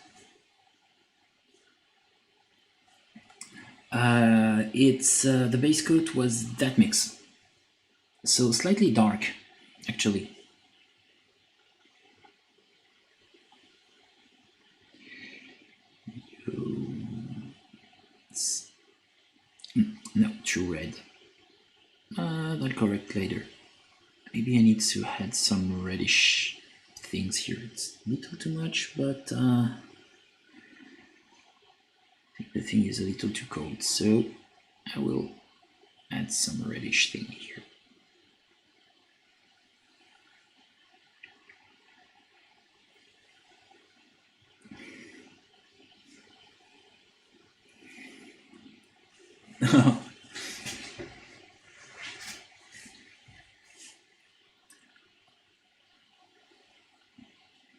It's the base coat was that mix, so slightly dark, actually. No, too red. I'll correct later. Maybe I need to add some reddish things here. It's a little too much, but I think the thing is a little too cold, so I will add some reddish thing here.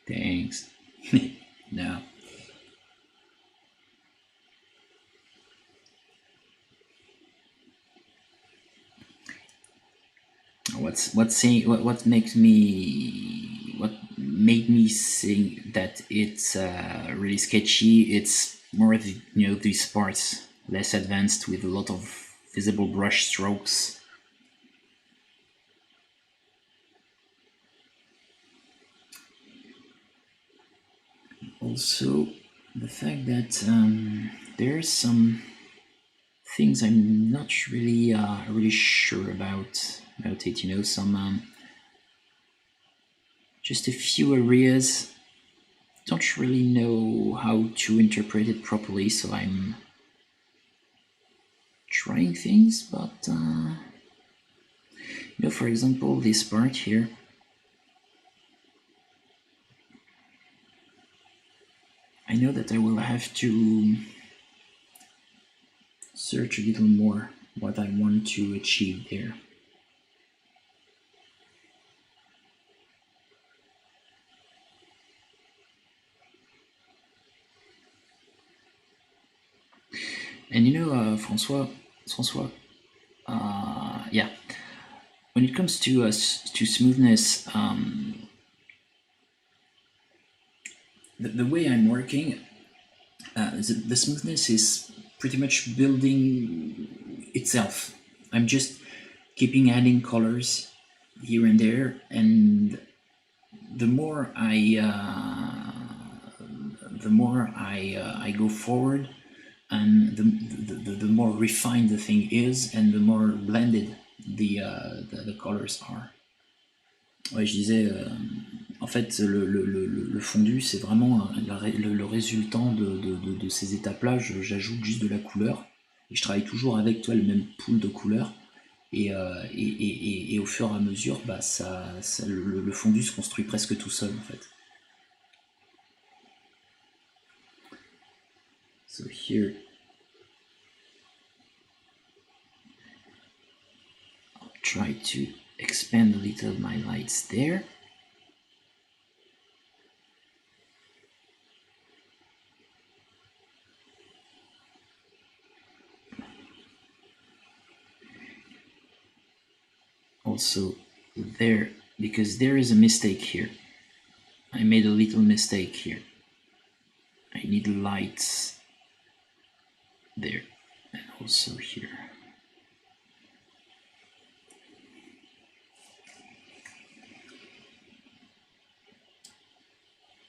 Thanks. No. What made me think that it's really sketchy? It's more the, these parts less advanced with a lot of visible brush strokes. Also, the fact that there's some things I'm not really really sure about it. Some just a few areas don't really know how to interpret it properly, so I'm trying things, but for example, this part here. I know that I will have to search a little more what I want to achieve there. And Francois, yeah. When it comes to smoothness, the way I'm working, the smoothness is pretty much building itself. I'm just keeping adding colors here and there, and the more I go forward, and the more refined the thing is, and the more blended the colors are. Ouais, je disais, en fait, le fondu, c'est vraiment le résultant de ces étapes-là. J'ajoute juste de la couleur, et je travaille toujours avec toi le même pool de couleurs, et au fur et à mesure, bah, le fondu se construit presque tout seul, en fait. So here, I'll try to expand a little my lights there. Also there, because there is a mistake here. I made a little mistake here. I need lights there, and also here.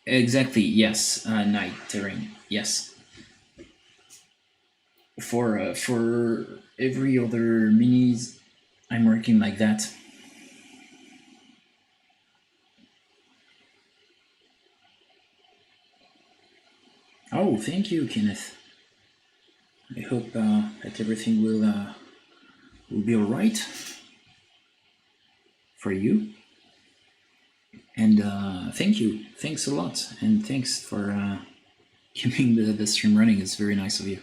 Exactly, yes, night terrain, yes. For every other minis, I'm working like that. Oh, thank you, Kenneth. I hope that everything will be all right for you. And thank you, thanks a lot, and thanks for keeping the stream running. It's very nice of you.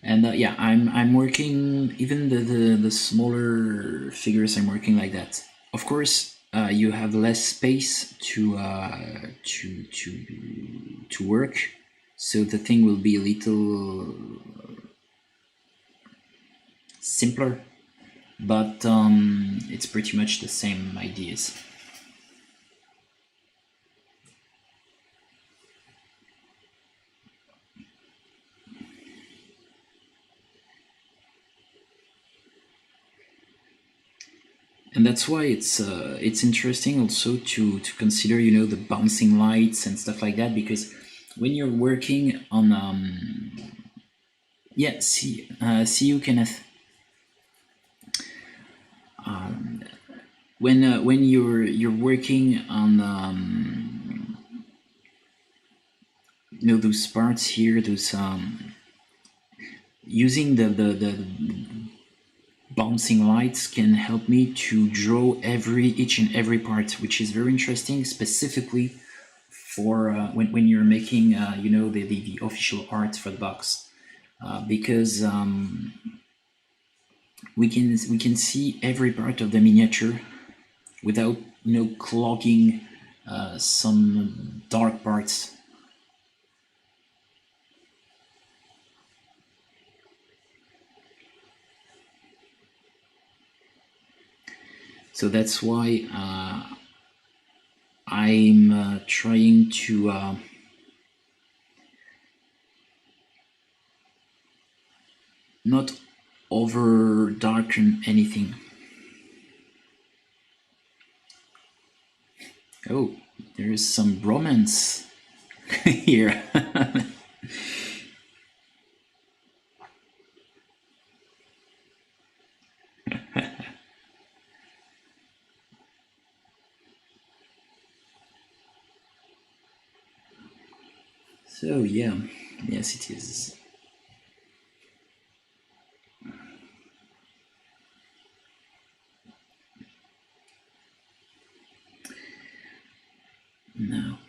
And yeah, I'm working even the smaller figures. I'm working like that. Of course, you have less space to work, so the thing will be a little simpler, but it's pretty much the same ideas. And that's why it's interesting also to consider, the bouncing lights and stuff like that, because when you're working on yeah, see you, Kenneth. When you're working on those parts here, those using the bouncing lights can help me to draw each and every part, which is very interesting, specifically for when you're making the official art for the box, because we can see every part of the miniature without clogging some dark parts. So that's why I'm trying to not over darken anything. Oh, there is some romance here. So yeah, yes it is. Now,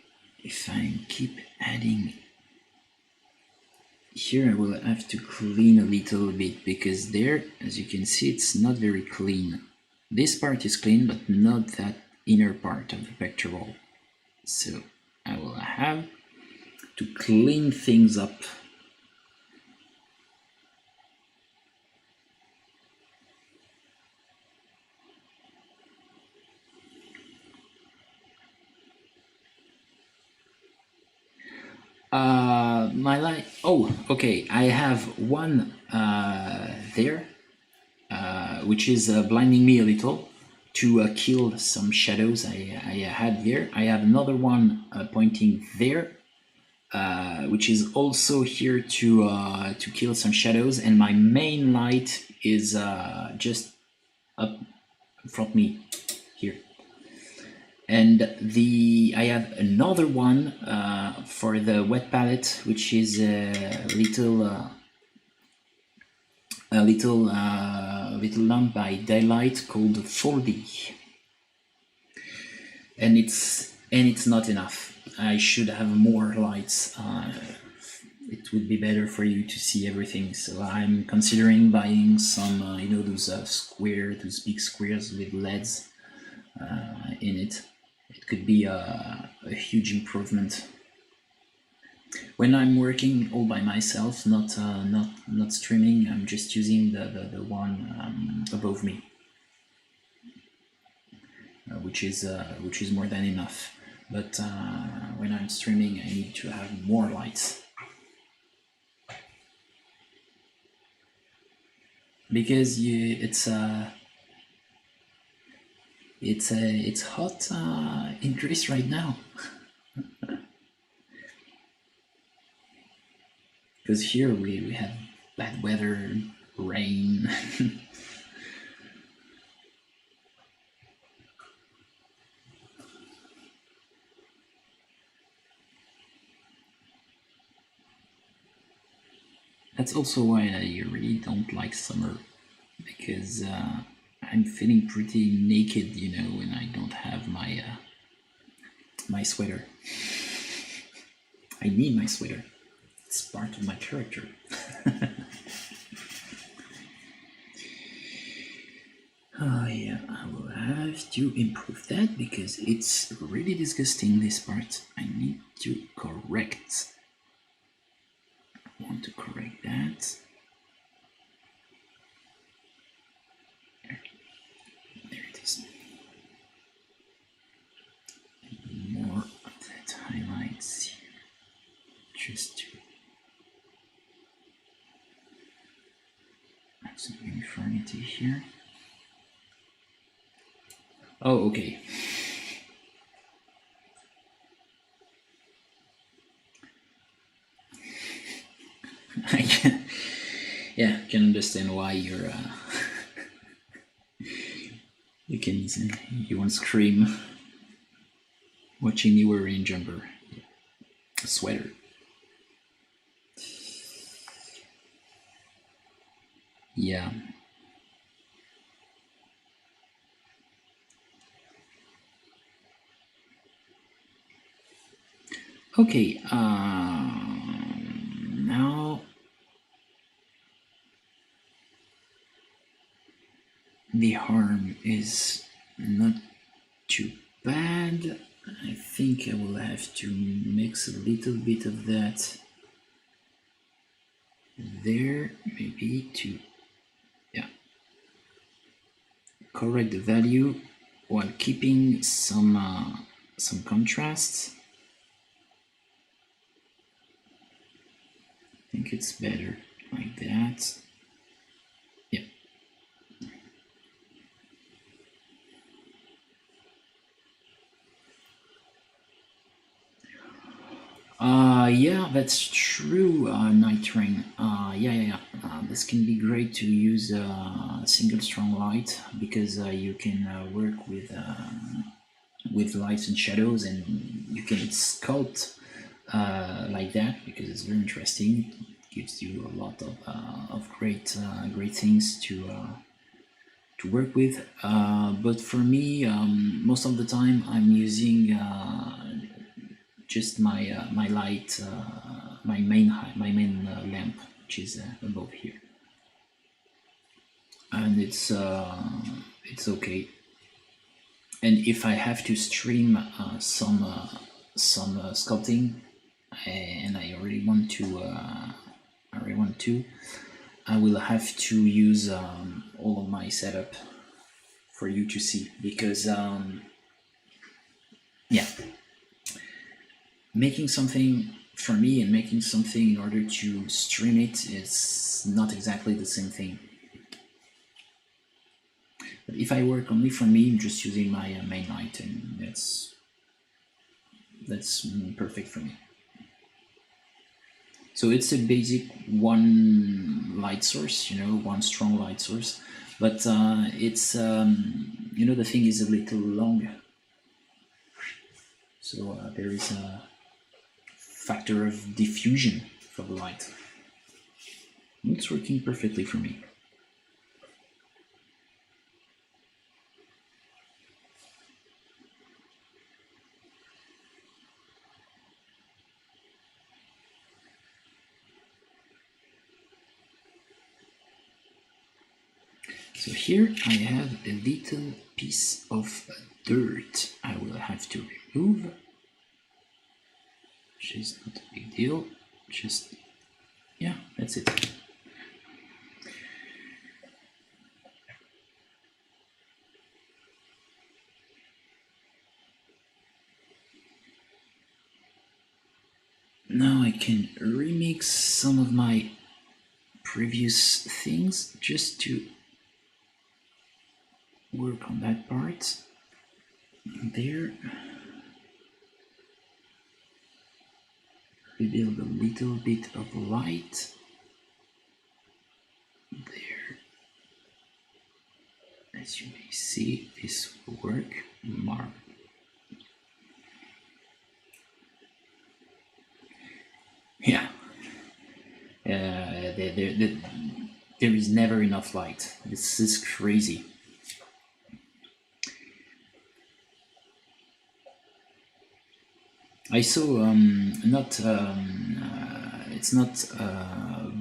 if I keep adding here, I will have to clean a little bit, because there, as you can see, it's not very clean. This part is clean, but not that inner part of the pectoral. So I will have to clean things up. My light. Oh, okay. I have one there, which is blinding me a little to kill some shadows I had there. I have another one pointing there, which is also here to kill some shadows. And my main light is just up in front of me here. And I have another one for the wet palette, which is a little lamp by Daylight called 4D, and it's not enough. I should have more lights. It would be better for you to see everything. So I'm considering buying some, those big squares with LEDs in it. It could be a huge improvement. When I'm working all by myself, not streaming, I'm just using the one above me, which is more than enough. But when I'm streaming, I need to have more lights because it's hot in Greece right now. Because here we have bad weather, rain. That's also why I really don't like summer, because I'm feeling pretty naked, when I don't have my my sweater. I need my sweater. It's part of my character. Oh yeah, I will have to improve that because it's really disgusting, this part. I need to correct. I want to correct that. There it is. More of that highlights here. Just to add some uniformity here. Oh, okay. I can understand why you're you won't scream watching you wearing jumper, a sweater. Yeah. Okay, now the harm is not too bad. I think I will have to mix a little bit of that there, maybe to correct the value while keeping some contrast. I think it's better like that. Yeah. Yeah, that's true, Night Rain. Yeah. This can be great to use a single strong light because you can work with lights and shadows, and you can sculpt like that because it's very interesting. It gives you a lot of great things to work with. But for me, most of the time, I'm using just my light, my main lamp, which is above here, and it's okay. And if I have to stream some sculpting, and I really want to, I will have to use all of my setup for you to see, because making something for me, and making something in order to stream it is not exactly the same thing. But if I work only for me, I'm just using my main light, and that's perfect for me. So it's a basic one light source, one strong light source, but it's the thing is a little long, so there is a factor of diffusion for the light. It's working perfectly for me. So here I have a little piece of dirt I will have to remove, which is not a big deal, just, yeah, that's it. Now I can remix some of my previous things just to work on that part. There, rebuild a little bit of light. There, as you may see, this will work. Yeah, there is never enough light. This is crazy. I saw it's not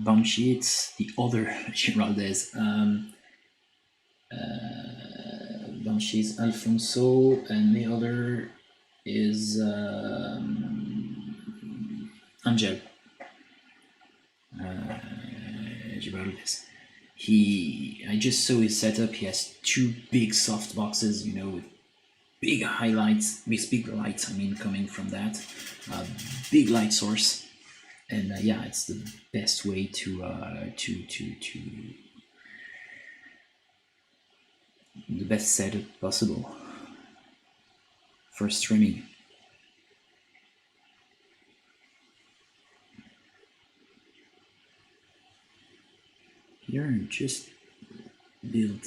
Banshee, it's the other Giraldez. Banshee is Alfonso, and the other is Angel. Giraldez. I just saw his setup. He has two big soft boxes, with big highlights, big lights. I mean, coming from that big light source, and yeah, it's the best way to the best setup possible for streaming. Here, just build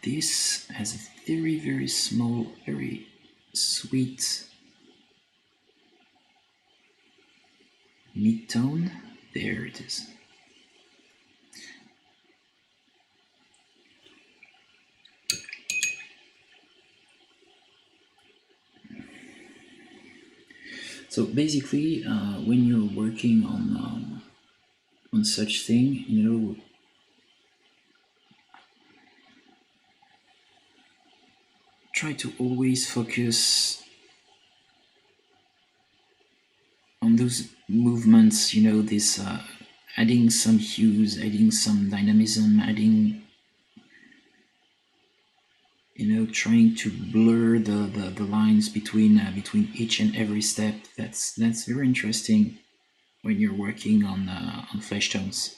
this as a very, very small, very sweet mid-tone. There it is. So basically, when you're working on such thing, try to always focus on those movements, this adding some hues, adding some dynamism, adding, trying to blur the lines between each and every step. That's very interesting when you're working on flesh tones.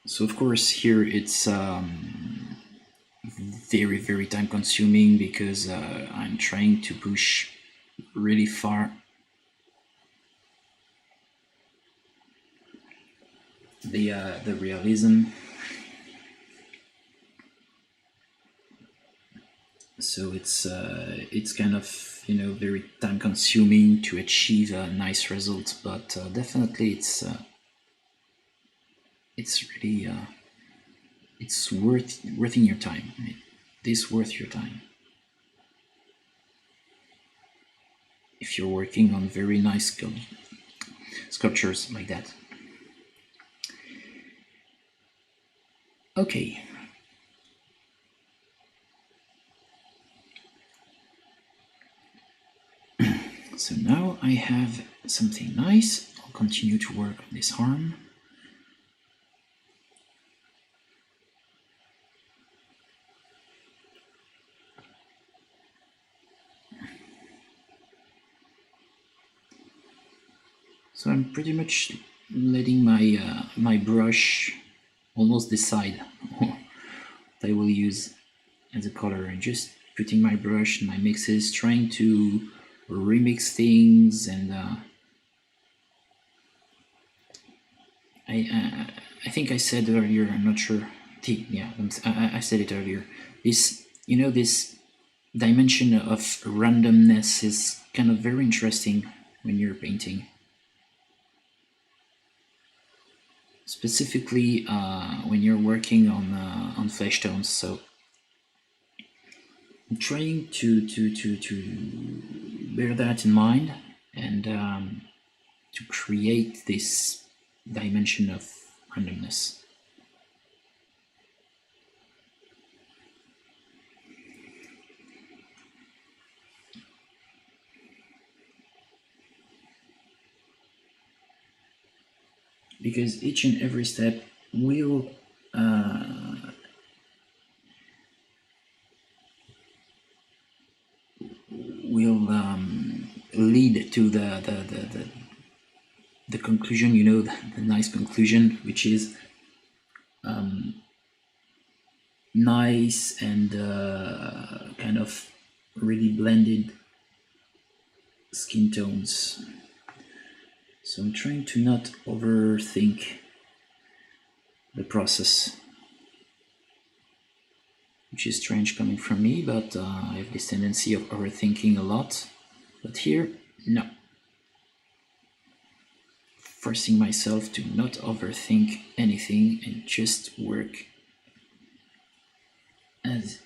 So of course here it's very, very time consuming because I'm trying to push really far the realism. So it's kind of very time consuming to achieve a nice result, but definitely it's really it's worth your time. It's worth your time if you're working on very nice sculptures like that. Okay. So now I have something nice. I'll continue to work on this arm. So I'm pretty much letting my brush almost decide what I will use as a color, and just putting my brush and my mixes, trying to remix things. And I think I said earlier, I'm not sure. I said it earlier. This, this dimension of randomness is kind of very interesting when you're painting. Specifically when you're working on flesh tones. So I'm trying to bear that in mind, and to create this dimension of randomness. Because each and every step will lead to the conclusion, the nice conclusion, which is nice and kind of really blended skin tones. So I'm trying to not overthink the process, which is strange coming from me, but I have this tendency of overthinking a lot. But here, no. Forcing myself to not overthink anything and just work as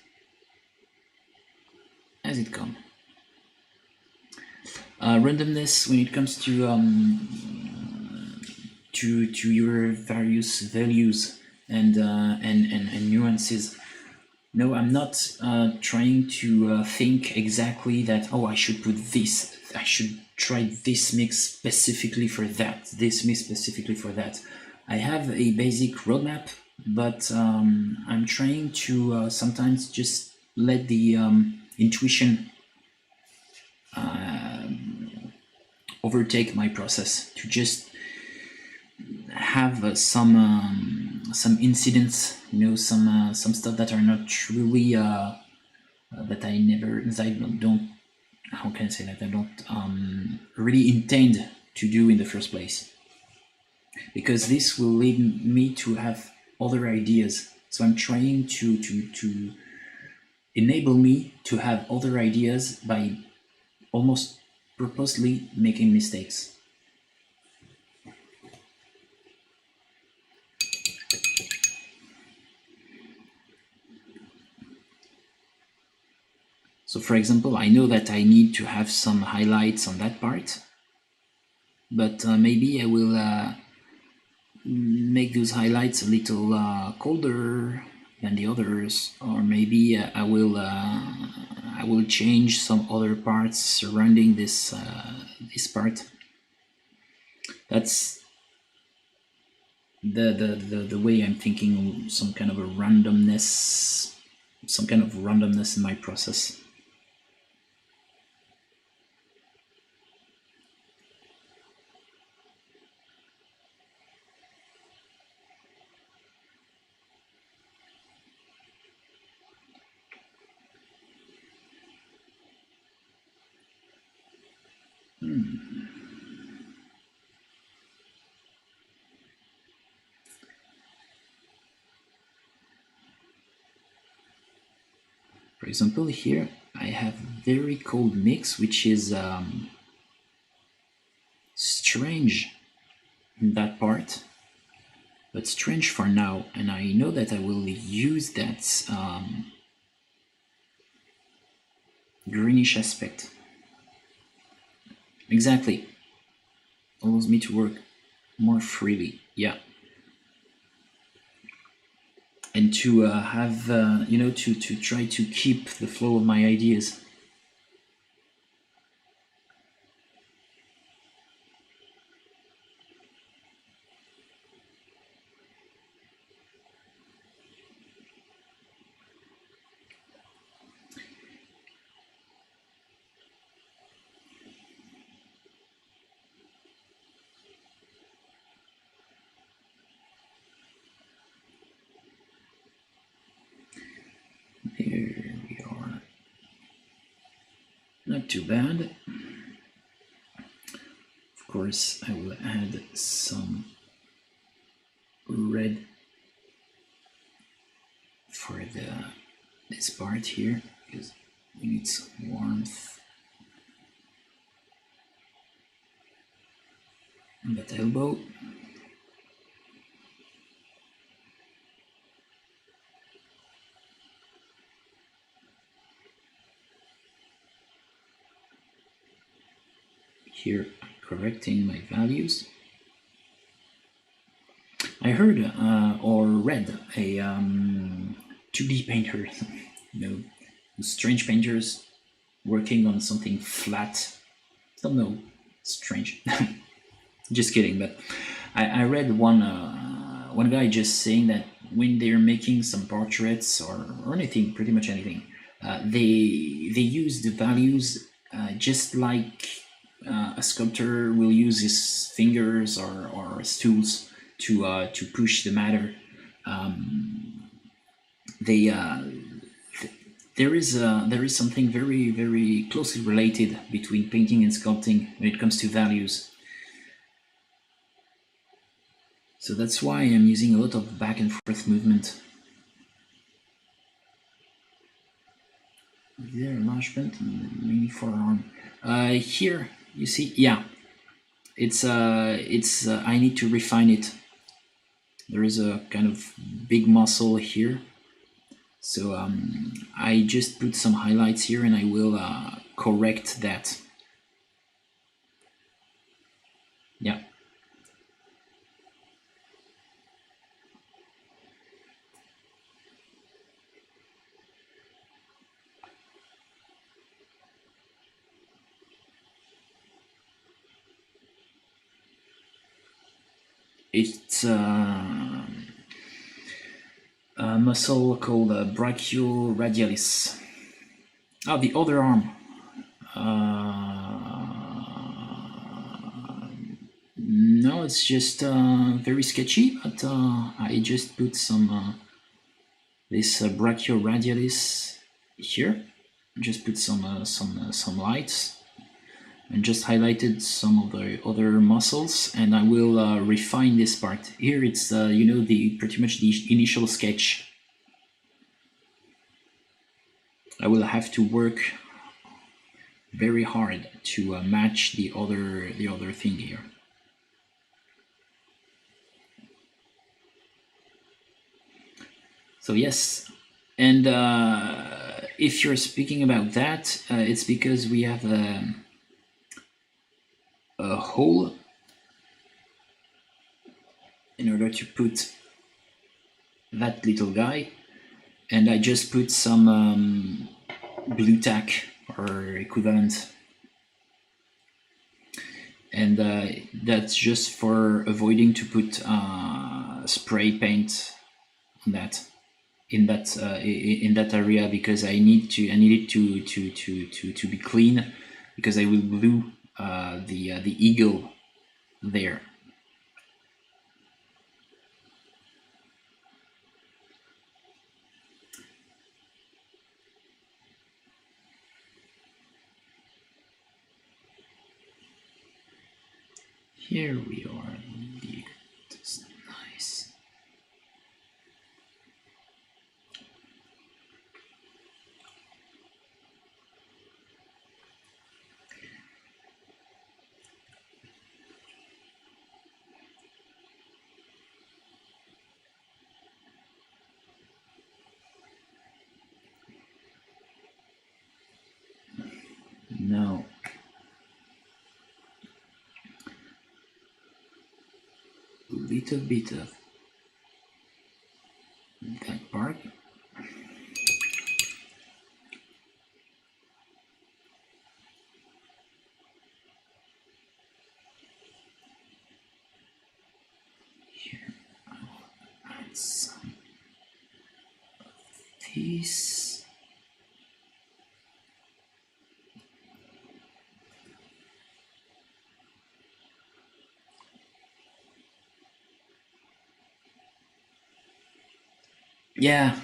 it comes. Randomness when it comes to your various values and nuances. No, I'm not trying to think exactly that, I should put this, I should try this mix specifically for that, this mix specifically for that. I have a basic roadmap, but I'm trying to sometimes just let the intuition overtake my process, to just have some incidents, some stuff that are not truly that I don't how can I say that I don't really intend to do in the first place, because this will lead me to have other ideas. So I'm trying to enable me to have other ideas by almost purposely making mistakes. So for example, I know that I need to have some highlights on that part, but maybe I will make those highlights a little colder than the others, or maybe I will change some other parts surrounding this part. That's the way I'm thinking, some kind of randomness in my process. For example, here I have very cold mix, which is strange in that part, but strange for now, and I know that I will use that greenish aspect. Exactly. Allows me to work more freely, yeah. And to have, to try to keep the flow of my ideas. not too bad. Of course, I will add some red for this part here because we need some warmth on that elbow. Here, correcting my values. I heard or read a 2D painter, strange painters working on something flat. Don't know, strange. Just kidding, but I read one guy just saying that when they're making some portraits or anything, pretty much anything, they use the values just like a sculptor will use his fingers or his tools to push the matter. There is something very, very closely related between painting and sculpting when it comes to values. So that's why I'm using a lot of back and forth movement. Is there enlargement in the mini forearm? Here you see, yeah, it's I need to refine it. There is a kind of big muscle here, so I just put some highlights here and I will correct that. Yeah. It's a muscle called brachioradialis. Oh, the other arm. No, it's just very sketchy, but I just put some this brachioradialis here. Just put some lights and just highlighted some of the other muscles, and I will refine this part. Here it's the pretty much the initial sketch. I will have to work very hard to match the other thing here. So yes, and if you're speaking about that, it's because we have a hole in order to put that little guy, and I just put some blue tack or equivalent, and that's just for avoiding to put spray paint on that in that area, because I need it to be clean, because I will glue the eagle there. Here we are. That's nice. Now, a little bit of that part. Here, I will add some of these. Yeah,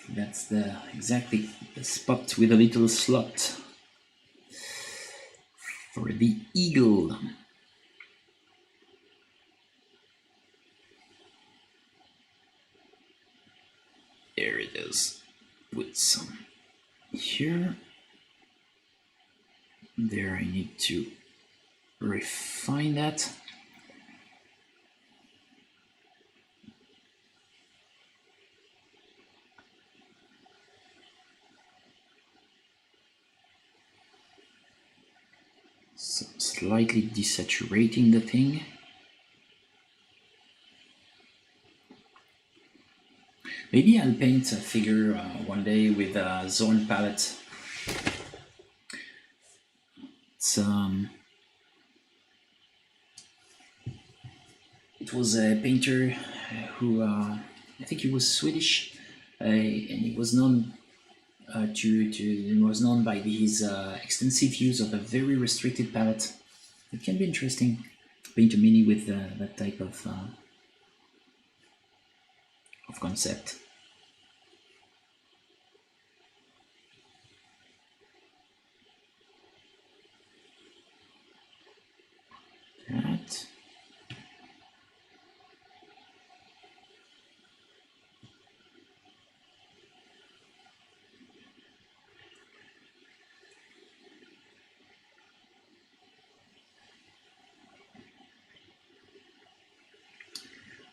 that's exactly the spot with a little slot. for the eagle. There it is. Put some here. There, I need to refine that. So slightly desaturating the thing. Maybe I'll paint a figure one day with a zone palette. It was a painter who I think he was Swedish, and he was known by his extensive use of a very restricted palette. It can be interesting to paint a mini with that type of concept. That.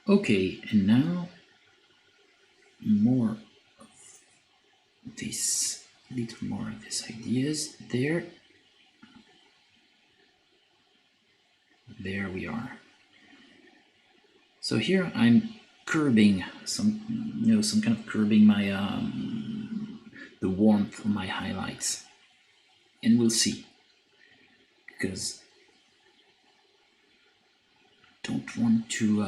Okay, and now more of this, little more of these ideas there. There we are. So here I'm curbing some kind of curbing my the warmth of my highlights, and we'll see, because don't want to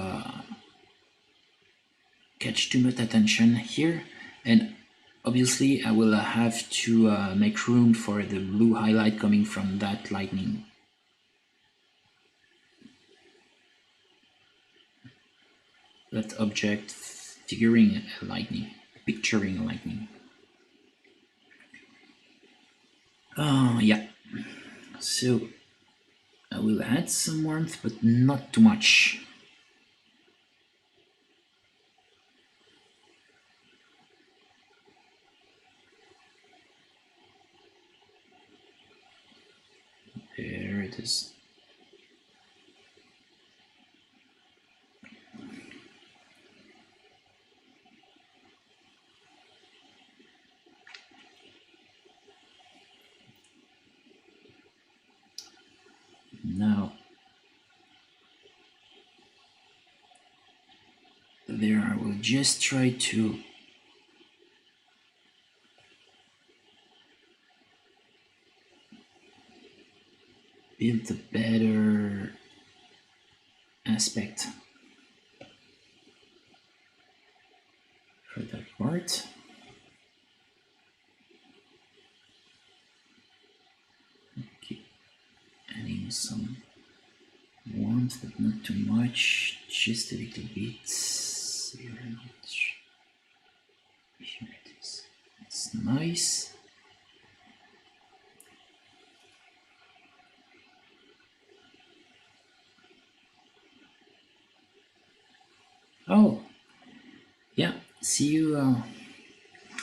catch too much attention here, and obviously I will have to make room for the blue highlight coming from that lightning. That object figuring a lightning, picturing a lightning. Yeah, so I will add some warmth, but not too much. There it is. Now, there I will just try to build a better aspect for that part. Keep adding some warmth, but not too much, just a little bit. Very much. Here it is. It's nice. Oh, yeah. See you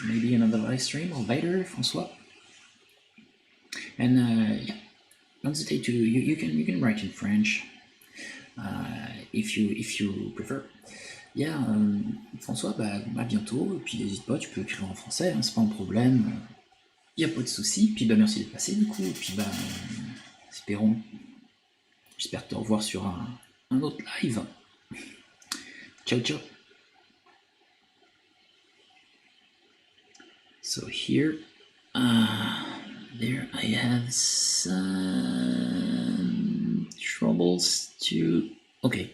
maybe another live stream or later, François. And yeah, don't hesitate to you can write in French if you prefer. Yeah, François, à bientôt. Et puis n'hésite pas, tu peux écrire en français, hein, c'est pas un problème. Y a pas de souci. Puis merci d'être passé du coup. Et puis j'espère te revoir sur un autre live. Ciao ciao. So here, there I have some troubles to. Okay.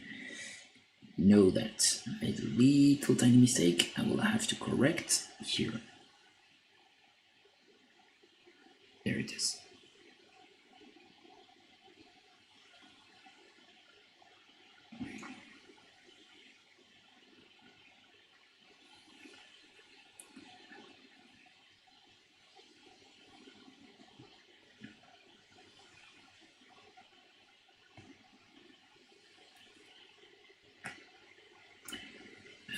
Know that I made a little tiny mistake. I will have to correct here. There it is.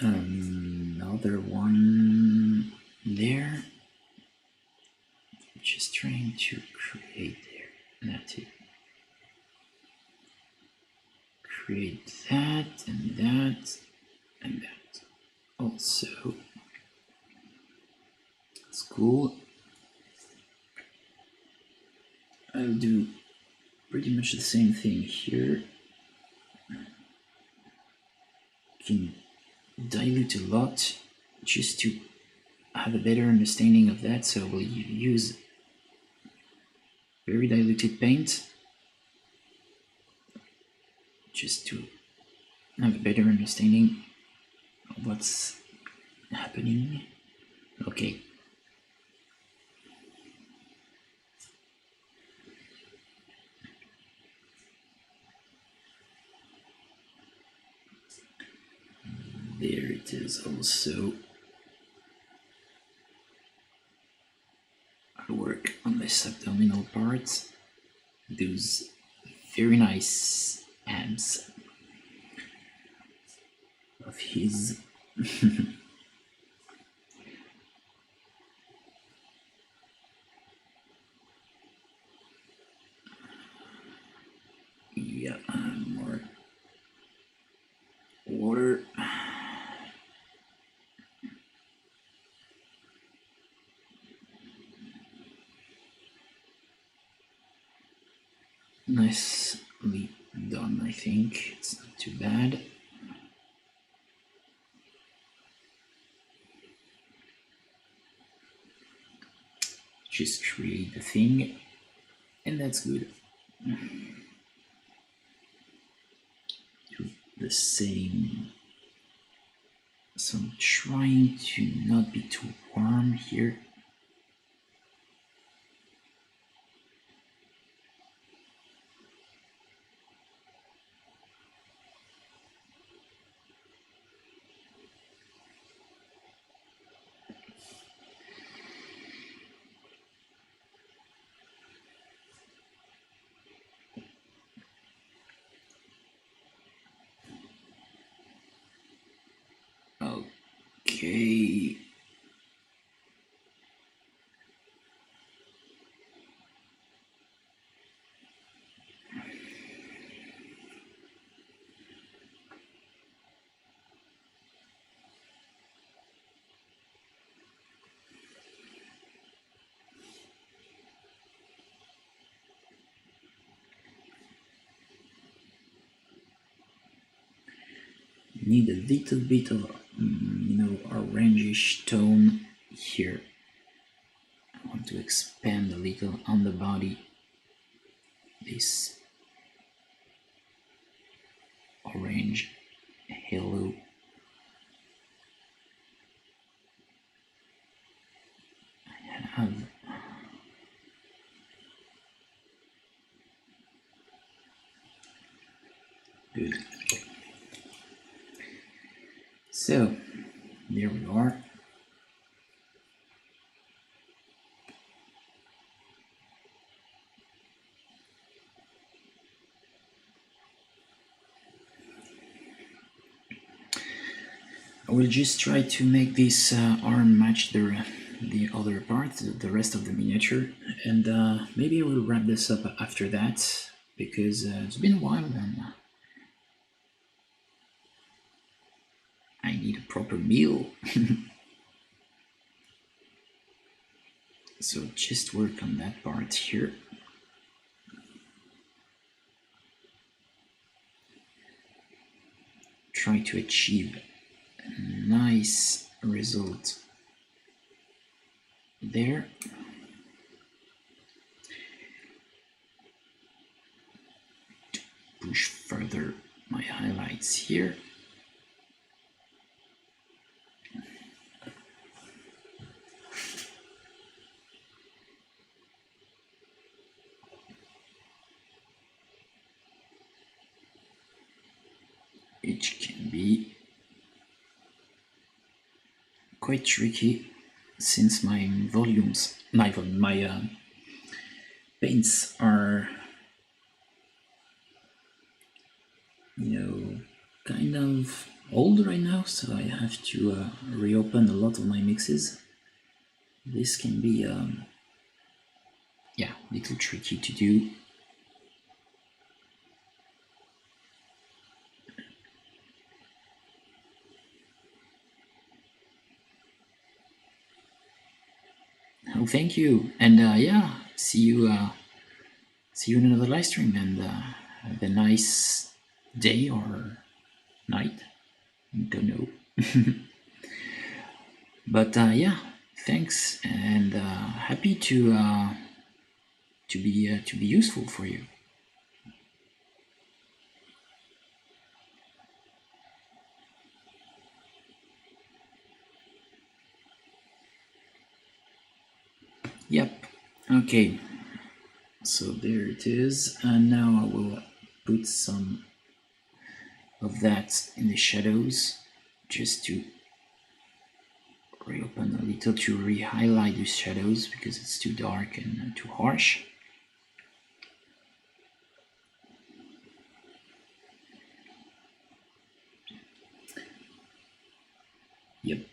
Another one there. Just trying to create there. That's it. Create that and that and that. Also, it's cool. I'll do pretty much the same thing here. Can dilute a lot just to have a better understanding of that. So we'll use very diluted paint just to have a better understanding of what's happening. Okay. There it is also. I'll work on this abdominal part. Those very nice abs of his. Yeah, more water. Nicely done, I think. It's not too bad. Just create the thing, and that's good. Do the same. So I'm trying to not be too warm here. Okay. Need a little bit of, orangish tone here. I want to expand a little on the body. This orange halo. I have good. So there we are. I will just try to make this arm match the other part, the rest of the miniature, and maybe I will wrap this up after that, because it's been a while and I need a proper meal. So just work on that part here. Try to achieve a nice result there. To push further my highlights here. Which can be quite tricky since my volumes, my paints are, kind of old right now, so I have to reopen a lot of my mixes. This can be, yeah, a little tricky to do. Oh, thank you, and yeah, see you in another live stream, and have a nice day or night. Don't know, but yeah, thanks, and happy to be useful for you. Yep. Okay. So there it is, and now I will put some of that in the shadows, just to reopen a little, to re-highlight these shadows because it's too dark and too harsh. Yep.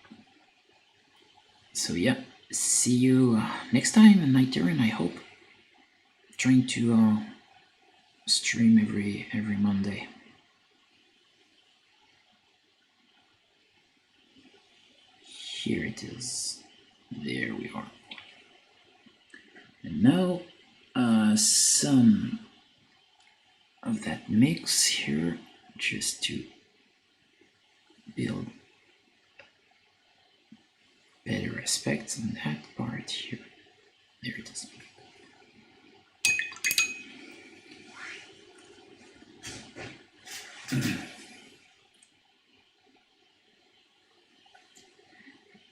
So yeah, see you next time in my turn, I hope. Trying to stream every Monday. Here it is. There we are. And now some of that mix here, just to build better aspects on that part here. There it is.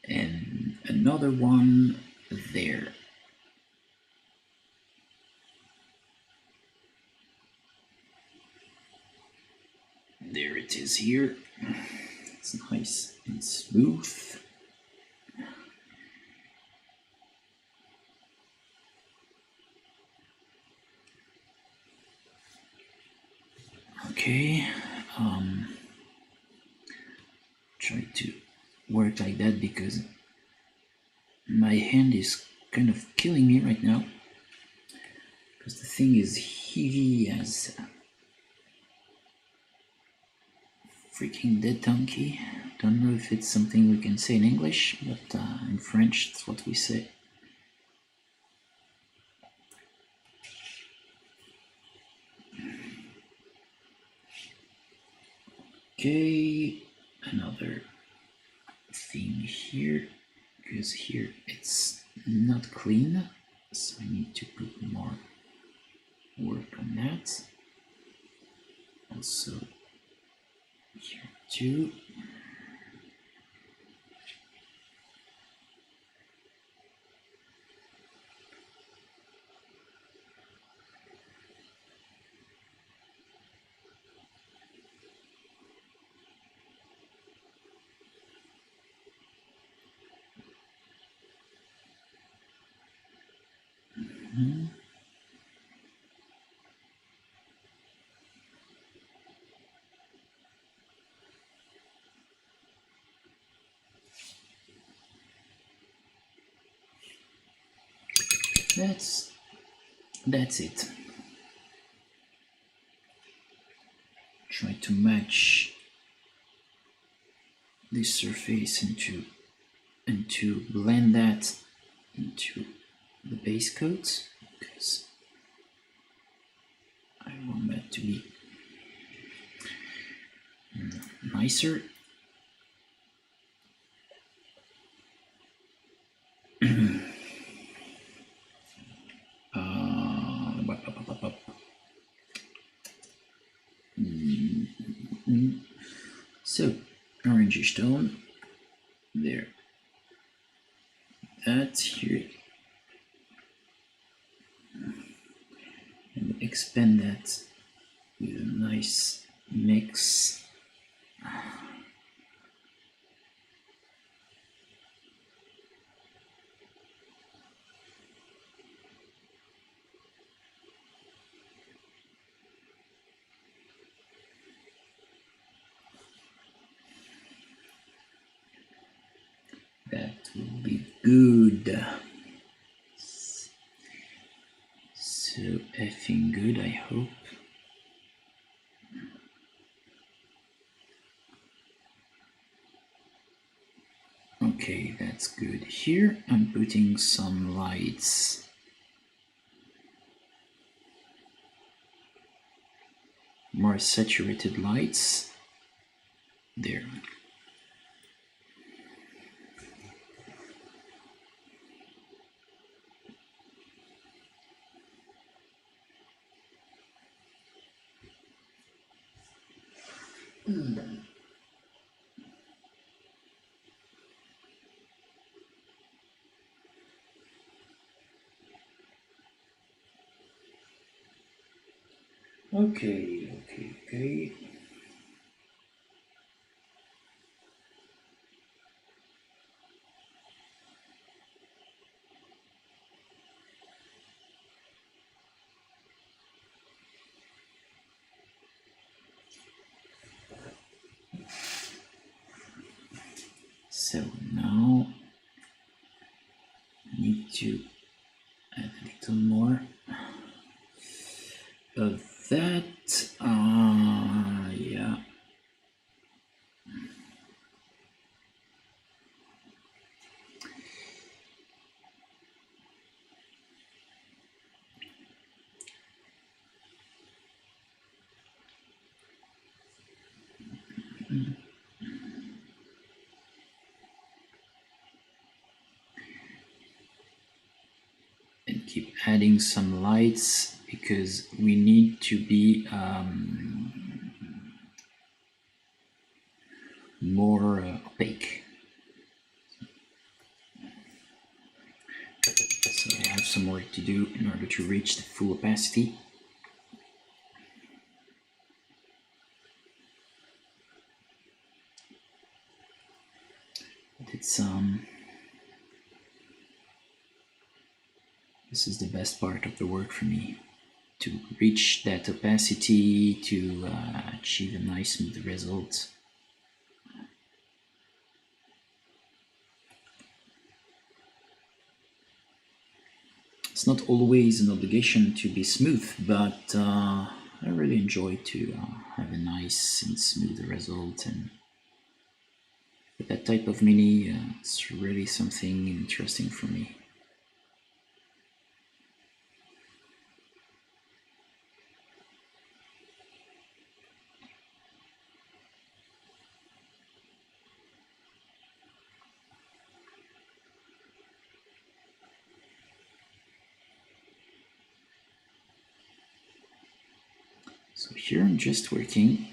And another one there. There it is here. It's nice and smooth. Okay, try to work like that because my hand is kind of killing me right now, because the thing is heavy as a freaking dead donkey. Don't know if it's something we can say in English, but in French it's what we say. Okay, another thing here, because here it's not clean, so I need to put more work on that. Also here too. That's it. Try to match this surface and to blend that into the base coat, because I want that to be nicer. So, orangey tone, there, that here, and expand that with a nice mix. good. So effing good, I hope. Okay, that's good. Here I'm putting some lights. More saturated lights. There. Okay. So now I need to add a little more of that. Yeah. And keep adding some lights because we need to be more opaque. So I have some work to do in order to reach the full opacity. But it's this is the best part of the work for me, to reach that opacity, to achieve a nice smooth result. It's not always an obligation to be smooth, but I really enjoy to have a nice and smooth result. And with that type of mini, it's really something interesting for me. So here I'm just working,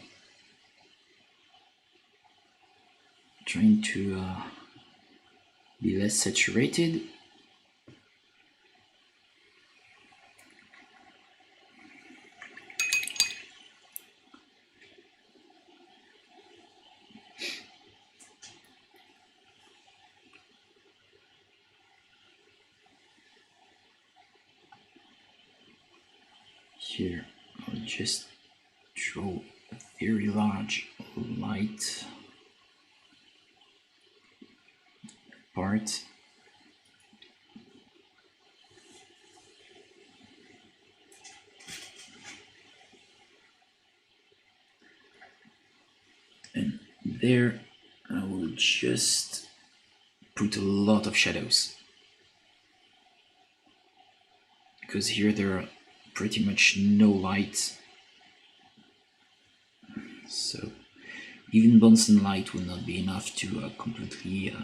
trying to be less saturated. Here I'll just draw a very large light part. And there I will just put a lot of shadows, because here there are pretty much no light, so even Bunsen light will not be enough to completely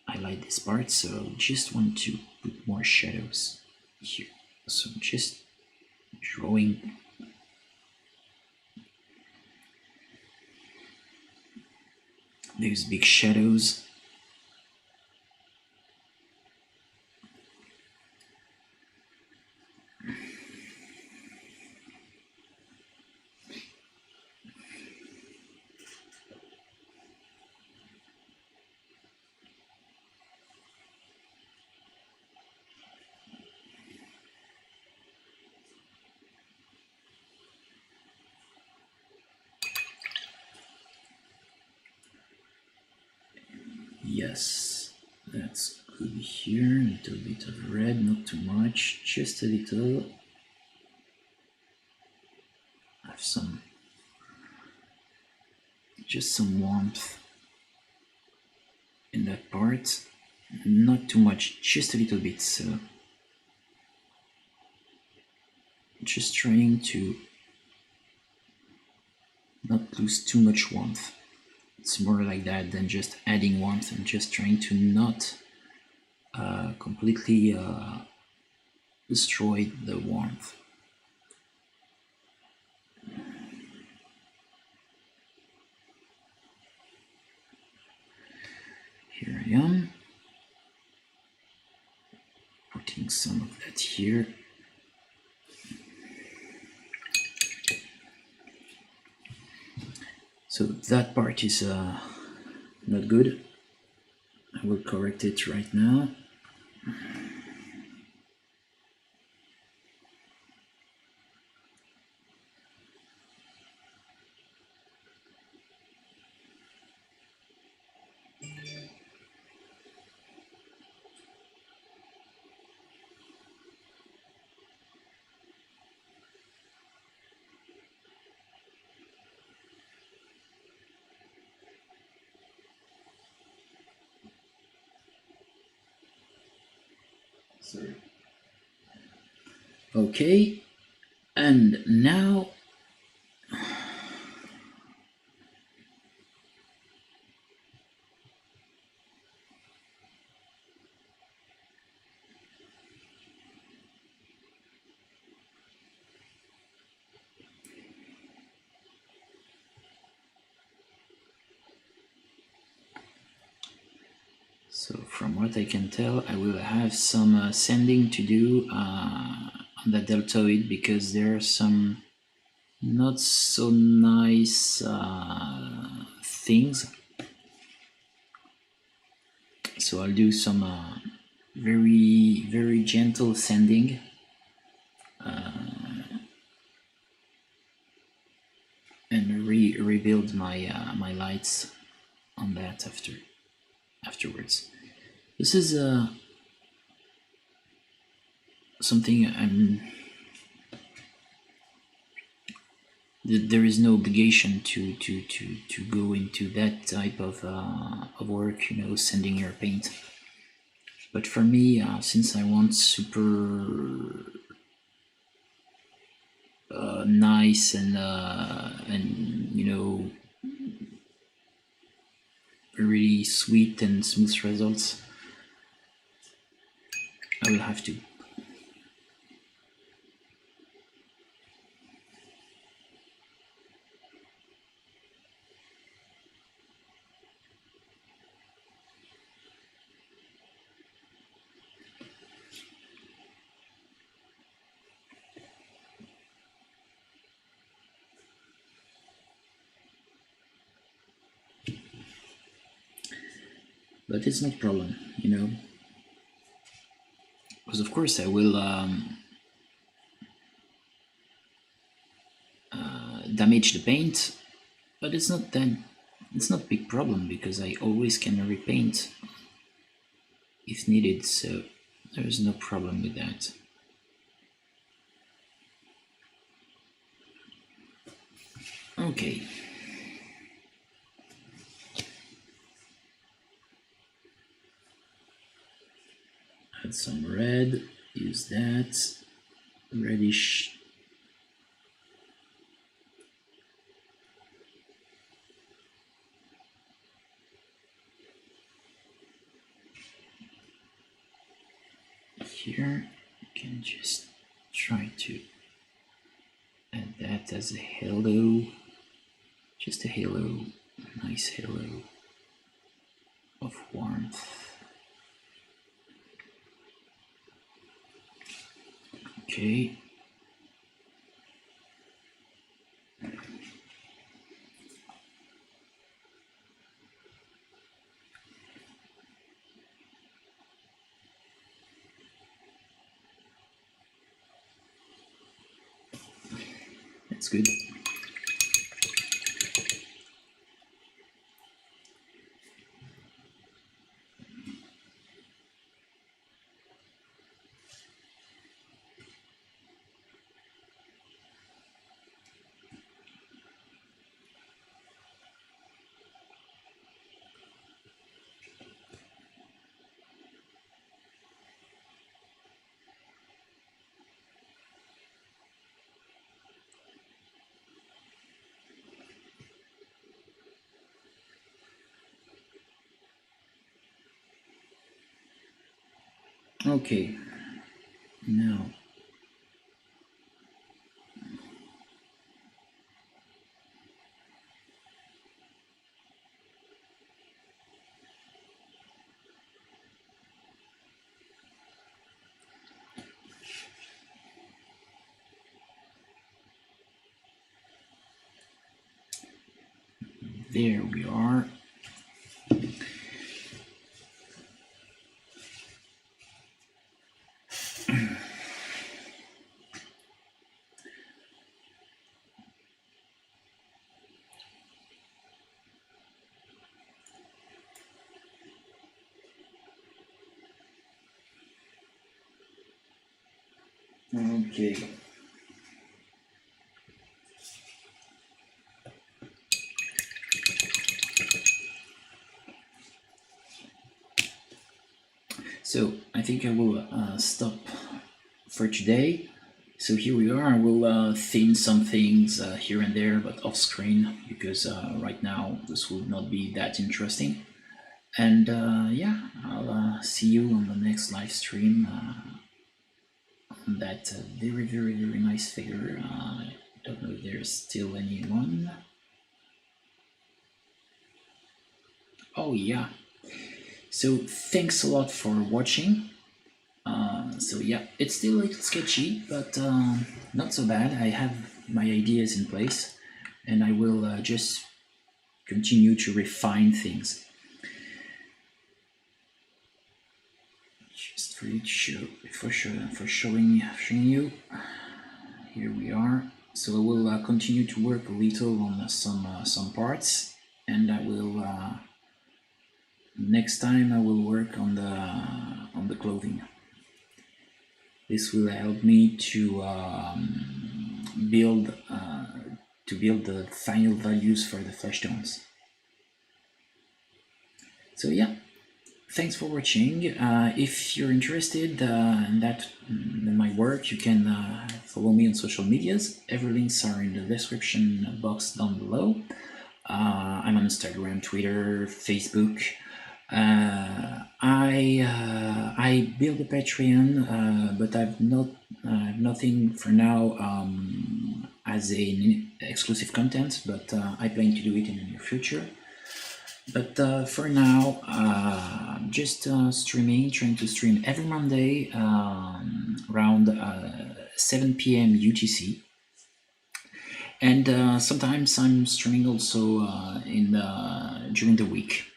highlight this part, so I just want to put more shadows here. So I'm just drawing these big shadows. Yes, that's Could be here, a little bit of red, not too much, just a little. Have just some warmth in that part, not too much, just a little bit. So just trying to not lose too much warmth. It's more like that than just adding warmth. I'm just trying to not completely destroy the warmth. Here I am, putting some of that here. So that part is not good. I will correct it right now. Sorry. Okay, and now so from what I can tell, I will have some sanding to do on the deltoid because there are some not so nice things. So I'll do some very gentle sanding. And rebuild my my lights on that afterwards. This is something there is no obligation to go into that type of work, you know, sanding your paint. But for me, since I want super nice and you know, really sweet and smooth results, I will have to. But it's no problem, you know, because of course I will damage the paint, but it's not a big problem because I always can repaint if needed, so there is no problem with that. Okay. Add some red, use that, reddish. Here, you can just try to add that as a halo, just a halo, a nice halo of warmth. Okay. That's good. Okay, now there we are. Okay. So I think I will stop for today. So here we are. I will thin some things here and there, but off screen, because right now this will not be that interesting. And yeah, I'll see you on the next live stream on that very, very, very nice figure. I don't know if there's still anyone. Oh yeah. So thanks a lot for watching. So yeah, it's still a little sketchy, but not so bad. I have my ideas in place, and I will just continue to refine things. Just for you to show, for showing you. Here we are. So I will continue to work a little on some parts, and I will next time I will work on the clothing. This will help me to build the final values for the flesh tones. So yeah, thanks for watching. If you're interested in my work, you can follow me on social medias. Every links are in the description box down below. I'm on Instagram, Twitter, Facebook. I built a Patreon, but I've nothing for now as an exclusive content, but I plan to do it in the near future. But for now, just trying to stream every Monday around 7 p.m. UTC. And sometimes I'm streaming also during the week.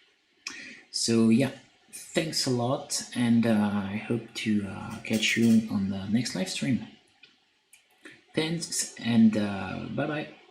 So yeah, thanks a lot, and I hope to catch you on the next live stream. Thanks, and bye bye.